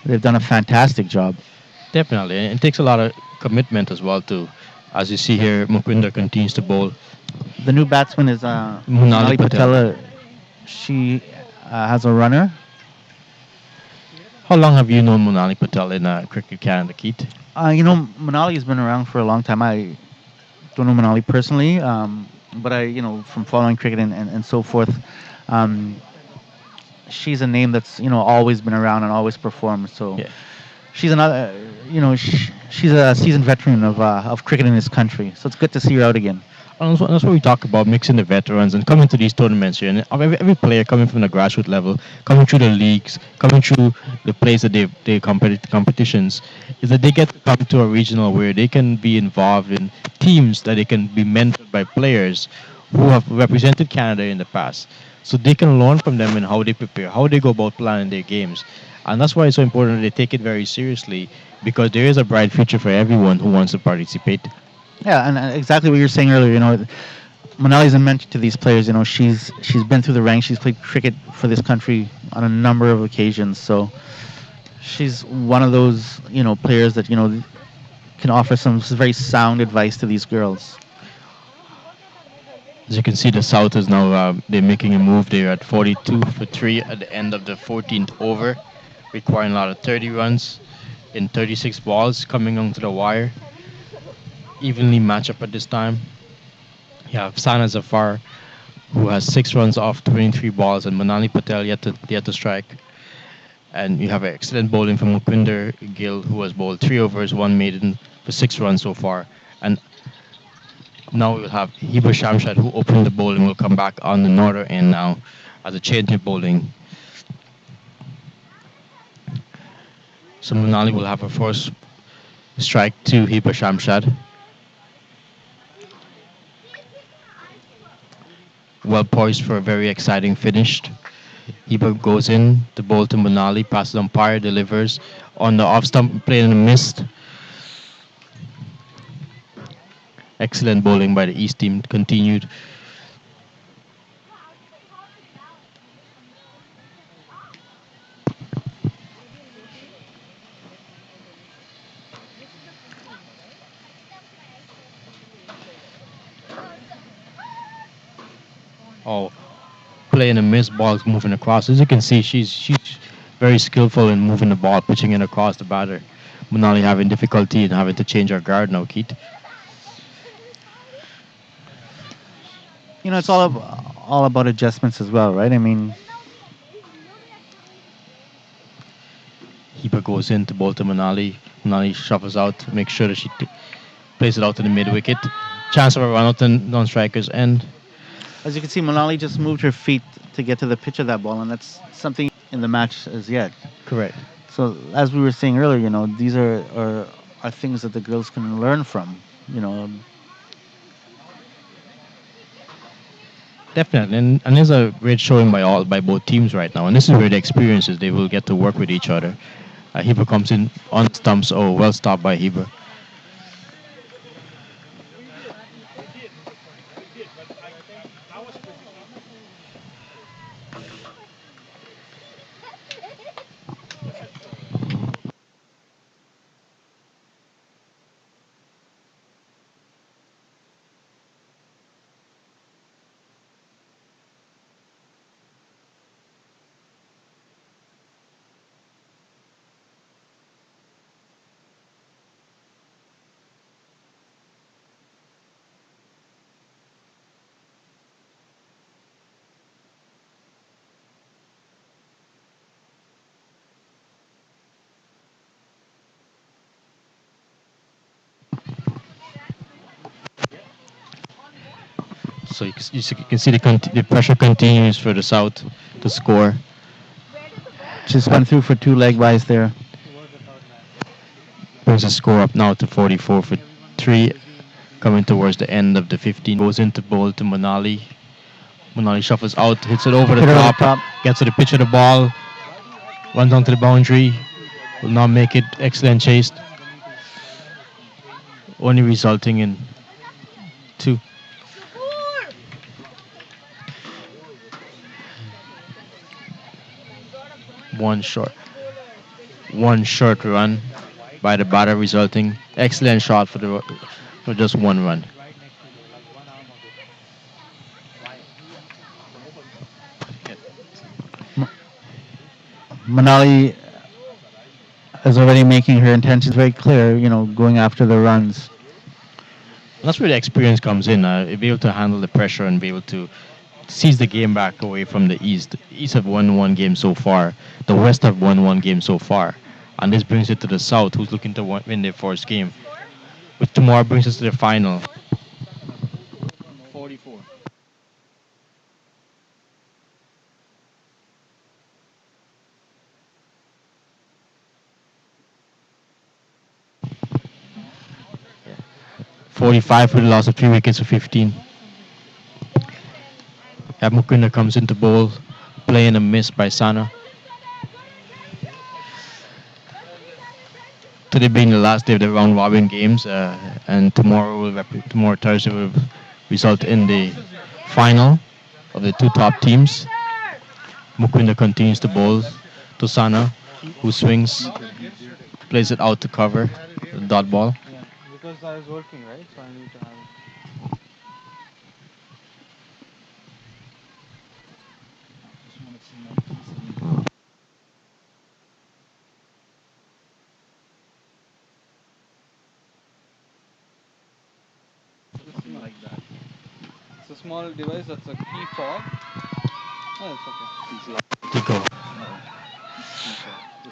Speaker 10: they've done a fantastic job.
Speaker 9: Definitely. And it takes a lot of commitment as well, too. As you see here, Mukinder continues to bowl.
Speaker 10: The new batsman is
Speaker 9: Monali Patel.
Speaker 10: Patel. She has a runner.
Speaker 9: How long have you known Monali Patel in Cricket Canada, Keith?
Speaker 10: Manali has been around for a long time. I don't know Manali personally, but from following cricket and so forth, she's a name that's always been around and always performed. So
Speaker 9: Yeah.
Speaker 10: she's another, she's a seasoned veteran of cricket in this country. So it's good to see her out again.
Speaker 9: And that's what we talk about, mixing the veterans and coming to these tournaments here. And every player coming from the grassroots level, coming through the leagues, coming through the place that they competitions, is that they get to come to a regional where they can be involved in teams that they can be mentored by players who have represented Canada in the past. So they can learn from them in how they prepare, how they go about planning their games. And that's why it's so important that they take it very seriously because there is a bright future for everyone who wants to participate.
Speaker 10: Yeah, and exactly what you were saying earlier. Manali's a mentor to these players. You know, she's been through the ranks. She's played cricket for this country on a number of occasions. So she's one of those players that can offer some very sound advice to these girls.
Speaker 9: As you can see, the South is now they're making a move. They're at 42 for three at the end of the 14th over, requiring a lot of 30 runs in 36 balls coming onto the wire. Evenly match up at this time. You have Sana Zafar, who has 6 runs off 23 balls, and Manali Patel yet to strike. And you have excellent bowling from Mukinder Gill, who has bowled 3 overs, 1 maiden for 6 runs so far. And now we'll have Hiba Shamshad, who opened the bowling, will come back on the northern end now as a change in bowling. So Manali will have a first strike to Hiba Shamshad. Well poised for a very exciting finish. Hiba goes in, the ball to Manali, passes umpire, delivers on the off stump, playing and missed. Excellent bowling by the East team continued. Oh, playing a miss, balls moving across. As you can see, she's very skillful in moving the ball, pitching it across the batter. Manali having difficulty in having to change her guard now, Keith.
Speaker 10: It's all about adjustments as well, right? I mean,
Speaker 9: Hiba goes in to bowl to Manali. Manali shuffles out, makes sure that she plays it out to the mid wicket. Chance of a run out and non-strikers end.
Speaker 10: as you can see, Manali just moved her feet to get to the pitch of that ball, and that's something in the match as yet.
Speaker 9: Correct.
Speaker 10: So as we were saying earlier, these are things that the girls can learn from.
Speaker 9: Definitely, and there's a great showing by both teams right now, and this is where the experiences they will get to work with each other. Hiba comes in on stumps. Oh, well stopped by Hiba. So you can see the pressure continues for the South to score.
Speaker 10: Just went through for two leg byes there.
Speaker 9: Brings the score up now to 44 for 3. Coming towards the end of the 15. Goes into bowl to Manali. Manali shuffles out, hits it over the top, gets to the pitch of the ball, runs onto the boundary, will not make it. Excellent chase. Only resulting in 2. One short run by the batter, resulting excellent shot for just 1 run.
Speaker 10: Manali is already making her intentions very clear. Going after the runs.
Speaker 9: And that's where the experience comes in. Be able to handle the pressure and be able to seize the game back away from the East. The East have won 1 game so far. The West have won 1 game so far. And this brings it to the South, who's looking to win their first game. Which tomorrow brings us to the final.
Speaker 4: 44.
Speaker 9: 45 for the loss of 3 wickets for 15. Mukunda comes into bowl, playing a miss by Sana. Today being the last day of the round robin games, and tomorrow Thursday will result in the final of the two top teams. Mukunda continues to bowl to Sana, who swings, plays it out to cover the dot ball.
Speaker 5: Yeah, because I was working, right? So I need to have it. Just see like that. It's a small device that's a key fob. Oh, it's okay.
Speaker 9: To go.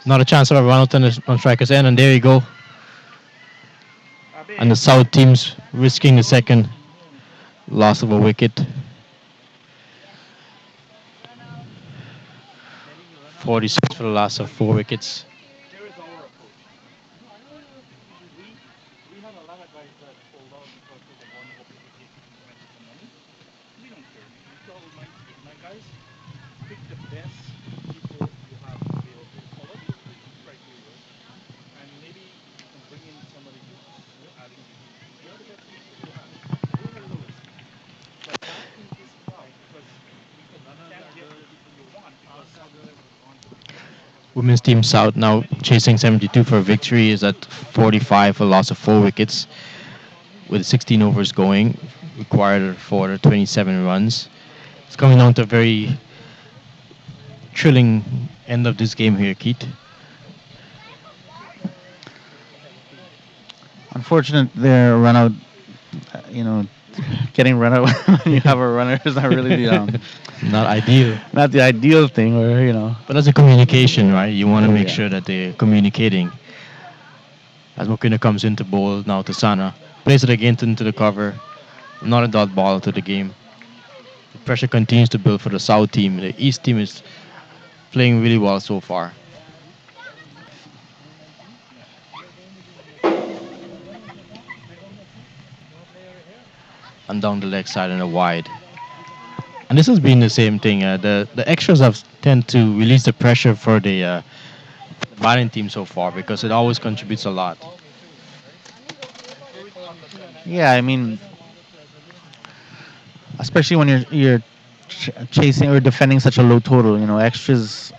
Speaker 9: Not a chance of a run out on striker's end, and there you go. And the South teams risking the second loss of a wicket. 46 for the loss of 4 wickets.
Speaker 2: Here is our approach. We have a lot of guys that pulled out because of the one wicket in the morning. We don't care. We tell my guys, pick the best people you have available. So let's look at these criteria, and maybe you can bring in somebody who's adding to the team. They're the best people you have. Those are the list. But that can disqualify because you can't get the people you want because some of them have gone to the international.
Speaker 9: Women's team South now chasing 72 for a victory is at 45 for a loss of 4 wickets. With 16 overs going, required for 27 runs. It's coming down to a very thrilling end of this game here, Keith.
Speaker 10: Unfortunate, their run out. You know, getting run out when you have a runner is not really the
Speaker 9: Not ideal.
Speaker 10: not the ideal thing. Or
Speaker 9: But that's a communication, right? You want to make
Speaker 10: yeah.
Speaker 9: sure that they're communicating. As Mukunda comes into bowl now to Sana, plays it again into the cover. Not a dot ball to the game. The pressure continues to build for the South team. The East team is playing really well so far. And down the leg side and a wide. And this has been the same thing. The extras have tend to release the pressure for the batting team so far because it always contributes a lot.
Speaker 10: Yeah, I mean, especially when you're chasing or defending such a low total, extras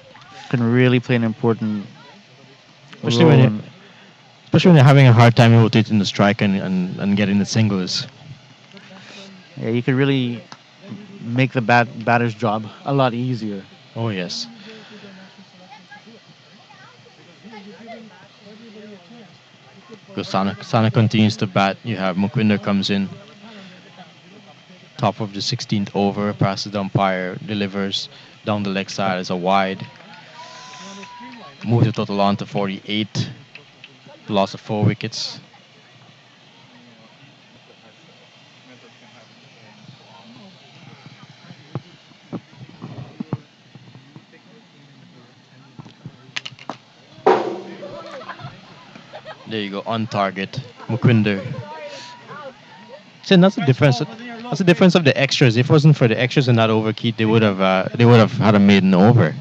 Speaker 10: can really play an important
Speaker 9: Especially
Speaker 10: role.
Speaker 9: when you especially when you're having a hard time rotating the strike and getting the singles.
Speaker 10: Yeah, you could really make the batter's job a lot easier.
Speaker 9: Oh yes. Because Sana continues to bat. You have Mukwinder comes in, top of the 16th over, passes the umpire, delivers down the leg side as a wide. Moves the total on to 48. Loss of 4 wickets. There you go, on target. Mukwinder. See, that's the difference. That's the difference of the extras. If it wasn't for the extras in that over, Keith, they would have had a maiden over.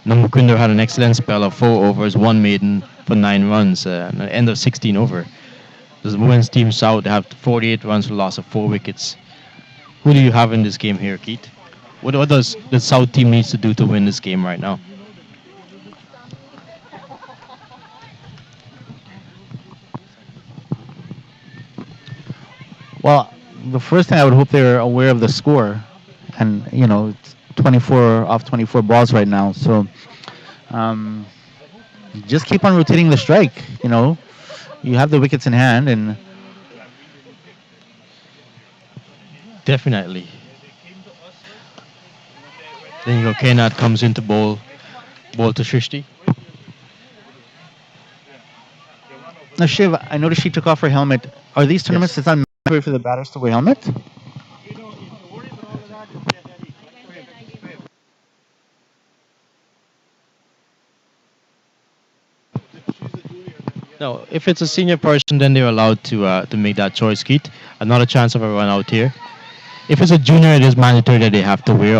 Speaker 9: Mukwinder had an excellent spell of 4 overs, one maiden for 9 runs, and an end of 16 over. The women's team South they have 48 runs for loss of 4 wickets. Who do you have in this game here, Keith? What does the South team needs to do to win this game right now?
Speaker 10: Well, the first thing I would hope they're aware of the score, and it's 24 off 24 balls right now. So um, just keep on rotating the strike. You have the wickets in hand, and
Speaker 9: Definitely. Then you go Kenat comes into bowl to Shrishti.
Speaker 10: now Shiv, I noticed she took off her helmet. Are these tournaments?
Speaker 9: Yes.
Speaker 10: It's not mandatory for the batters to wear helmet.
Speaker 9: No, if it's a senior person, then they're allowed to make that choice, Keith. Another chance of a run out here. If it's a junior, it is mandatory that they have to wear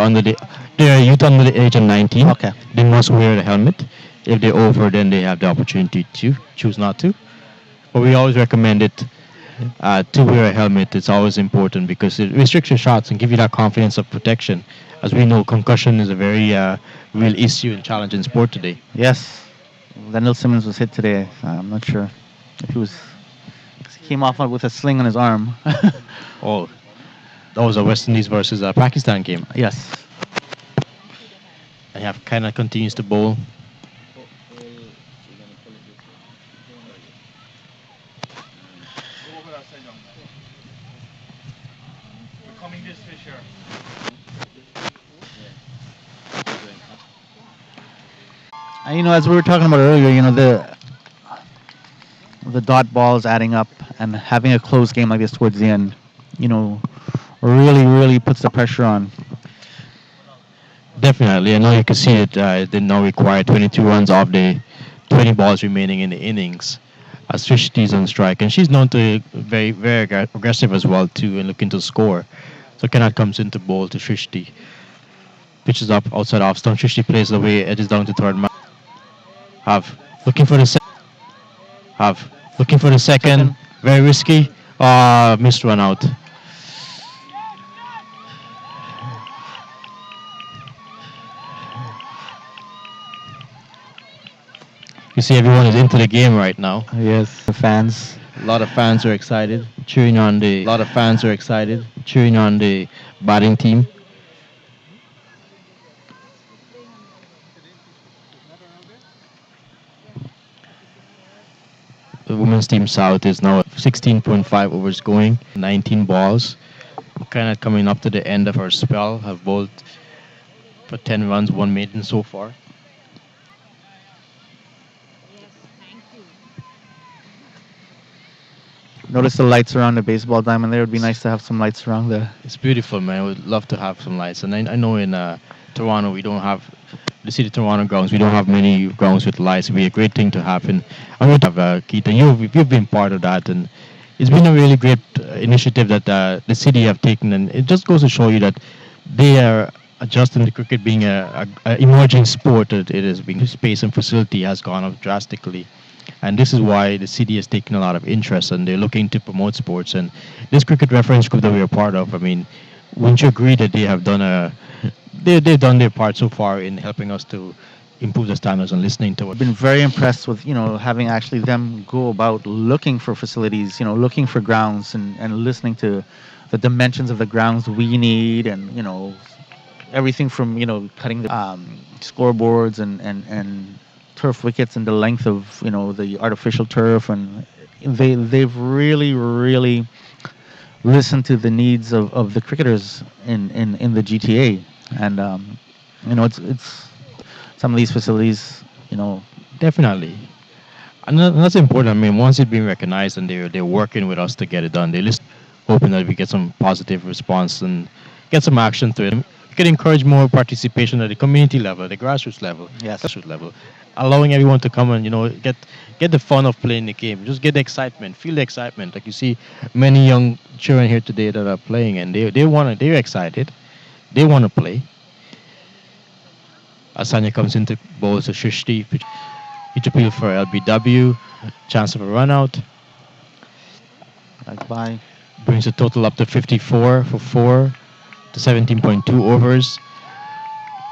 Speaker 9: they're youth under the age of 19.
Speaker 10: Okay.
Speaker 9: They must wear the helmet. If they're over, then they have the opportunity to choose not to. But we always recommend it to wear a helmet. It's always important because it restricts your shots and give you that confidence of protection. As we know, concussion is a very real issue and challenge in sport today.
Speaker 10: Yes, Daniel Simmons was hit today. I'm not sure if he was. 'Cause he came off with a sling on his arm.
Speaker 9: Oh, that was a West Indies versus a Pakistan game.
Speaker 10: Yes.
Speaker 9: And he kind of continues to bowl.
Speaker 10: And, as we were talking about earlier, the dot balls adding up and having a close game like this towards the end, you know, really, really puts the pressure on.
Speaker 9: Definitely. I know you can see it. It did now require 22 runs off the 20 balls remaining in the innings. As Srishti's on strike, and she's known to be very, very aggressive as well too, and looking to score. So Kenneth comes into bowl to Srishti. Pitches up outside off stump. Srishti plays away, edges down to third man. Have looking for the have looking for the second. Very risky. Missed one out. You see, everyone is into the game right now.
Speaker 10: Yes, the fans.
Speaker 9: A lot of fans are excited, cheering on the. A lot of fans are excited, cheering on the batting team. The women's team South is now at 16.5 overs going, 19 balls. Kind of coming up to the end of our spell. Have bowled for 10 runs, one maiden so far.
Speaker 10: Notice the lights around the baseball diamond there. It would be nice to have some lights around there.
Speaker 9: It's beautiful, man. I would love to have some lights. And I know in Toronto we don't have the city Toronto grounds. We don't have many grounds with lights. It'd be a great thing to have. And I'm going to have Keith, and you've been part of that, and it's been a really great initiative that the city have taken. And it just goes to show you that they are adjusting the cricket being a emerging sport that it is being. Space and facility has gone up drastically. And this is why the city has taken a lot of interest, and they're looking to promote sports. And this cricket reference group that we are part of, I mean, wouldn't you agree that they have done they've done their part so far in helping us to improve the standards and listening to
Speaker 10: I've
Speaker 9: it.
Speaker 10: been very impressed with, having actually them go about looking for facilities, looking for grounds and listening to the dimensions of the grounds we need and, everything from, cutting the scoreboards and turf wickets and the length of, the artificial turf. And they've really, really listened to the needs of the cricketers in the GTA. And, it's some of these facilities,
Speaker 9: Definitely. And that's important. I mean, once it's been recognized and they're working with us to get it done, they listen, hoping that we get some positive response and get some action to it. We can encourage more participation at the community level, the grassroots level,
Speaker 10: Yes.
Speaker 9: grassroots level, allowing everyone to come and get the fun of playing the game. Just get the excitement, feel the excitement. Like you see, many young children here today that are playing, and they're excited, they want to play. Asanya comes into bowls to Shrishti. Pitch appeal for LBW. Chance of a run out.
Speaker 10: like by
Speaker 9: Brings the total up to 54 for 4 to 17.2 overs.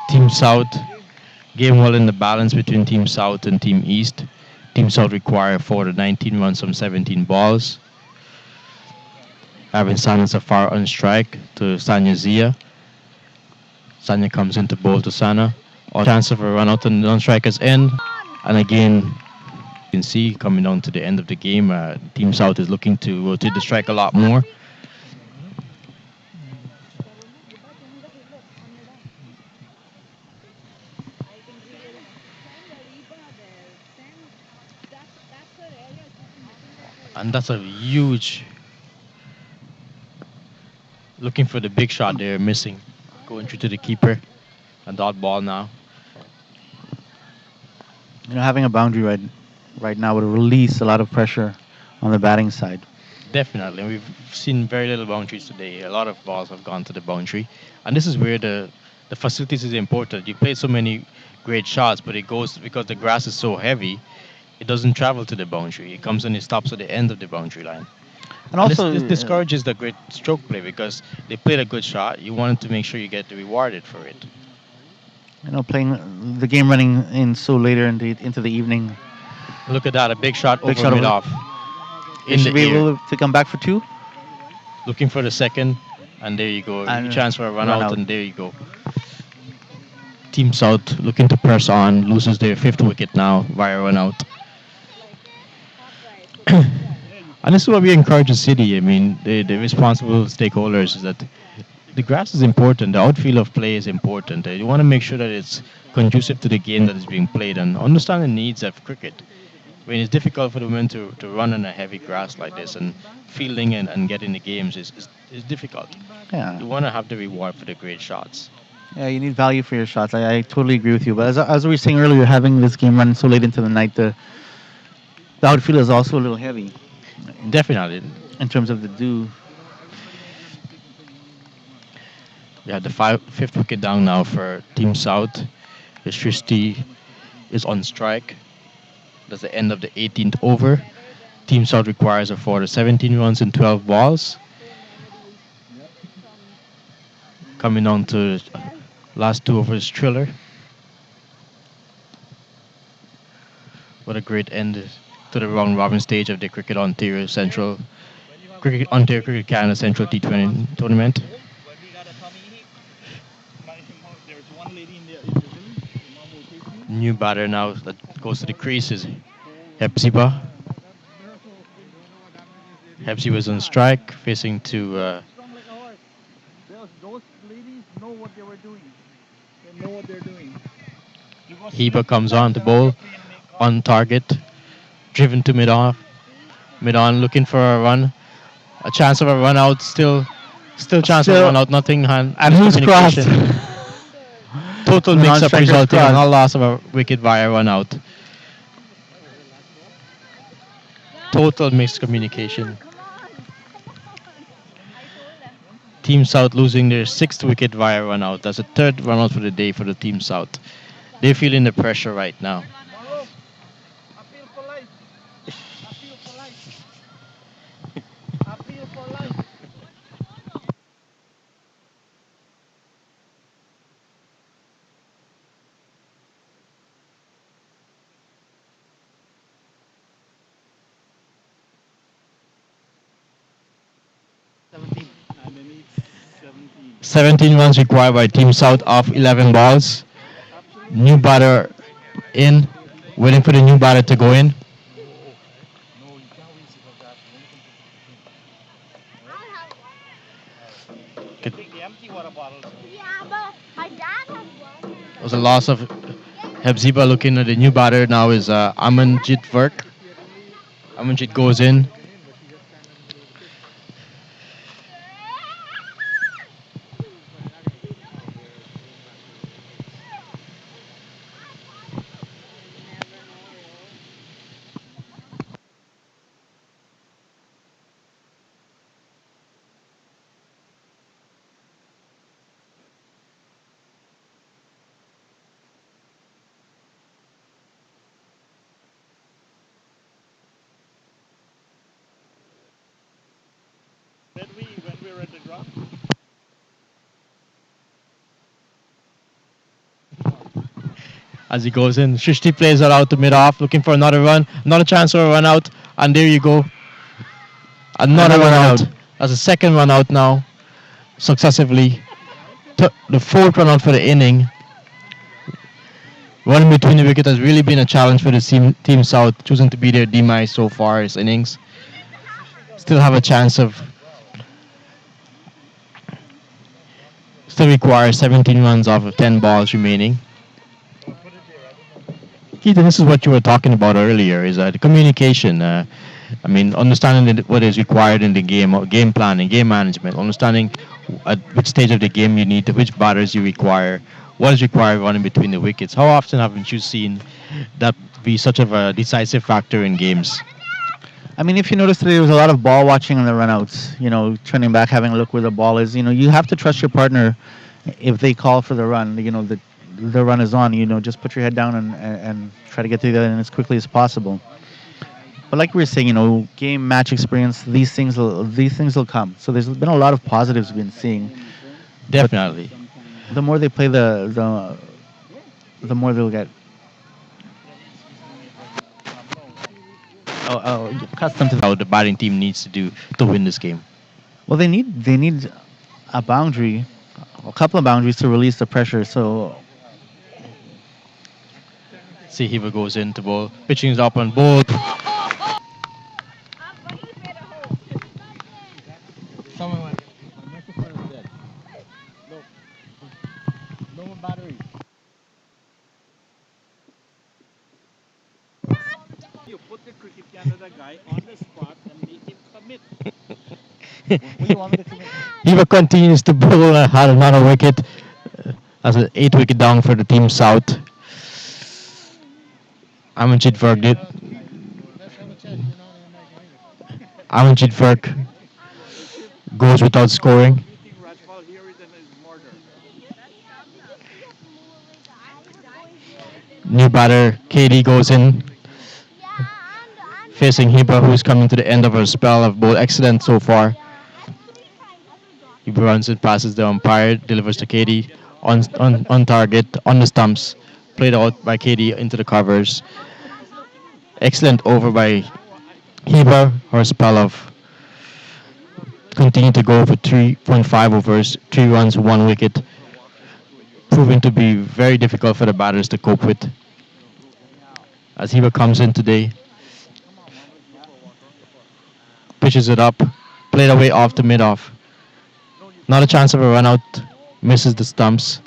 Speaker 9: Team South, game well in the balance between Team South and Team East. Team South require 4 to 19 runs from 17 balls. Having Sanya Safar on strike to Sanya Zia. Sanya comes into bowl to Sana. Or chance of a run out on the non-strikers end. And again, you can see coming down to the end of the game, Team South is looking to rotate the strike a lot more. And that's a huge. Looking for the big shot there, missing. Going through to the keeper. A dot ball now.
Speaker 10: having a boundary right now would release a lot of pressure on the batting side.
Speaker 9: Definitely. And we've seen very little boundaries today. A lot of balls have gone to the boundary. And this is where the facilities is important. You play so many great shots, but it goes because the grass is so heavy, it doesn't travel to the boundary. It comes and it stops at the end of the boundary line.
Speaker 10: And
Speaker 9: And this
Speaker 10: also,
Speaker 9: discourages the great stroke play because they played a good shot. You wanted to make sure you get rewarded for it.
Speaker 10: playing the game running in so later into the evening.
Speaker 9: Look at that, a big shot
Speaker 10: Big
Speaker 9: over
Speaker 10: shot
Speaker 9: mid
Speaker 10: over.
Speaker 9: off
Speaker 10: They
Speaker 9: in
Speaker 10: should
Speaker 9: the
Speaker 10: be
Speaker 9: air,
Speaker 10: able to come back for two
Speaker 9: looking for the second, and there you go. A
Speaker 10: and
Speaker 9: chance for a run
Speaker 10: run
Speaker 9: out,
Speaker 10: out.
Speaker 9: and there you go. Team South looking to press on, loses their fifth wicket now via run out. And this is what we encourage the city. I mean, the responsible stakeholders is that the grass is important. The outfield of play is important. You want to make sure that it's conducive to the game that is being played and understand the needs of cricket. I mean, it's difficult for the women to run on a heavy grass like this, and fielding and getting the games is difficult.
Speaker 10: Yeah.
Speaker 9: You want to have the reward for the great shots.
Speaker 10: Yeah, you need value for your shots. I totally agree with you. But as we were saying earlier, having this game run so late into the night, the outfield is also a little heavy
Speaker 9: Definitely.
Speaker 10: in terms of the dew.
Speaker 9: Yeah, the fifth wicket down now for Team South. Shrishti is on strike. That's the end of the 18th over. Team South requires a 4 to 17 runs in 12 balls. Coming on to last two overs thriller. What a great end to the round robin stage of the Ontario Cricket Canada Central T20 tournament. New batter now that goes to the crease is Hepzibah. Hepzibah was on strike, facing to
Speaker 5: Those ladies know what they were doing. They know what they're doing.
Speaker 9: Heba comes on to bowl on target, driven to mid on, looking for a run, a chance of a run out, still chance of a
Speaker 10: Still,
Speaker 9: run out, nothing hand
Speaker 10: and who's crossed?
Speaker 9: communication. Total
Speaker 10: The
Speaker 9: mix up
Speaker 10: non-strikers
Speaker 9: resulting in
Speaker 10: crossed.
Speaker 9: a loss of a wicket via run out. Total mixed communication. Team South losing their sixth wicket via run out. That's the third run out for the day for the Team South. They're feeling the pressure right now.
Speaker 5: Appeal for life. Appeal for life. Appeal for life. 17. And they need 17.
Speaker 9: 17 runs required by Team South off 11 balls. New batter in, waiting for the new batter to go in. It
Speaker 5: Take the empty water bottles.
Speaker 3: Yeah, but my dad has one.
Speaker 9: was a loss of Hepzibah. Looking at the new batter now is Amanjit Verk. Amanjit goes in.
Speaker 5: When we were at the ground.
Speaker 9: As he goes in, Shrishti plays it out to mid off, looking for another run, another chance for a run out, and there you go. Another run out. That's the second run out now, successively. The fourth run out for the inning. Running between the wicket has really been a challenge for the team South, choosing to be their demise so far this innings. Still have a chance of. Still require 17 runs off of 10 balls remaining. Keith, this is what you were talking about earlier, is the communication. I mean, understanding what is required in the game, game planning, game management, understanding at which stage of the game you need, which batters you require, what is required running between the wickets. How often haven't you seen that be such of a decisive factor in games?
Speaker 10: I mean, if you notice today, there was a lot of ball watching on the runouts. Turning back, having a look where the ball is. You have to trust your partner. If they call for the run, the run is on. Just put your head down and try to get to the other end as quickly as possible. But like we were saying, game match experience, these things will come. So there's been a lot of positives we've been seeing. But
Speaker 9: Definitely.
Speaker 10: the more they play, the more they'll get accustomed to
Speaker 9: How the batting team needs to do to win this game.
Speaker 10: Well, they need a boundary, a couple of boundaries to release the pressure. So
Speaker 9: See, Hiba goes in to bowl. Pitching is up on ball.
Speaker 7: You put the Cricket Canada guy on the spot and make him commit.
Speaker 9: Hiba continues to bowl and had another wicket. As an 8 wicket down for the team South. Amanjit Virk did. Amanjit Virk goes without scoring.
Speaker 7: You think Rajpal here is in his murder?
Speaker 9: New batter KD goes in, facing Hiba, who is coming to the end of her spell of bowl excellent so far. Hiba runs it, passes the umpire, delivers to KD on target, on the stumps. Played out by KD into the covers. Excellent over by Hiba. Her spell of continue to go for 3.5 overs, 3 runs, 1 wicket, proving to be very difficult for the batters to cope with. As Hiba comes in today, pitches it up, played away off to mid off. Not a chance of a run out, misses the stumps.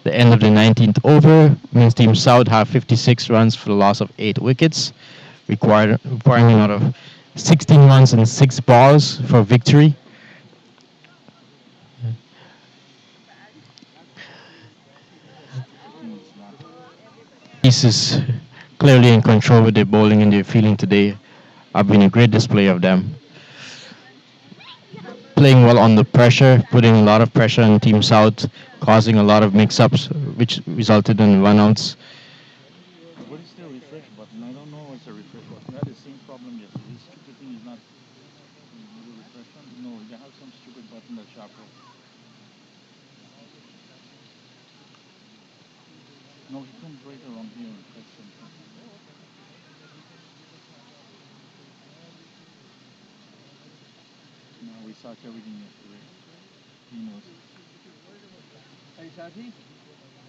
Speaker 9: The end of the 19th over means Team South have 56 runs for the loss of 8 wickets, requiring a lot of 16 runs and 6 balls for victory. East is clearly in control with their bowling and their fielding today. Have been a great display of them. Playing well under pressure, putting a lot of pressure on Team South, causing a lot of mix-ups, which resulted in runouts.
Speaker 7: What is the refresh button? I don't know what's a refresh button. I had the same problem yesterday. This stupid thing is not. The refresh one? No, they have some stupid button that's sharper. No, he comes right around here and press something. No, we saw everything yesterday. He knows. Hey, Saji,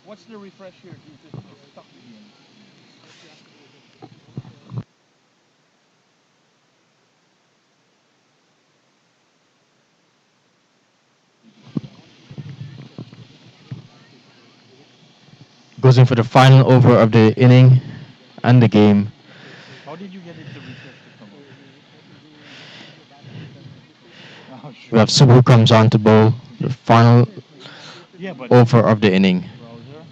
Speaker 7: what's the refresh here? It's stuck again.
Speaker 9: Goes in for the final over of the inning and the game.
Speaker 7: How did you get it to refresh to come up? Oh,
Speaker 9: We
Speaker 7: sure.
Speaker 9: have Subbu comes on to bowl the final
Speaker 7: Yeah, but
Speaker 9: over of the inning.
Speaker 7: browser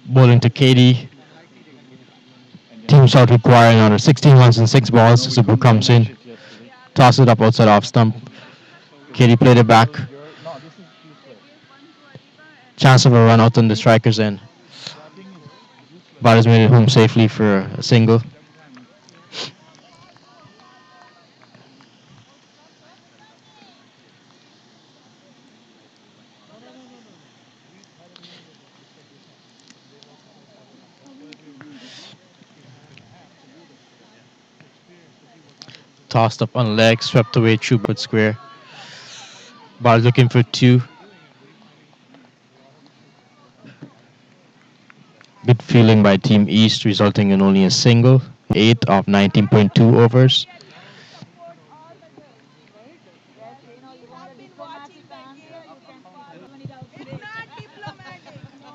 Speaker 9: Bowling to KD.
Speaker 7: and then
Speaker 9: Team South require another 16 runs and 6 balls.
Speaker 7: no, we
Speaker 9: Subbu
Speaker 7: couldn't
Speaker 9: comes
Speaker 7: manage
Speaker 9: in,
Speaker 7: it yesterday.
Speaker 9: tosses it up outside off stump. KD played it back.
Speaker 7: No, this is useless.
Speaker 9: Chance of a run out on the striker's end.
Speaker 7: That thing is useless.
Speaker 9: Batters made it home safely for a single. Tossed up on leg, swept away through but square. Ball looking for 2. Good fielding by Team East, resulting in only a single. 8 of 19.2 overs.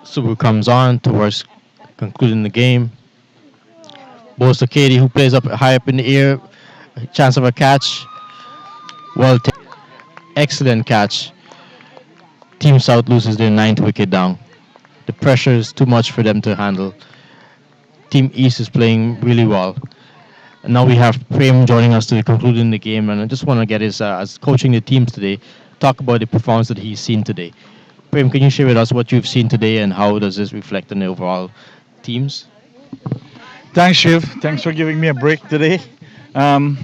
Speaker 9: Subu comes on towards concluding the game. Bowls to Katie, who plays up high up in the air. Chance of a catch. Well taken. Excellent catch. Team South loses their 9th wicket down. The pressure is too much for them to handle. Team East is playing really well. And now we have Prem joining us to conclude in the game, and I just want to get his as coaching the teams today, talk about the performance that he's seen today. Prem, can you share with us what you've seen today and how does this reflect on the overall teams?
Speaker 11: Thanks, Shiv. Thanks for giving me a break today. Um,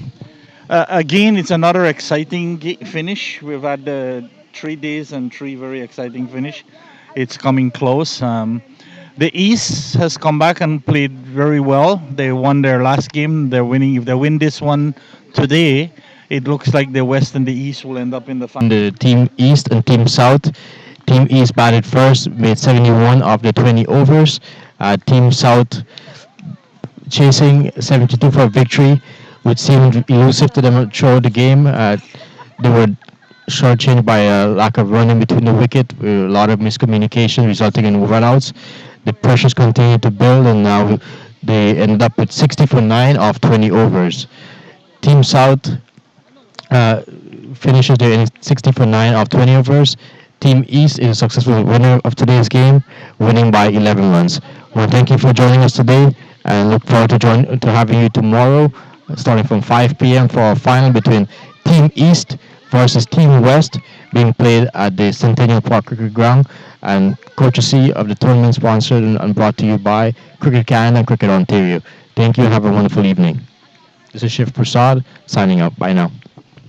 Speaker 11: again, it's another exciting finish. We've had 3 days and three very exciting finish. It's coming close. The East has come back and played very well. They won their last game. They're winning. If they win this one today, it looks like the West and the East will end up in the
Speaker 9: In
Speaker 11: final.
Speaker 9: the Team East and Team South, Team East batted first, made 71 of the 20 overs. Team South chasing 72 for a victory, which seemed elusive to them throughout the game. They were shortchanged by a lack of running between the wicket, a lot of miscommunication resulting in runouts. The pressures continued to build, and now they ended up with 60 for 9 of 20 overs. Team South uh, finishes their innings 60 for 9 of 20 overs. Team East is a successful winner of today's game, winning by 11 runs. Well, thank you for joining us today, and look forward to having you tomorrow, starting from 5 p.m. for our final between Team East versus Team West, being played at the Centennial Park Cricket Ground, and courtesy of the tournament sponsored and brought to you by Cricket Canada and Cricket Ontario. Thank you and have a wonderful evening. This is Shiv Prasad signing out. Bye now.